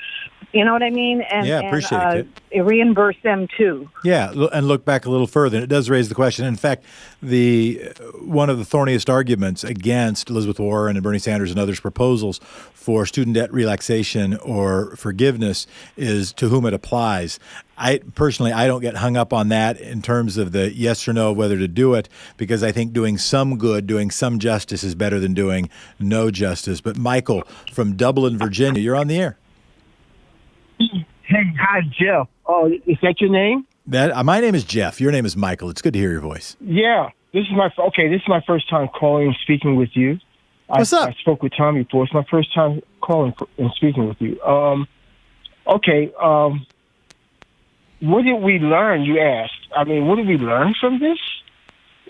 You know what I mean? And, appreciate it. Reimburse them too. Yeah, and look back a little further. And it does raise the question. In fact, one of the thorniest arguments against Elizabeth Warren and Bernie Sanders and others' proposals for student debt relaxation or forgiveness is to whom it applies. I don't get hung up on that in terms of the yes or no, whether to do it, because I think doing some good, doing some justice is better than doing no justice. But Michael from Dublin, Virginia, you're on the air. Hey, hi, Jeff. Oh, is that your name? My name is Jeff. Your name is Michael. It's good to hear your voice. Yeah, this is my first time calling and speaking with you. What's up? I spoke with Tom before. It's my first time calling and speaking with you. What did we learn? You asked. What did we learn from this?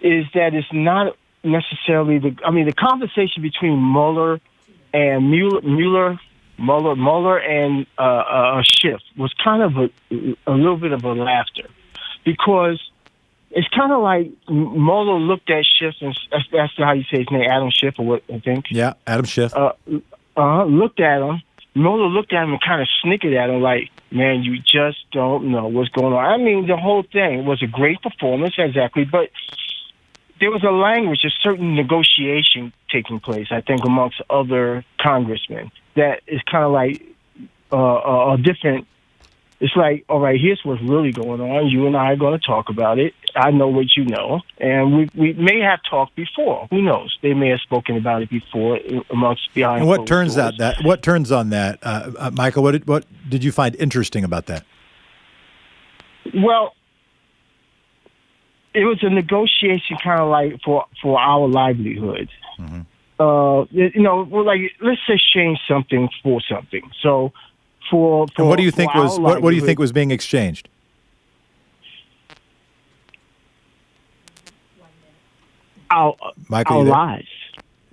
Is that it's not necessarily the conversation between Mueller and Mueller, and Schiff was kind of a little bit of a laughter, because it's kind of like Mueller looked at Schiff, and that's how you say his name, Adam Schiff, or what I think. Yeah, Adam Schiff. Looked at him. Mueller looked at him and kind of snickered at him like, man, you just don't know what's going on. I mean, the whole thing was a great performance, exactly, but there was a language, a certain negotiation taking place, I think, amongst other congressmen that is kind of like a different. It's like, all right, here's what's really going on. You and I are going to talk about it. I know what you know, and we may have talked before. Who knows? They may have spoken about it before amongst behind. And what turns on that, Michael? What did you find interesting about that? Well, it was a negotiation, kind of like for our livelihood. Mm-hmm. Like, let's exchange something for something. So. And what do you think what do you think was being exchanged? Our lives.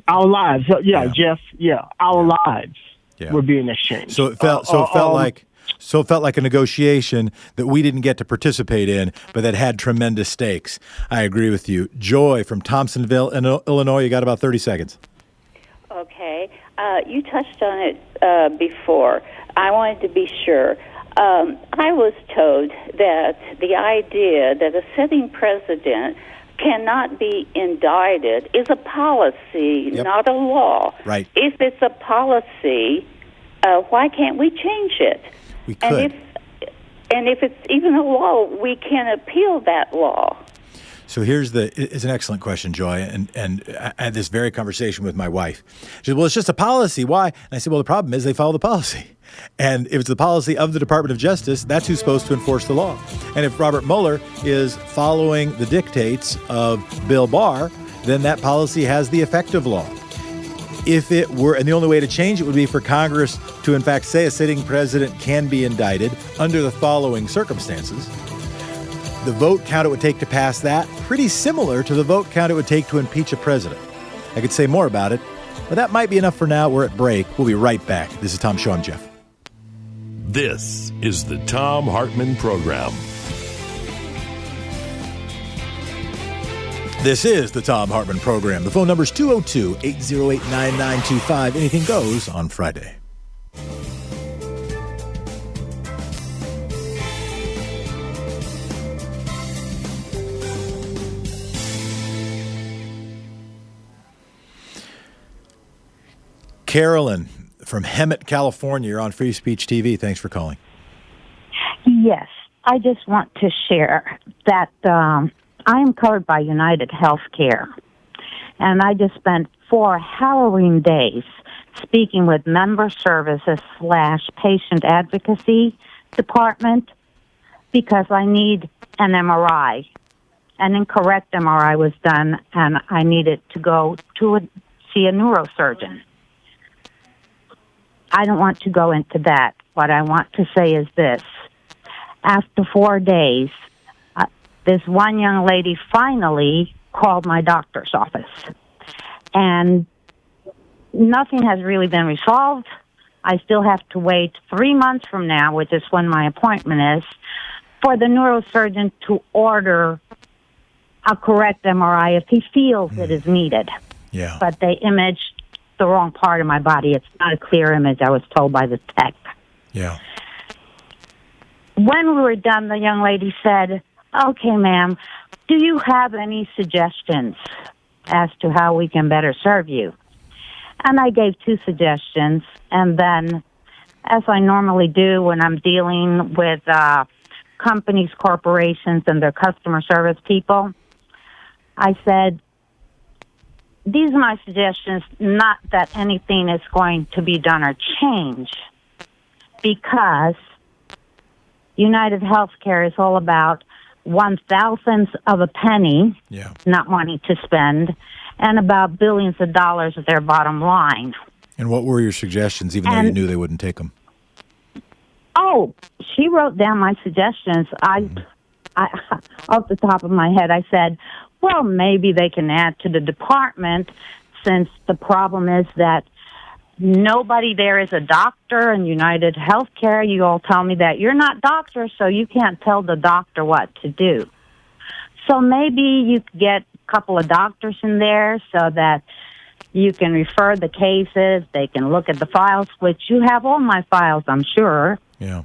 Our lives. Yeah, Jeff. Yeah, our lives were being exchanged. So it felt like a negotiation that we didn't get to participate in, but that had tremendous stakes. I agree with you. Joy from Thompsonville, Illinois. You got about 30 seconds. Okay. You touched on it before. I wanted to be sure. I was told that the idea that a sitting president cannot be indicted is a policy, not a law. Right. If it's a policy, why can't we change it? We could. And if it's even a law, we can appeal that law. So it's an excellent question, Joy, and I had this very conversation with my wife. She said, well, it's just a policy. Why? And I said, well, the problem is they follow the policy. And if it's the policy of the Department of Justice, that's who's supposed to enforce the law. And if Robert Mueller is following the dictates of Bill Barr, then that policy has the effect of law. If it were, and the only way to change it would be for Congress to, in fact, say a sitting president can be indicted under the following circumstances. The vote count it would take to pass that, pretty similar to the vote count it would take to impeach a president. I could say more about it, but that might be enough for now. We're at break. We'll be right back. This is Tom Show. I'm Jeff. This is the Thom Hartmann Program. This is the Thom Hartmann Program. The phone number is 202-808-9925. Anything goes on Friday. Carolyn from Hemet, California. You're on Free Speech TV. Thanks for calling. Yes, I just want to share that I am covered by United Healthcare, and I just spent 4 harrowing days speaking with member services / patient advocacy department because I need an MRI. An incorrect MRI was done, and I needed to go to see a neurosurgeon. I don't want to go into that. What I want to say is this. After 4 days, this one young lady finally called my doctor's office. And nothing has really been resolved. I still have to wait 3 months from now, which is when my appointment is, for the neurosurgeon to order a correct MRI if he feels it is needed. Yeah. But they imaged the wrong part of my body. It's not a clear image, I was told by the tech. Yeah. When we were done, the young lady said, okay, ma'am, do you have any suggestions as to how we can better serve you? And I gave 2 suggestions, and then, as I normally do when I'm dealing with companies, corporations, and their customer service people, I said, these are my suggestions, not that anything is going to be done or changed, because United Healthcare is all about 1/1000th of a penny, not wanting to spend, and about billions of dollars of their bottom line. And what were your suggestions, even though you knew they wouldn't take them? Oh, she wrote down my suggestions. I off the top of my head, I said, well, maybe they can add to the department, since the problem is that nobody there is a doctor in United Healthcare. You all tell me that you're not doctors, so you can't tell the doctor what to do. So maybe you could get a couple of doctors in there so that you can refer the cases. They can look at the files, which you have all my files, I'm sure. Yeah.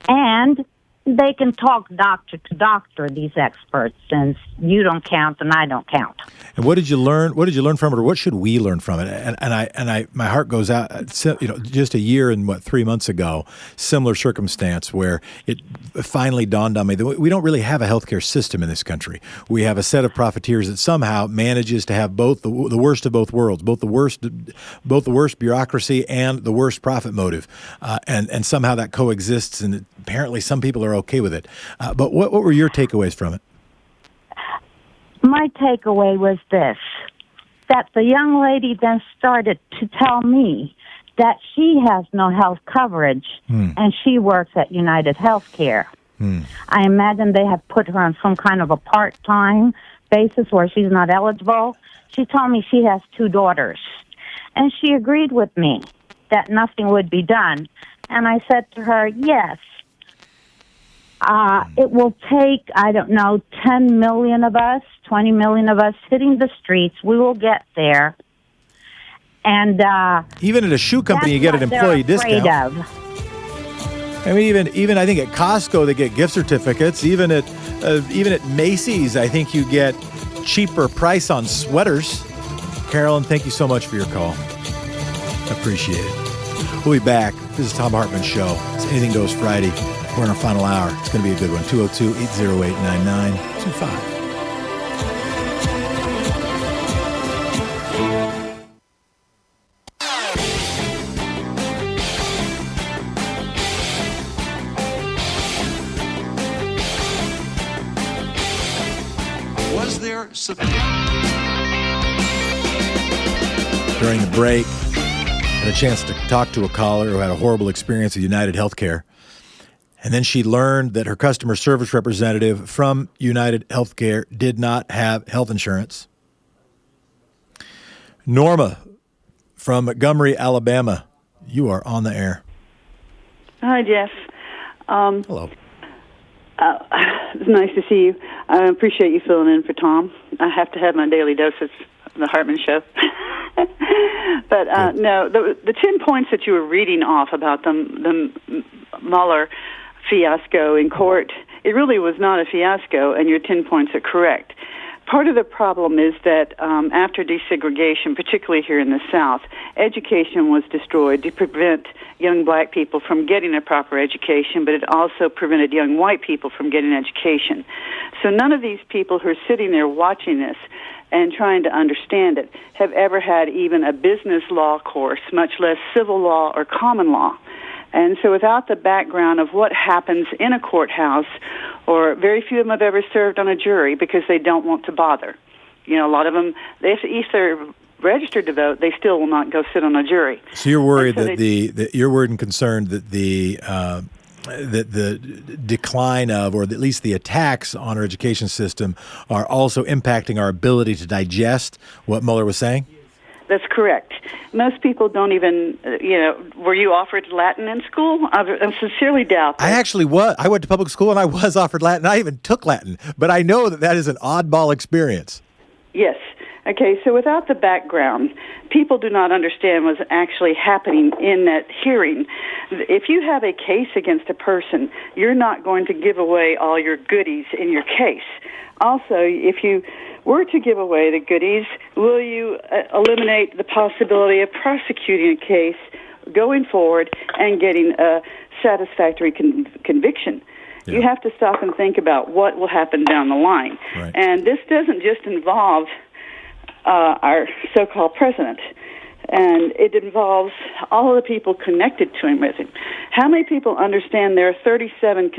And they can talk doctor to doctor, these experts, since you don't count and I don't count. And what did you learn? What did you learn from it, or what should we learn from it? And my heart goes out. Just a year and 3 months ago, similar circumstance where it finally dawned on me that we don't really have a healthcare system in this country. We have a set of profiteers that somehow manages to have both the worst of both worlds, both the worst bureaucracy and the worst profit motive, and somehow that coexists. And apparently, some people are okay with it. But what were your takeaways from it? My takeaway was this, that the young lady then started to tell me that she has no health coverage and she works at United Healthcare. I imagine they have put her on some kind of a part-time basis where she's not eligible. She told me she has 2 daughters, and she agreed with me that nothing would be done. And I said to her, yes, it will take, 10 million of us, 20 million of us hitting the streets. We will get there. And even at a shoe company, you get an employee discount. I mean, even I think at Costco they get gift certificates. Even at Macy's, I think you get cheaper price on sweaters. Carolyn, thank you so much for your call. Appreciate it. We'll be back. This is Thom Hartmann Show. It's Anything Goes Friday. We're in our final hour. It's going to be a good one. 202-808-9925. Was there During the break, had a chance to talk to a caller who had a horrible experience at United Healthcare. And then she learned that her customer service representative from United Healthcare did not have health insurance. Norma from Montgomery, Alabama, you are on the air. Hi, Jeff. Hello. It's nice to see you. I appreciate you filling in for Tom. I have to have my daily dose of the Hartmann Show. But no, the 10 points that you were reading off about the Mueller fiasco in court, it really was not a fiasco, and your 10 points are correct. Part of the problem is that after desegregation, particularly here in the South, education was destroyed to prevent young black people from getting a proper education, but it also prevented young white people from getting education. So none of these people who are sitting there watching this and trying to understand it have ever had even a business law course, much less civil law or common law. And so without the background of what happens in a courthouse, or very few of them have ever served on a jury because they don't want to bother. You know, a lot of them, if they're registered to vote, they still will not go sit on a jury. So you're worried that you're worried and concerned that the decline of, or at least the attacks on our education system are also impacting our ability to digest what Mueller was saying? That's correct. Most people don't even, were you offered Latin in school? I sincerely doubt that. I actually was. I went to public school and I was offered Latin. I even took Latin. But I know that is an oddball experience. Yes. Okay, so without the background, people do not understand what's actually happening in that hearing. If you have a case against a person, you're not going to give away all your goodies in your case. Also, if you were to give away the goodies, will you eliminate the possibility of prosecuting a case going forward and getting a satisfactory conviction? Yeah. You have to stop and think about what will happen down the line. Right. And this doesn't just involve our so-called president, and it involves all of the people connected to him with him. How many people understand there are 37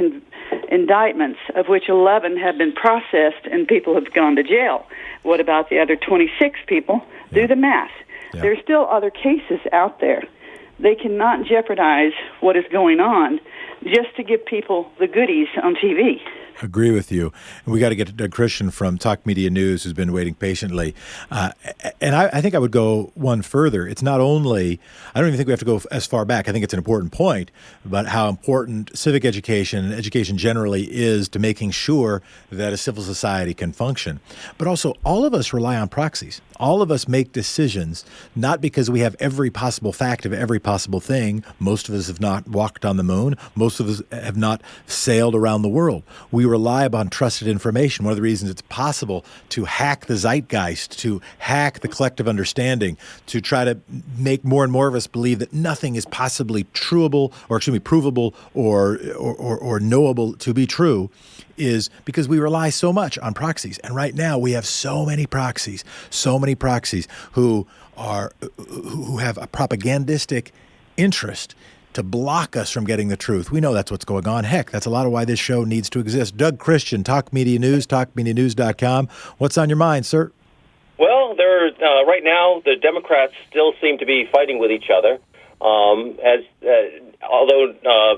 indictments, of which 11 have been processed and people have gone to jail? What about the other 26 people? Yeah. Do the math. Yeah. There are still other cases out there. They cannot jeopardize what is going on just to give people the goodies on TV. Agree with you. And we got to get to Doug Christian from Talk Media News, who's been waiting patiently. And I think I would go one further. It's not only, I don't even think we have to go as far back. I think it's an important point about how important civic education and education generally is to making sure that a civil society can function. But also, all of us rely on proxies. All of us make decisions, not because we have every possible fact of every possible thing. Most of us have not walked on the moon. Most of us have not sailed around the world. We rely upon trusted information. One of the reasons it's possible to hack the zeitgeist, to hack the collective understanding, to try to make more and more of us believe that nothing is possibly provable or knowable to be true, is because we rely so much on proxies. And right now we have so many proxies who have a propagandistic interest to block us from getting the truth. We know that's what's going on. Heck, that's a lot of why this show needs to exist. Doug Christian, Talk Media News, talkmedianews.com. What's on your mind, sir? Well, right now the Democrats still seem to be fighting with each other. Although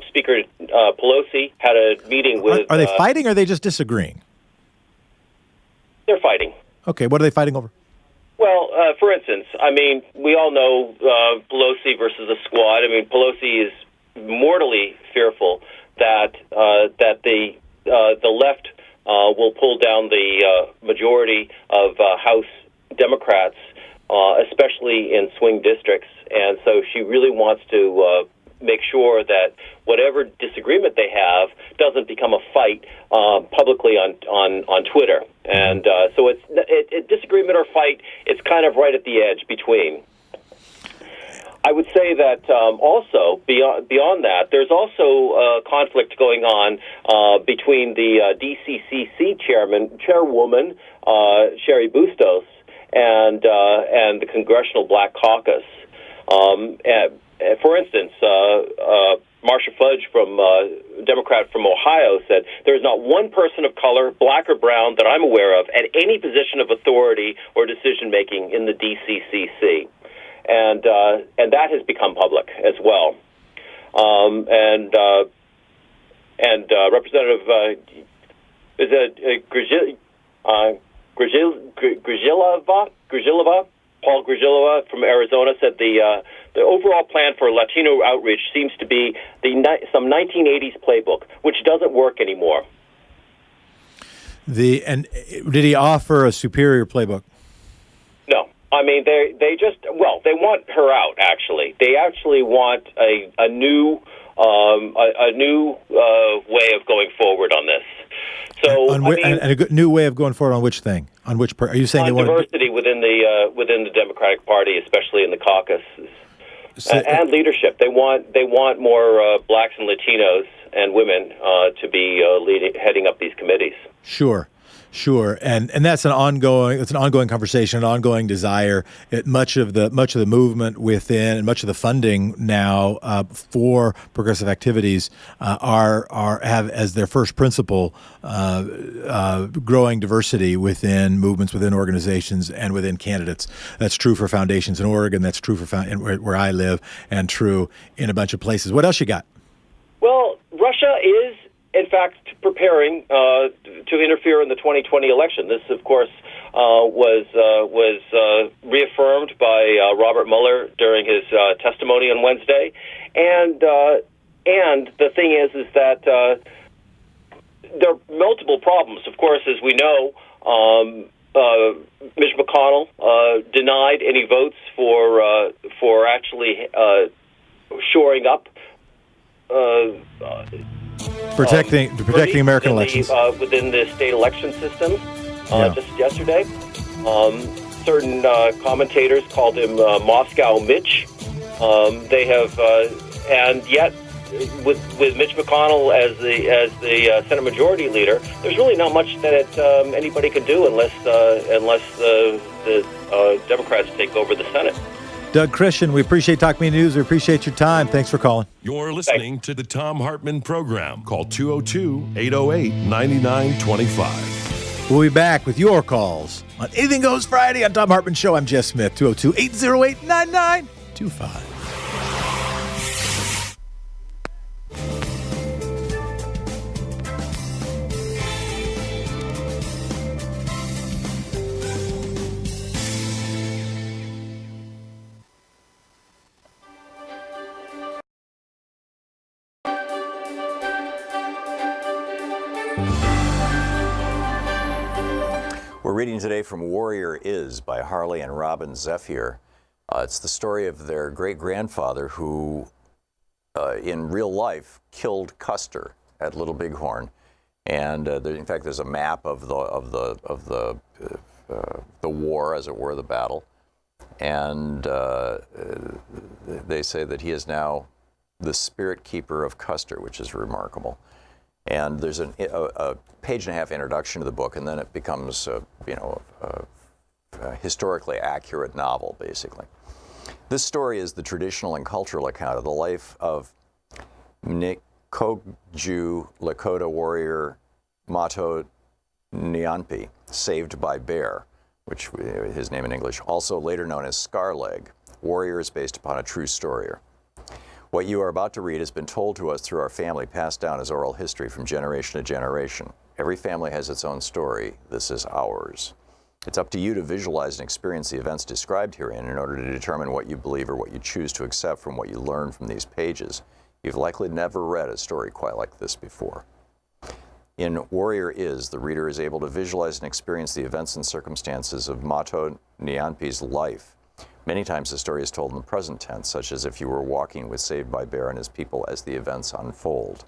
Speaker Pelosi had a meeting with... Are they fighting or are they just disagreeing? They're fighting. Okay, what are they fighting over? Well, for instance, I mean, we all know Pelosi versus the squad. I mean, Pelosi is mortally fearful that the left will pull down the majority of House Democrats, especially in swing districts. And so she really wants to make sure that whatever disagreement they have doesn't become a fight publicly on Twitter. And so it's disagreement or fight, it's kind of right at the edge between. I would say that also, beyond that, there's also a conflict going on between the DCCC chairwoman, Sherry Bustos, and the Congressional Black Caucus. For instance, Marcia Fudge, Democrat from Ohio, said there is not one person of color, black or brown, that I'm aware of at any position of authority or decision-making in the DCCC. And that has become public as well. Representative Grzilova, Paul Grzilova from Arizona, said the overall plan for Latino outreach seems to be some 1980s playbook, which doesn't work anymore. And did he offer a superior playbook? No. I mean, they want her out. Actually, they actually want a new way of going forward on this. So, and a new way of going forward on which thing? On which are you saying on they want diversity within the Democratic Party, especially in the caucus, and leadership? They want more blacks and Latinos and women to be heading up these committees. Sure, and that's an ongoing conversation, an ongoing desire. Much of the movement within and much of the funding now for progressive activities have as their first principle growing diversity within movements, within organizations, and within candidates. That's true for foundations in Oregon. That's true for where I live, and true in a bunch of places. What else you got? Well, Russia is, in fact, preparing to interfere in the 2020 election. This, of course, was reaffirmed by Robert Mueller during his testimony on Wednesday. And the thing is that there are multiple problems. Of course, as we know, Mitch McConnell denied any votes for actually shoring up. Protecting American elections within the state election system. Just yesterday, certain commentators called him Moscow Mitch. They have, and yet, with Mitch McConnell as the Senate Majority Leader, there's really not much that anybody can do unless the Democrats take over the Senate. Doug Christian, we appreciate Talk Media News. We appreciate your time. Thanks for calling. You're listening to the Thom Hartmann Program. Call 202-808-9925. We'll be back with your calls on Anything Goes Friday on Thom Hartmann Show. I'm Jeff Smith, 202-808-9925. We're reading today from Warrior Is by Harley and Robin Zephyr. It's the story of their great-grandfather who, in real life, killed Custer at Little Bighorn. And in fact, there's a map of the war, as it were, the battle. And they say that he is now the spirit keeper of Custer, which is remarkable. And there's a page-and-a-half introduction to the book, and then it becomes, a historically accurate novel, basically. This story is the traditional and cultural account of the life of Nikogju Lakota warrior Mato Nyanpi, saved by Bear, which his name in English, also later known as Scarleg. Warrior is based upon a true story. What you are about to read has been told to us through our family, passed down as oral history from generation to generation. Every family has its own story. This is ours. It's up to you to visualize and experience the events described herein in order to determine what you believe or what you choose to accept from what you learn from these pages. You've likely never read a story quite like this before. In Warrior Is, the reader is able to visualize and experience the events and circumstances of Mato Nyanpi's life. Many times the story is told in the present tense, such as if you were walking with Saved by Bear and his people as the events unfold.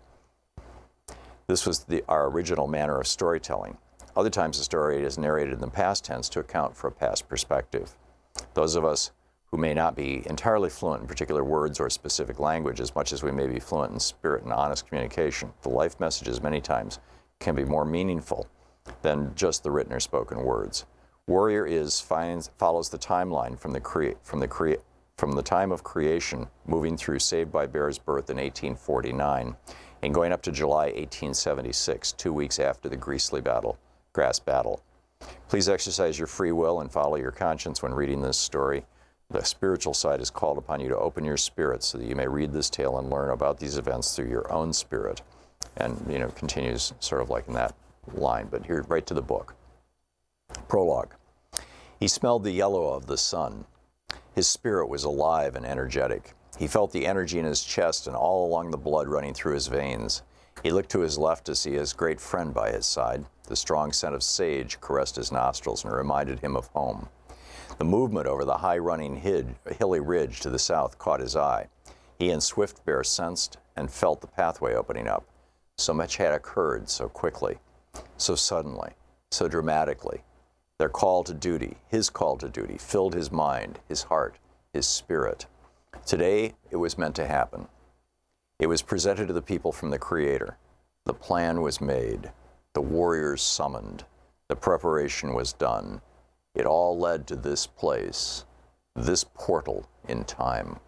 This was our original manner of storytelling. Other times the story is narrated in the past tense to account for a past perspective. Those of us who may not be entirely fluent in particular words or specific language as much as we may be fluent in spirit and honest communication, the life messages many times can be more meaningful than just the written or spoken words. Warrior Is follows the timeline from the time of creation, moving through Saved by Bear's birth in 1849 and going up to July 1876, 2 weeks after the Grass Battle. Please exercise your free will and follow your conscience when reading this story. The spiritual side is called upon you to open your spirit so that you may read this tale and learn about these events through your own spirit. And, continues sort of like in that line, but here, right to the book. Prologue. He smelled the yellow of the sun. His spirit was alive and energetic. He felt the energy in his chest and all along the blood running through his veins. He looked to his left to see his great friend by his side. The strong scent of sage caressed his nostrils and reminded him of home. The movement over the high-running hilly ridge to the south caught his eye. He and Swift Bear sensed and felt the pathway opening up. So much had occurred so quickly, so suddenly, so dramatically. Their call to duty, his call to duty, filled his mind, his heart, his spirit. Today, it was meant to happen. It was presented to the people from the Creator. The plan was made. The warriors summoned. The preparation was done. It all led to this place, this portal in time.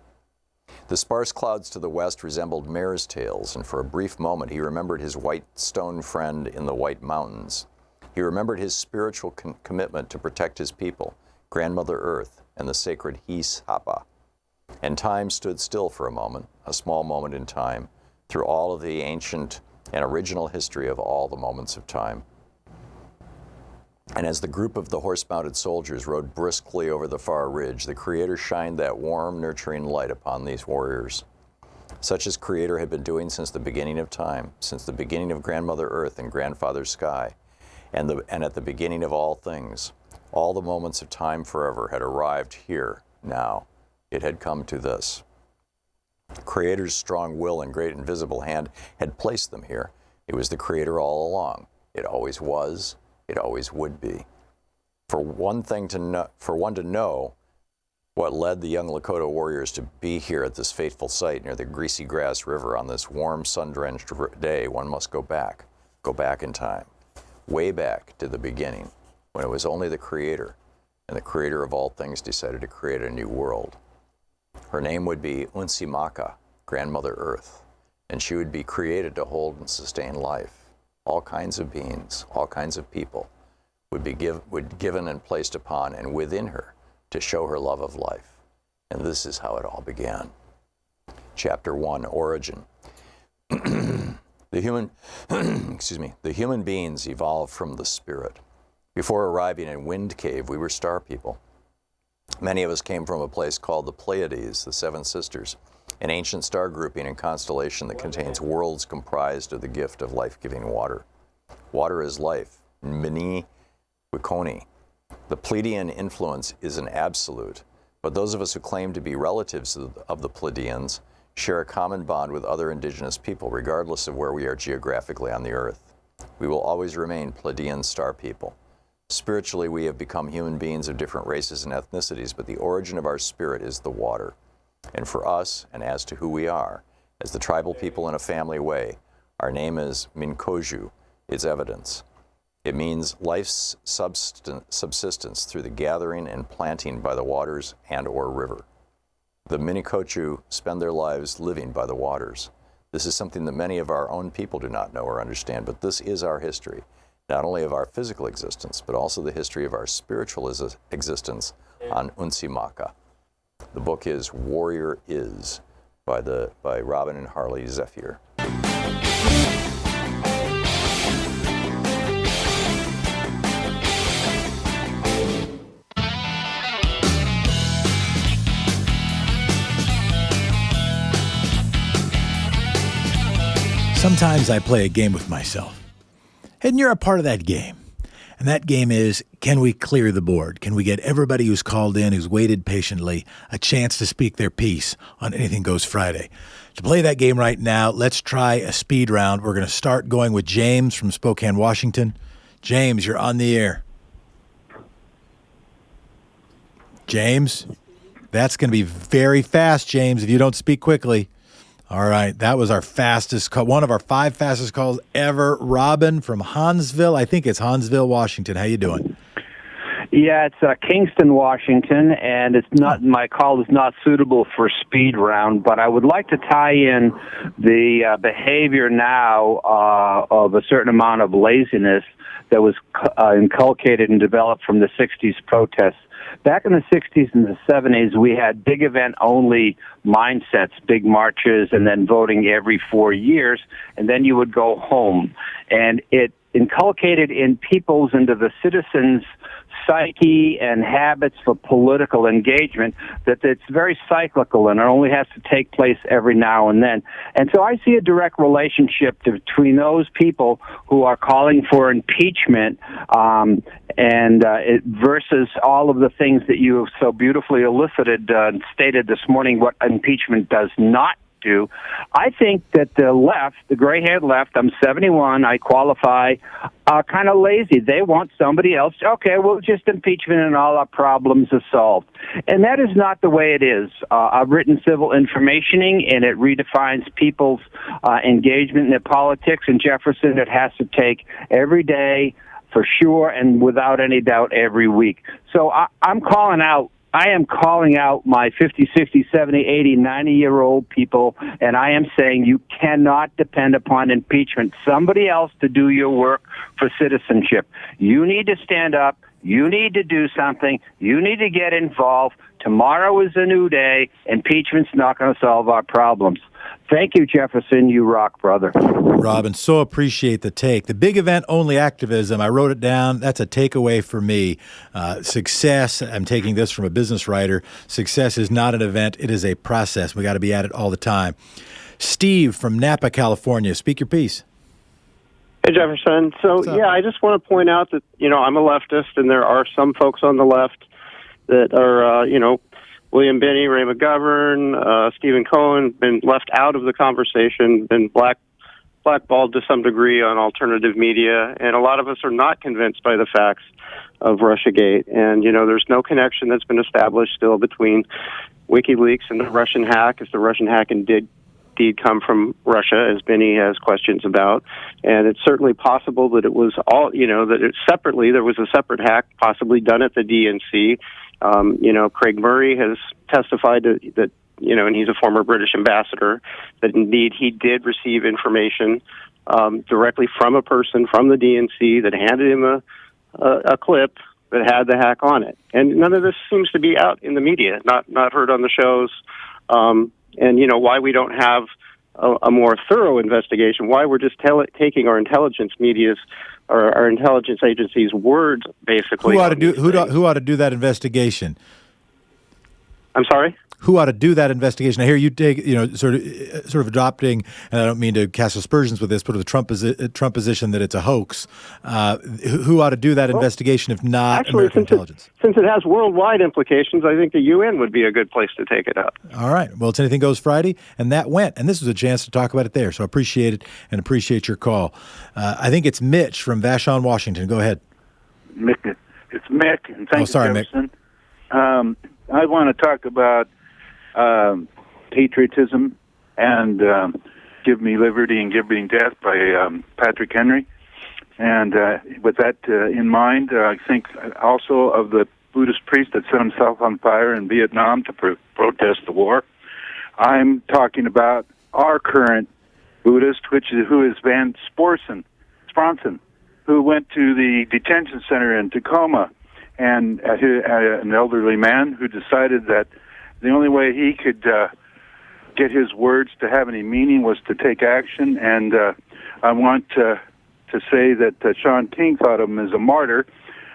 The sparse clouds to the west resembled mare's tails, and for a brief moment he remembered his white stone friend in the White Mountains. He remembered his spiritual commitment to protect his people, Grandmother Earth, and the sacred Hisapa. And time stood still for a moment, a small moment in time, through all of the ancient and original history of all the moments of time. And as the group of the horse-mounted soldiers rode briskly over the far ridge, the Creator shined that warm, nurturing light upon these warriors. Such as Creator had been doing since the beginning of time, since the beginning of Grandmother Earth and Grandfather Sky, and at the beginning of all things. All the moments of time forever had arrived here, now. It had come to this. Creator's strong will and great invisible hand had placed them here. It was the Creator all along. It always was. It always would be. For one to know what led the young Lakota warriors to be here at this fateful site near the Greasy Grass River on this warm, sun-drenched day, one must go back in time, way back to the beginning, when it was only the Creator, and the Creator of all things decided to create a new world. Her name would be Unsimaka, Grandmother Earth, and she would be created to hold and sustain life. All kinds of beings, all kinds of people would be given and placed upon and within her to show her love of life. And this is how it all began. Chapter 1, Origin. The human beings evolved from the spirit. Before arriving in Wind Cave, we were star people. Many of us came from a place called the Pleiades, the Seven Sisters, an ancient star grouping and constellation that contains worlds comprised of the gift of life-giving water. Water is life. Mini Wiconi. The Pleiadian influence is an absolute, but those of us who claim to be relatives of the Pleiadians share a common bond with other indigenous people, regardless of where we are geographically on the earth. We will always remain Pleiadian star people. Spiritually, we have become human beings of different races and ethnicities, but the origin of our spirit is the water. And for us, and as to who we are, as the tribal people in a family way, our name is Minkoju, its evidence. It means life's subsistence through the gathering and planting by the waters and or river. The Minikochu spend their lives living by the waters. This is something that many of our own people do not know or understand, but this is our history, not only of our physical existence, but also the history of our spiritual existence on Unsimaka. The book is Warrior Is by Robin and Harley Zephyr. Sometimes I play a game with myself, and you're a part of that game. And that game is, can we clear the board? Can we get everybody who's called in, who's waited patiently, a chance to speak their piece on Anything Goes Friday? To play that game right now, let's try a speed round. We're going to start going with James from Spokane, Washington. James, you're on the air. James, that's going to be very fast, James, if you don't speak quickly. All right, that was our fastest call, one of our 5 fastest calls ever. Robin from Hansville. I think it's Hansville, Washington. How you doing? Yeah, it's Kingston, Washington, and it's not. My call is not suitable for speed round, but I would like to tie in the behavior now of a certain amount of laziness that was inculcated and developed from the 60s protests. Back in the 60s and the 70s, we had big event-only mindsets, big marches, and then voting every 4 years, and then you would go home. And it inculcated in people's, into the citizens' psyche and habits for political engagement that it's very cyclical and it only has to take place every now and then. And so I see a direct relationship between those people who are calling for impeachment versus all of the things that you have so beautifully elicited and stated this morning what impeachment does not do. I think that the left, the gray-haired left, I'm 71, I qualify, are kind of lazy. They want somebody else. Okay, well, just impeachment and all our problems are solved. And that is not the way it is. I've written Civil Informationing, and it redefines people's engagement in their politics. And Jefferson, it has to take every day, for sure, and without any doubt every week. So I'm calling out. I am calling out my 50, 60, 70, 80, 90-year-old people, and I am saying you cannot depend upon impeachment. Somebody else to do your work for citizenship. You need to stand up. You need to do something. You need to get involved. Tomorrow is a new day. Impeachment's not going to solve our problems. Thank you, Jefferson. You rock, brother. Robin, so appreciate the take. The big event only activism, I wrote it down. That's a takeaway for me. Success, I'm taking this from a business writer. Success is not an event. It is a process. We got to be at it all the time. Steve from Napa, California. Speak your piece. Hey, Jefferson. So, yeah, I just want to point out that, I'm a leftist, and there are some folks on the left that are, William Binney, Ray McGovern, Stephen Cohen, been left out of the conversation, been blackballed to some degree on alternative media, and a lot of us are not convinced by the facts of Russiagate. And, there's no connection that's been established still between WikiLeaks and the Russian hack, if the Russian hack indeed come from Russia, as Binney has questions about. And it's certainly possible that it was all, that it separately, there was a separate hack possibly done at the DNC. Craig Murray has testified that, and he's a former British ambassador, that indeed he did receive information directly from a person from the DNC that handed him a clip that had the hack on it. And none of this seems to be out in the media, not heard on the shows. And why we don't have a more thorough investigation, why we're just taking our intelligence media's or our intelligence agency's words, basically. Who ought to do that investigation? I'm sorry? who ought to do that investigation. I hear you take, sort of adopting, and I don't mean to cast aspersions with this, but the Trump position that it's a hoax. Who ought to do that investigation if not American intelligence? Since it has worldwide implications, I think the UN would be a good place to take it up. All right. Well, it's Anything Goes Friday, and that went. And this was a chance to talk about it there. So I appreciate it and appreciate your call. I think it's Mitch from Vashon, Washington. Go ahead. Mick, it's Mick, and thanks, Mick. I want to talk about patriotism and Give Me Liberty and Give Me Death by Patrick Henry. And with that in mind, I think also of the Buddhist priest that set himself on fire in Vietnam to protest the war. I'm talking about our current Buddhist, who is Van Spronson, who went to the detention center in Tacoma, and an elderly man who decided that the only way he could get his words to have any meaning was to take action. And I want to say that Sean King thought of him as a martyr,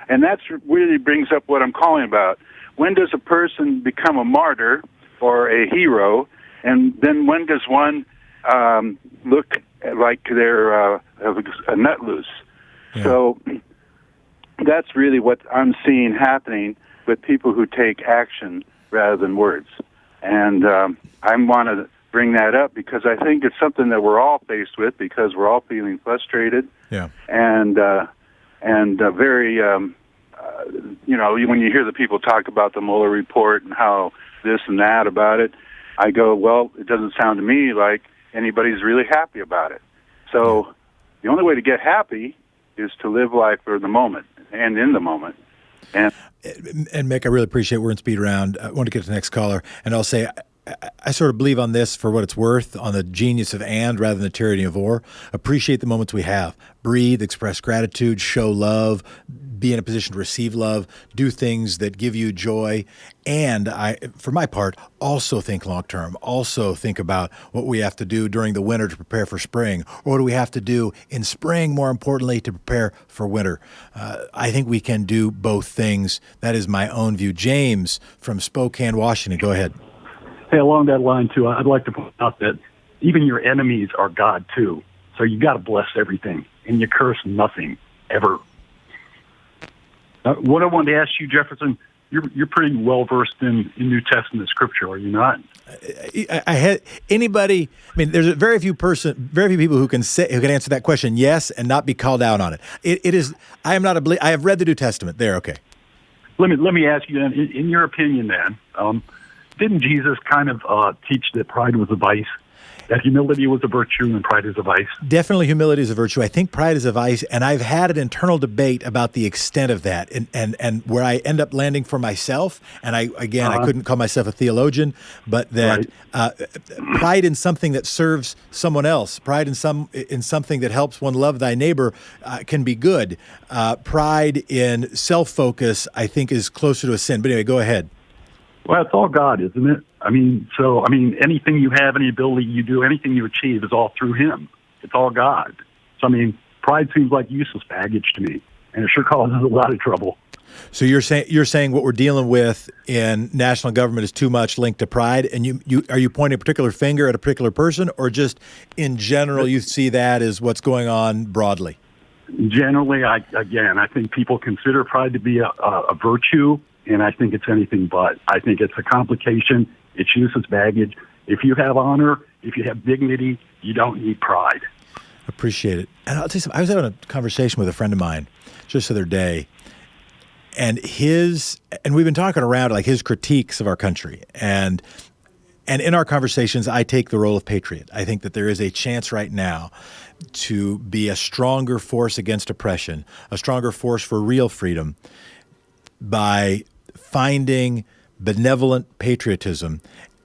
and that really brings up what I'm calling about. When does a person become a martyr or a hero, and then when does one look like they're a nut loose? Yeah. So that's really what I'm seeing happening with people who take action rather than words. And I want to bring that up because I think it's something that we're all faced with because we're all feeling frustrated. Yeah. And very, when you hear the people talk about the Mueller report and how this and that about it, I go, well, it doesn't sound to me like anybody's really happy about it. So the only way to get happy is to live life for the moment and in the moment. And Mick, I really appreciate we're in speed round. I want to get to the next caller, and I'll say I sort of believe on this for what it's worth, on the genius of and rather than the tyranny of or. Appreciate the moments we have. Breathe, express gratitude, show love, be in a position to receive love, do things that give you joy. And I, for my part, also think long term. Also think about what we have to do during the winter to prepare for spring. Or what do we have to do in spring, more importantly, to prepare for winter? I think we can do both things. That is my own view. James from Spokane, Washington. Go ahead. Hey, along that line, too, I'd like to point out that even your enemies are God, too. So you got to bless everything, and you curse nothing, ever. What I wanted to ask you, Jefferson, you're pretty well-versed in New Testament scripture, are you not? I had anybody. I mean, there's very few people who can answer that question yes and not be called out on it. It is. I am not a. I have read the New Testament. There, okay. Let me ask you then. In your opinion, then, didn't Jesus kind of teach that pride was a vice, that humility was a virtue and pride is a vice? Definitely humility is a virtue. I think pride is a vice, and I've had an internal debate about the extent of that and where I end up landing for myself. And I couldn't call myself a theologian, but that pride in something that serves someone else, pride in something that helps one love thy neighbor can be good. Pride in self-focus, I think, is closer to a sin. But anyway, go ahead. Well, it's all God, isn't it? Anything you have, any ability you do, anything you achieve is all through Him. It's all God. So, pride seems like useless baggage to me, and it sure causes a lot of trouble. So you're saying what we're dealing with in national government is too much linked to pride, and are you pointing a particular finger at a particular person, or just in general you see that as what's going on broadly? Generally, I think people consider pride to be a virtue. And I think it's anything but. I think it's a complication. It's useless baggage. If you have honor, if you have dignity, you don't need pride. Appreciate it. And I'll tell you something. I was having a conversation with a friend of mine just the other day, and we've been talking around like his critiques of our country. And in our conversations, I take the role of patriot. I think that there is a chance right now to be a stronger force against oppression, a stronger force for real freedom by finding benevolent patriotism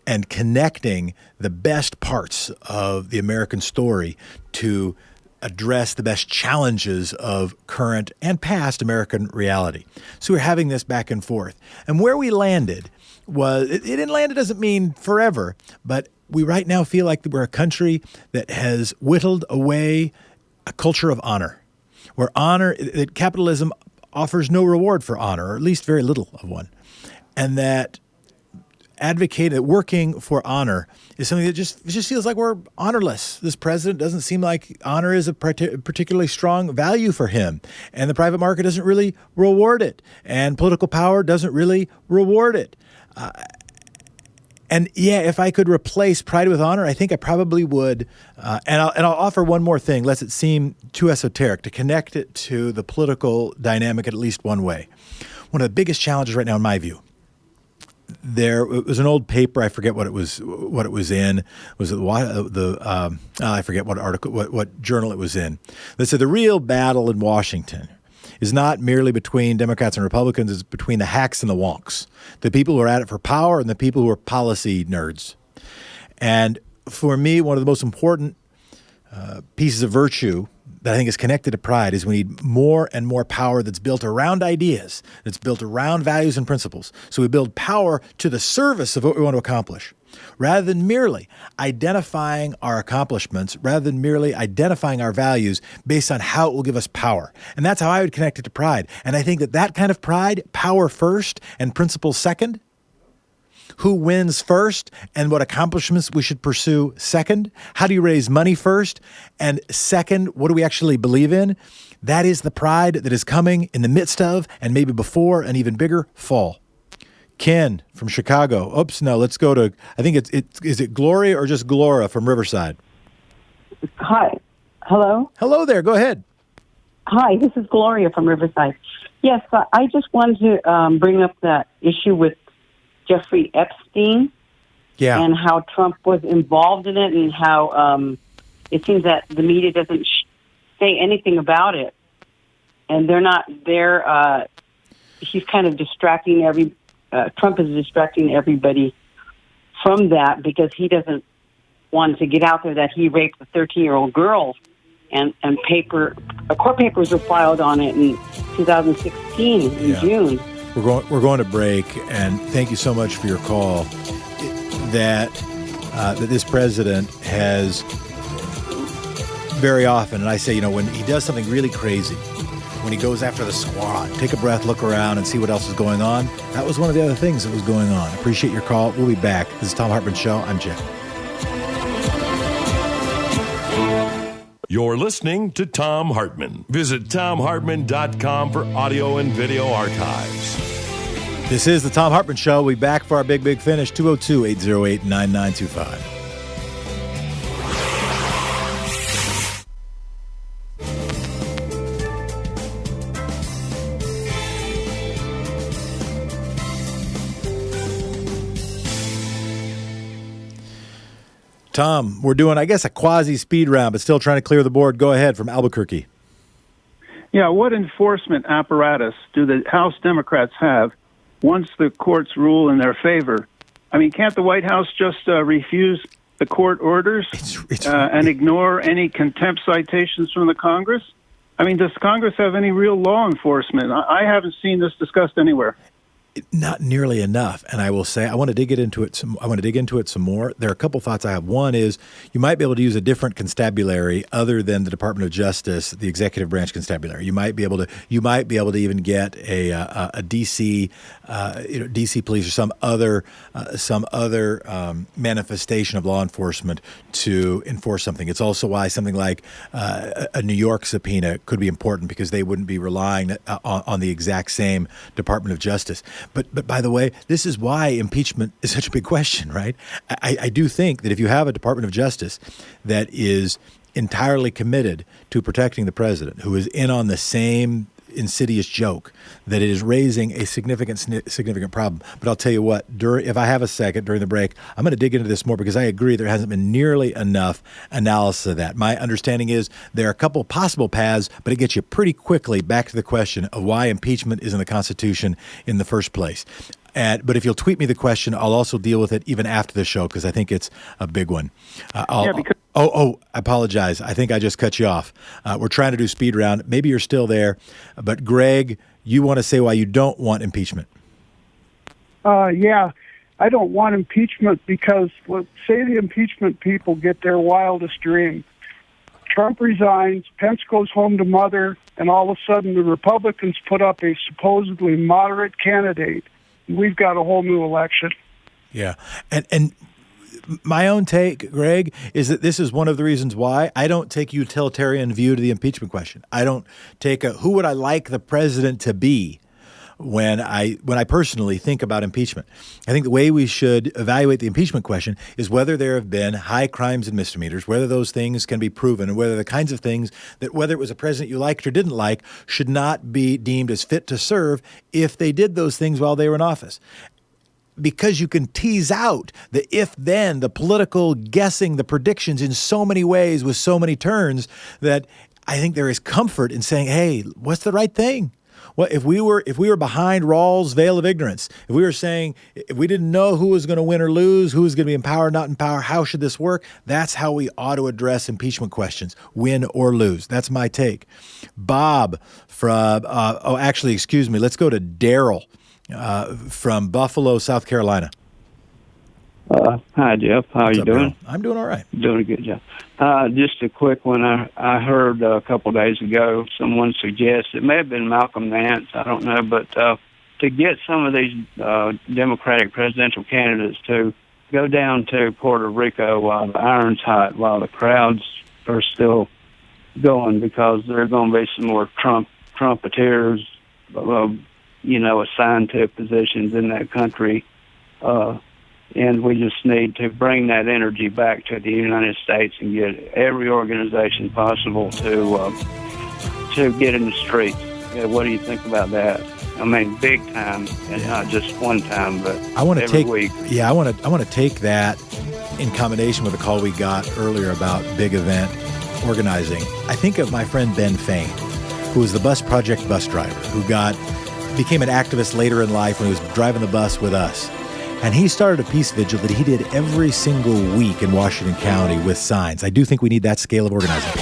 and connecting the best parts of the American story to address the best challenges of current and past American reality. So we're having this back and forth. And where we landed was, it didn't land, it doesn't mean forever, but we right now feel like we're a country that has whittled away a culture of honor, where that capitalism offers no reward for honor, or at least very little of one. And that advocating, working for honor is something that just feels like we're honorless. This president doesn't seem like honor is a particularly strong value for him, and the private market doesn't really reward it, and political power doesn't really reward it. And yeah, if I could replace pride with honor, I think I probably would. And I'll offer one more thing, lest it seem too esoteric, to connect it to the political dynamic in at least one way. One of the biggest challenges right now, in my view, it was an old paper. I forget what it was in. Was it I forget what article, what journal it was in. That said the real battle in Washington is not merely between Democrats and Republicans. It's between the hacks and the wonks, the people who are at it for power and the people who are policy nerds. And for me, one of the most important pieces of virtue that I think is connected to pride is we need more and more power that's built around ideas, that's built around values and principles. So we build power to the service of what we want to accomplish, rather than merely identifying our accomplishments, rather than merely identifying our values based on how it will give us power. And that's how I would connect it to pride. And I think that kind of pride, power first and principles second, who wins first and what accomplishments we should pursue second. How do you raise money first? And second, what do we actually believe in? That is the pride that is coming in the midst of, and maybe before, an even bigger fall. Ken from Chicago. Oops, no, let's go to, I think is it Gloria or just Glora from Riverside? Hi. Hello? Hello there. Go ahead. Hi, this is Gloria from Riverside. Yes, I just wanted to bring up that issue with Jeffrey Epstein, and how Trump was involved in it, and how it seems that the media doesn't say anything about it, and they're not there. He's kind of distracting Trump is distracting everybody from that because he doesn't want to get out there that he raped a 13-year-old girl, and court papers were filed on it in 2016 in June. We're going to break, and thank you so much for your call. That this president has very often, and I say, when he does something really crazy, when he goes after the squad, take a breath, look around, and see what else is going on. That was one of the other things that was going on. Appreciate your call. We'll be back. This is Thom Hartmann Show. I'm Jim. You're listening to Thom Hartmann. Visit thomhartmann.com for audio and video archives. This is the Thom Hartmann Show. We'll be back for our big finish, 202-808-9925. Tom, we're doing, I guess, a quasi-speed round, but still trying to clear the board. Go ahead from Albuquerque. Yeah, what enforcement apparatus do the House Democrats have once the courts rule in their favor? I mean, can't the White House just refuse the court orders and ignore any contempt citations from the Congress? I mean, does Congress have any real law enforcement? I haven't seen this discussed anywhere. Not nearly enough, and I will say I want to dig into it some more. There are a couple thoughts I have. One is you might be able to use a different constabulary other than the Department of Justice, the executive branch constabulary. You might be able to even get a DC, DC police or some other manifestation of law enforcement to enforce something. It's also why something like a New York subpoena could be important because they wouldn't be relying on the exact same Department of Justice. But by the way, this is why impeachment is such a big question, right? I do think that if you have a Department of Justice that is entirely committed to protecting the president, who is in on the same insidious joke, that it is raising a significant problem. But I'll tell you what, if I have a second during the break, I'm going to dig into this more because I agree there hasn't been nearly enough analysis of that. My understanding is there are a couple possible paths, but it gets you pretty quickly back to the question of why impeachment is in the Constitution in the first place. But if you'll tweet me the question, I'll also deal with it even after the show because I think it's a big one. I apologize. I think I just cut you off. We're trying to do speed round. Maybe you're still there. But Greg, you want to say why you don't want impeachment? Yeah, I don't want impeachment because, let's say the impeachment people get their wildest dream. Trump resigns, Pence goes home to mother, and all of a sudden the Republicans put up a supposedly moderate candidate. We've got a whole new election. Yeah. And my own take, Greg, is that this is one of the reasons why I don't take a utilitarian view to the impeachment question. I don't take who would I like the president to be when I personally think about impeachment. I think the way we should evaluate the impeachment question is whether there have been high crimes and misdemeanors, whether those things can be proven, and whether the kinds of things that, whether it was a president you liked or didn't like, should not be deemed as fit to serve if they did those things while they were in office. Because you can tease out the if-then, the political guessing, the predictions in so many ways with so many turns that I think there is comfort in saying, hey, what's the right thing? Well, if we were behind Rawls' veil of ignorance, if we were saying, if we didn't know who was going to win or lose, who was going to be in power, not in power, how should this work? That's how we ought to address impeachment questions, win or lose. That's my take. Bob from, let's go to Daryl. From Buffalo, South Carolina. Hi, Jeff. How are you doing? Bill? I'm doing all right. Doing a good job. Just a quick one. I heard a couple of days ago someone suggest, it may have been Malcolm Nance, I don't know, but to get some of these Democratic presidential candidates to go down to Puerto Rico while the iron's hot, while the crowds are still going, because there are going to be some more Trumpeteers, assigned to positions in that country. And we just need to bring that energy back to the United States and get every organization possible to get in the streets. Yeah, what do you think about that? I mean, big time, and not just one time, but every week. Yeah, I want to take that in combination with a call we got earlier about big event organizing. I think of my friend Ben Fain, who was the Bus Project bus driver, who became an activist later in life when he was driving the bus with us. And he started a peace vigil that he did every single week in Washington County with signs. I do think we need that scale of organizing.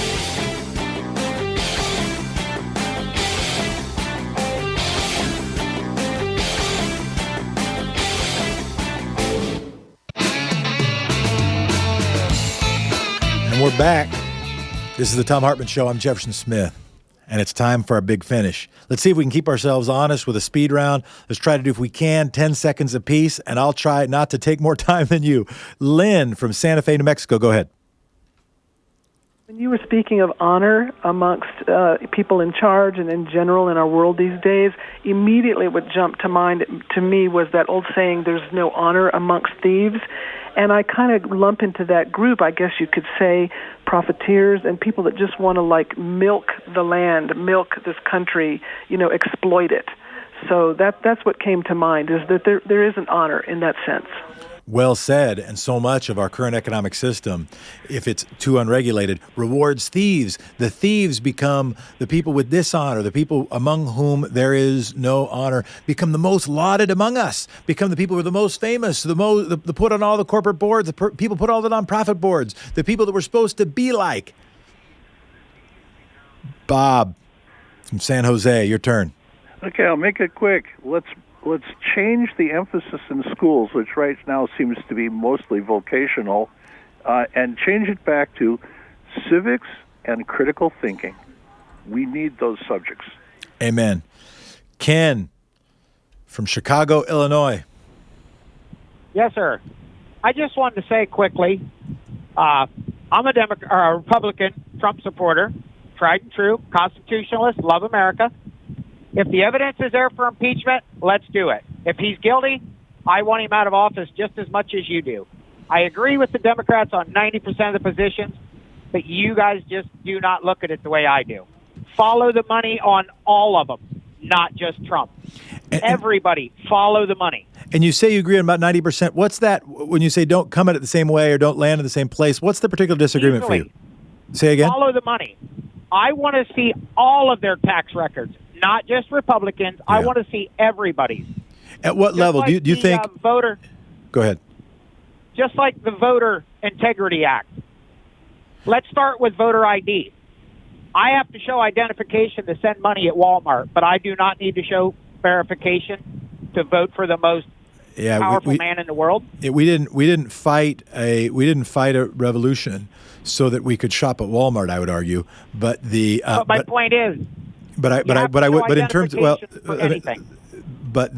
And we're back. This is the Thom Hartmann Show. I'm Jefferson Smith. And it's time for our big finish. Let's see if we can keep ourselves honest with a speed round. Let's try to do, if we can, 10 seconds apiece, and I'll try not to take more time than you. Lynn from Santa Fe, New Mexico, go ahead. When you were speaking of honor amongst people in charge and in general in our world these days, immediately what jumped to mind to me was that old saying, there's no honor amongst thieves. And I kind of lump into that group, I guess you could say, profiteers and people that just want to milk the land, milk this country, exploit it. So that's what came to mind, is that there is an honor in that sense. Well said. And so much of our current economic system, if it's too unregulated, rewards thieves. The thieves become the people with dishonor. The people among whom there is no honor become the most lauded among us, become the people who are the most famous, the put on all the corporate boards, people put all the nonprofit boards, the people that we're supposed to be like. Bob from San Jose, your turn. Okay, I'll make it quick. Let's change the emphasis in schools, which right now seems to be mostly vocational, and change it back to civics and critical thinking. We need those subjects. Amen. Ken from Chicago, Illinois. Yes, sir. I just wanted to say quickly, I'm a Republican, Trump supporter, tried and true, constitutionalist, love America. If the evidence is there for impeachment, let's do it. If he's guilty, I want him out of office just as much as you do. I agree with the Democrats on 90% of the positions, but you guys just do not look at it the way I do. Follow the money on all of them, not just Trump. Everybody, follow the money. And you say you agree on about 90%. What's that when you say don't come at it the same way or don't land in the same place? What's the particular disagreement for you? Say again? Follow the money. I want to see all of their tax records. Not just Republicans. Yeah. I want to see everybody's. At what level? Do you think? Voter. Go ahead. Just like the Voter Integrity Act. Let's start with voter ID. I have to show identification to send money at Walmart, but I do not need to show verification to vote for the most powerful man in the world. We didn't fight a revolution so that we could shop at Walmart, I would argue. But the my point is. But in terms of, But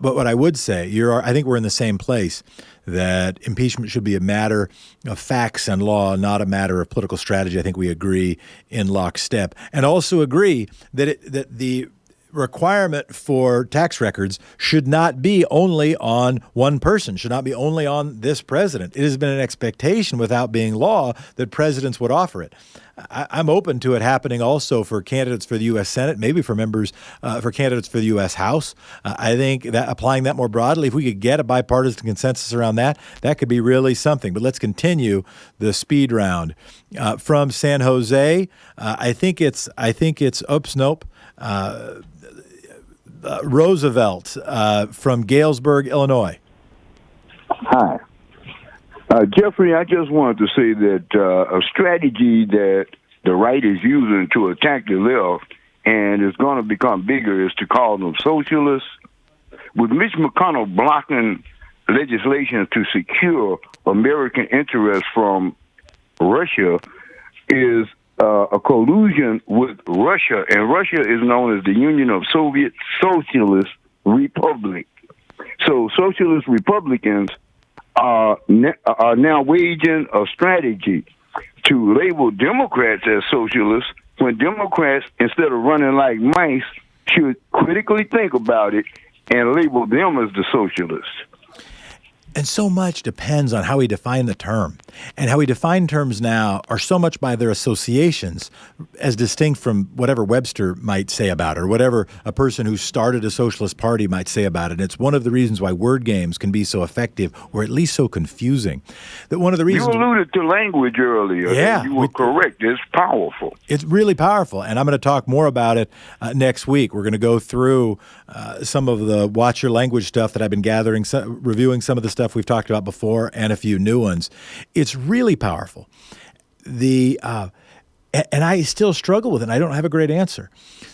what I would say, I think we're in the same place, that impeachment should be a matter of facts and law, not a matter of political strategy. I think we agree in lockstep, and also agree that the requirement for tax records should not be only on one person, should not be only on this president. It has been an expectation without being law that presidents would offer it. I'm open to it happening also for candidates for the U.S. Senate, maybe for candidates for the U.S. House. I think that applying that more broadly, if we could get a bipartisan consensus around that, that could be really something. But let's continue the speed round. From San Jose, I think it's Roosevelt from Galesburg, Illinois. Hi. Jeffrey, I just wanted to say that a strategy that the right is using to attack the left and is going to become bigger is to call them socialists. With Mitch McConnell blocking legislation to secure American interests from Russia is a collusion with Russia, and Russia is known as the Union of Soviet Socialist Republic. So socialist Republicans are now waging a strategy to label Democrats as socialists when Democrats, instead of running like mice, should critically think about it and label them as the socialists. And so much depends on how we define the term. And how we define terms now are so much by their associations, as distinct from whatever Webster might say about it, or whatever a person who started a socialist party might say about it. And it's one of the reasons why word games can be so effective, or at least so confusing. That one of the reasons you alluded to language earlier. Yeah, you were correct. It's powerful. It's really powerful, and I'm going to talk more about it next week. We're going to go through some of the watch your language stuff that I've been gathering, reviewing some of the stuff we've talked about before, and a few new ones. It's really powerful. And I still struggle with it, and I don't have a great answer.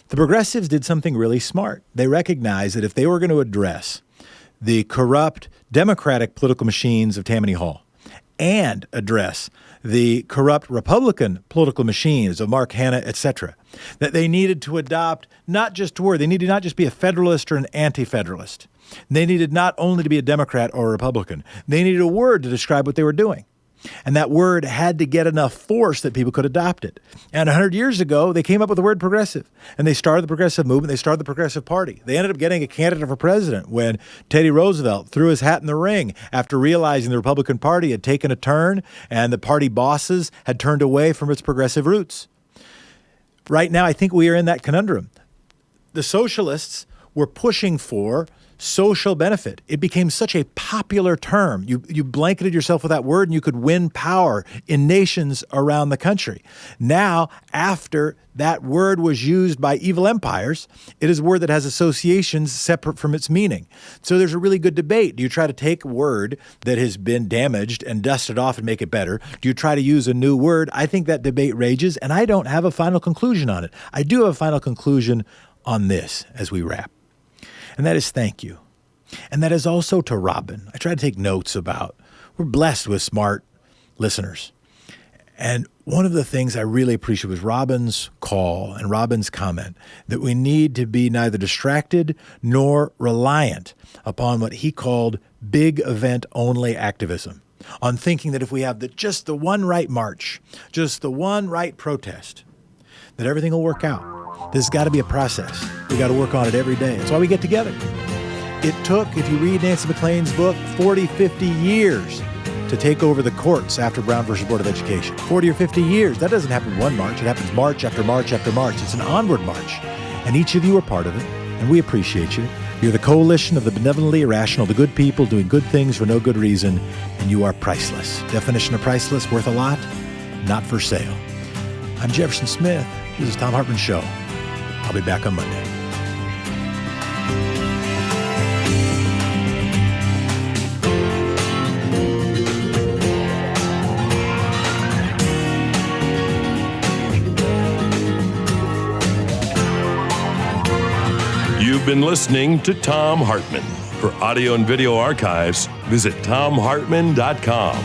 The progressives did something really smart. They recognized that if they were going to address the corrupt Democratic political machines of Tammany Hall and address the corrupt Republican political machines of Mark Hanna, et cetera, that they needed to adopt not just a word. They needed not just be a Federalist or an anti-Federalist. They needed not only to be a Democrat or a Republican. They needed a word to describe what they were doing. And that word had to get enough force that people could adopt it. And 100 years ago, they came up with the word progressive. And they started the progressive movement. They started the progressive party. They ended up getting a candidate for president when Teddy Roosevelt threw his hat in the ring after realizing the Republican Party had taken a turn and the party bosses had turned away from its progressive roots. Right now, I think we are in that conundrum. The socialists were pushing for social benefit. It became such a popular term. You blanketed yourself with that word and you could win power in nations around the country. Now, after that word was used by evil empires, it is a word that has associations separate from its meaning. So there's a really good debate. Do you try to take a word that has been damaged and dust it off and make it better? Do you try to use a new word? I think that debate rages, and I don't have a final conclusion on it. I do have a final conclusion on this as we wrap. And that is thank you. And that is also to Robin. I try to take notes about, we're blessed with smart listeners. And one of the things I really appreciate was Robin's call and Robin's comment that we need to be neither distracted nor reliant upon what he called big event only activism, on thinking that if we have just the one right march, just the one right protest, that everything will work out. There's got to be a process. We got to work on it every day. That's why we get together. It took, if you read Nancy MacLean's book, 40, 50 years to take over the courts after Brown versus Board of Education. 40 or 50 years. That doesn't happen in one march. It happens march after march after march. It's an onward march. And each of you are part of it, and we appreciate you. You're the coalition of the benevolently irrational, the good people doing good things for no good reason, and you are priceless. Definition of priceless, worth a lot, not for sale. I'm Jefferson Smith. This is Thom Hartmann Show. I'll be back on Monday. You've been listening to Thom Hartmann. For audio and video archives, visit thomhartmann.com.